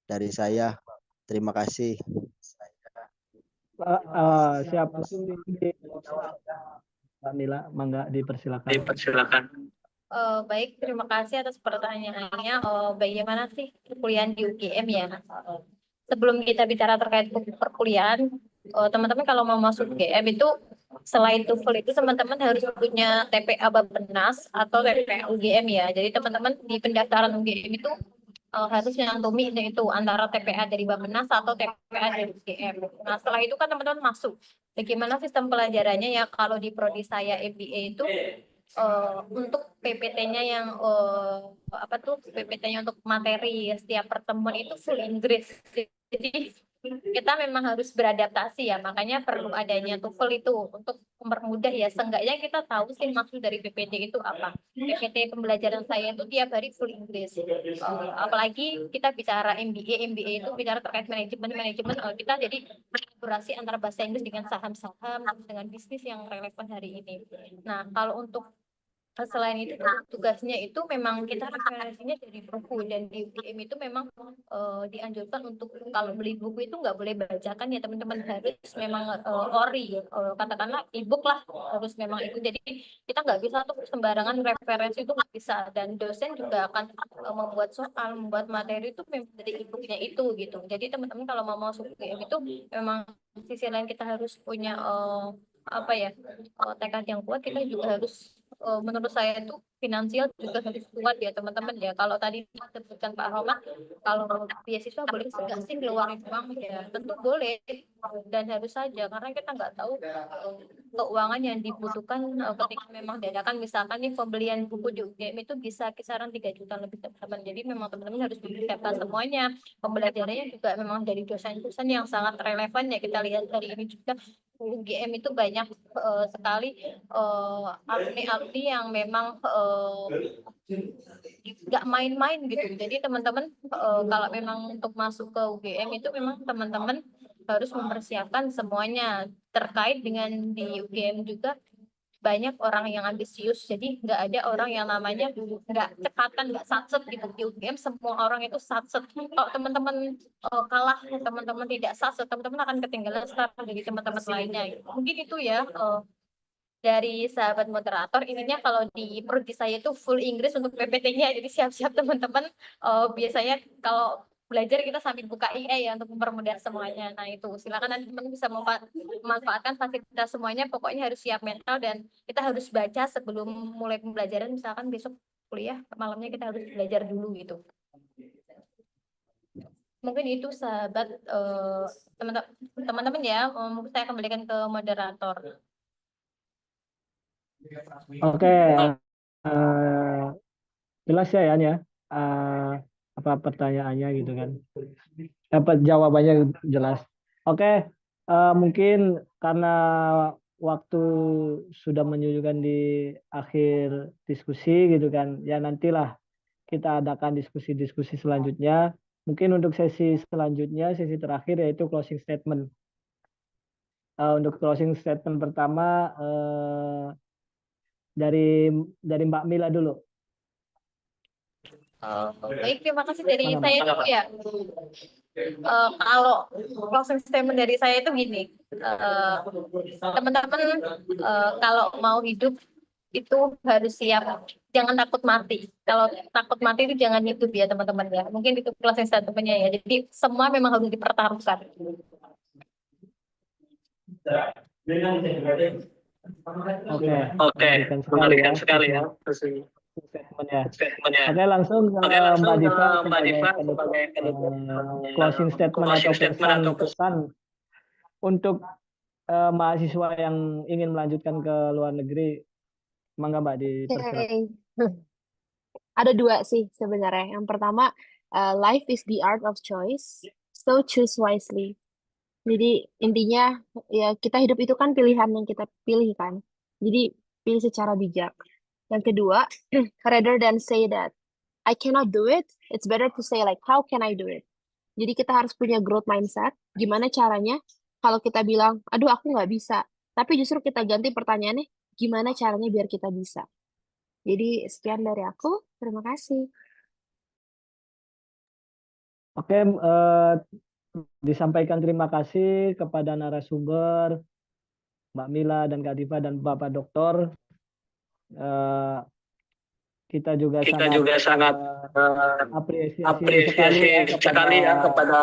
dari saya. Terima kasih. Siap. Mbak Mila, mangga dipersilakan. Baik, terima kasih atas pertanyaannya. Bagaimana sih perkuliahan di UGM ya? Sebelum kita bicara terkait perkuliahan, teman-teman kalau mau masuk UGM itu selain TOEFL itu teman-teman harus punya TPA Bappenas atau TPA UGM ya. Jadi teman-teman di pendaftaran UGM itu harus nyantumin itu antara TPA dari Bappenas atau TPA dari UGM. Nah setelah itu kan teman-teman masuk. Bagaimana sistem pelajarannya ya? Kalau di prodi saya MBA itu untuk PPT-nya yang PPT-nya untuk materi setiap pertemuan itu full Inggris. Jadi kita memang harus beradaptasi ya, makanya perlu adanya TOEFL itu untuk mempermudah ya. Seenggaknya kita tahu sih maksud dari PPT itu apa. PPT pembelajaran saya itu tiap hari full Inggris. Apalagi kita bicara MBA itu bicara terkait manajemen, kita jadi kolaborasi antara bahasa Inggris dengan saham-saham, dengan bisnis yang relevan hari ini. Nah, kalau untuk selain itu tugasnya itu memang kita referensinya dari buku, dan di UGM itu memang dianjurkan untuk kalau beli buku itu nggak boleh bacakan ya teman-teman, harus memang ori katakanlah e-book lah, harus memang itu. Jadi kita nggak bisa tuh sembarangan referensi, itu nggak bisa, dan dosen juga akan membuat soal, membuat materi itu memang dari e-booknya itu gitu. Jadi teman-teman kalau mau masuk UGM itu memang sisi lain kita harus punya tekad yang kuat. Kita juga harus menurut saya itu finansial juga harus kuat ya teman-teman ya. Kalau tadi disebutkan Pak Roman, kalau beasiswa boleh nggak sih ngeluarin uang ya? Tentu boleh dan harus saja, karena kita nggak tahu keuangan yang dibutuhkan ketika memang dadakan. Misalkan nih pembelian buku di UGM itu bisa kisaran 3 juta lebih teman-teman. Jadi memang teman-teman harus mempersiapkan semuanya. Pembelajarannya juga memang dari dosen-dosen yang sangat relevan ya. Kita lihat hari ini juga UGM itu banyak sekali alumni-alumni yang memang nggak main-main gitu. Jadi teman-teman kalau memang untuk masuk ke UGM itu memang teman-teman harus mempersiapkan semuanya. Terkait dengan di UGM juga banyak orang yang ambisius, jadi nggak ada orang yang namanya nggak cepatan, nggak satset gitu. Di UGM semua orang itu satset. Kalau teman-teman kalah, teman-teman tidak satset, teman-teman akan ketinggalan start dari teman-teman lainnya. Mungkin itu ya dari sahabat moderator. Intinya kalau di prodi saya itu full Inggris untuk PPT-nya, jadi siap-siap teman-teman. Biasanya kalau belajar kita sambil buka IE ya untuk mempermudah semuanya. Nah itu silakan nanti teman bisa memanfaatkan fasilitas semuanya. Pokoknya harus siap mental dan kita harus baca sebelum mulai pembelajaran. Misalkan besok kuliah malamnya kita harus belajar dulu gitu. Mungkin itu sahabat teman-teman ya. Saya kembalikan ke moderator. Oke, jelas ya Yan ya. Apa pertanyaannya gitu kan, dapat jawabannya jelas. Oke, mungkin karena waktu sudah menunjukkan di akhir diskusi gitu kan ya, nantilah kita adakan diskusi-diskusi selanjutnya. Mungkin untuk sesi selanjutnya, sesi terakhir yaitu closing statement. Untuk closing statement pertama dari Mbak Mila dulu. Baik, terima kasih dari saya dulu ya. Kalau closing statement dari saya itu gini, teman-teman kalau mau hidup itu harus siap, jangan takut mati. Kalau takut mati itu jangan hidup ya teman-teman ya. Mungkin itu closing statement-nya ya. Jadi semua memang harus dipertaruhkan. Oke, mengerikan sekali ya. Statementnya. Oke, langsung ke Mbak Diva sebagai closing statement atau pesan untuk mahasiswa yang ingin melanjutkan ke luar negeri. Mangga Mbak dipersilakan. Ada dua sih sebenarnya. Yang pertama, life is the art of choice, so choose wisely. Jadi intinya ya kita hidup itu kan pilihan yang kita pilih kan. Jadi pilih secara bijak. Yang kedua, rather than say that I cannot do it, it's better to say like how can I do it. Jadi kita harus punya growth mindset. Gimana caranya? Kalau kita bilang, aduh aku nggak bisa, tapi justru kita ganti pertanyaannya, gimana caranya biar kita bisa. Jadi sekian dari aku. Terima kasih. Oke, disampaikan terima kasih kepada narasumber Mbak Mila dan Kak Diva dan Bapak Doktor. Eh, kita juga sangat apresiasi sekali ya kepada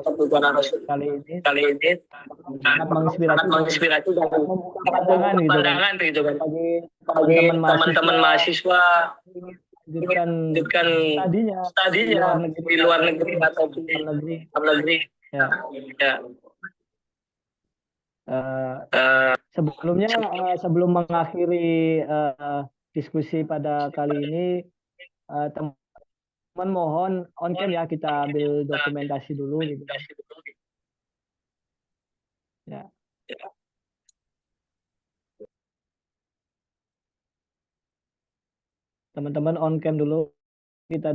kedua narasumber kali ini. Sangat menginspirasi dan membuka pandangan gitu kan bagi teman-teman mahasiswa lanjutkan studinya di luar negeri atau di dalam negeri. Ya. Sebelumnya sebelum mengakhiri diskusi pada kali ini, teman mohon on cam ya, kita ambil dokumentasi dulu gitu. Ya. Teman-teman on cam dulu, kita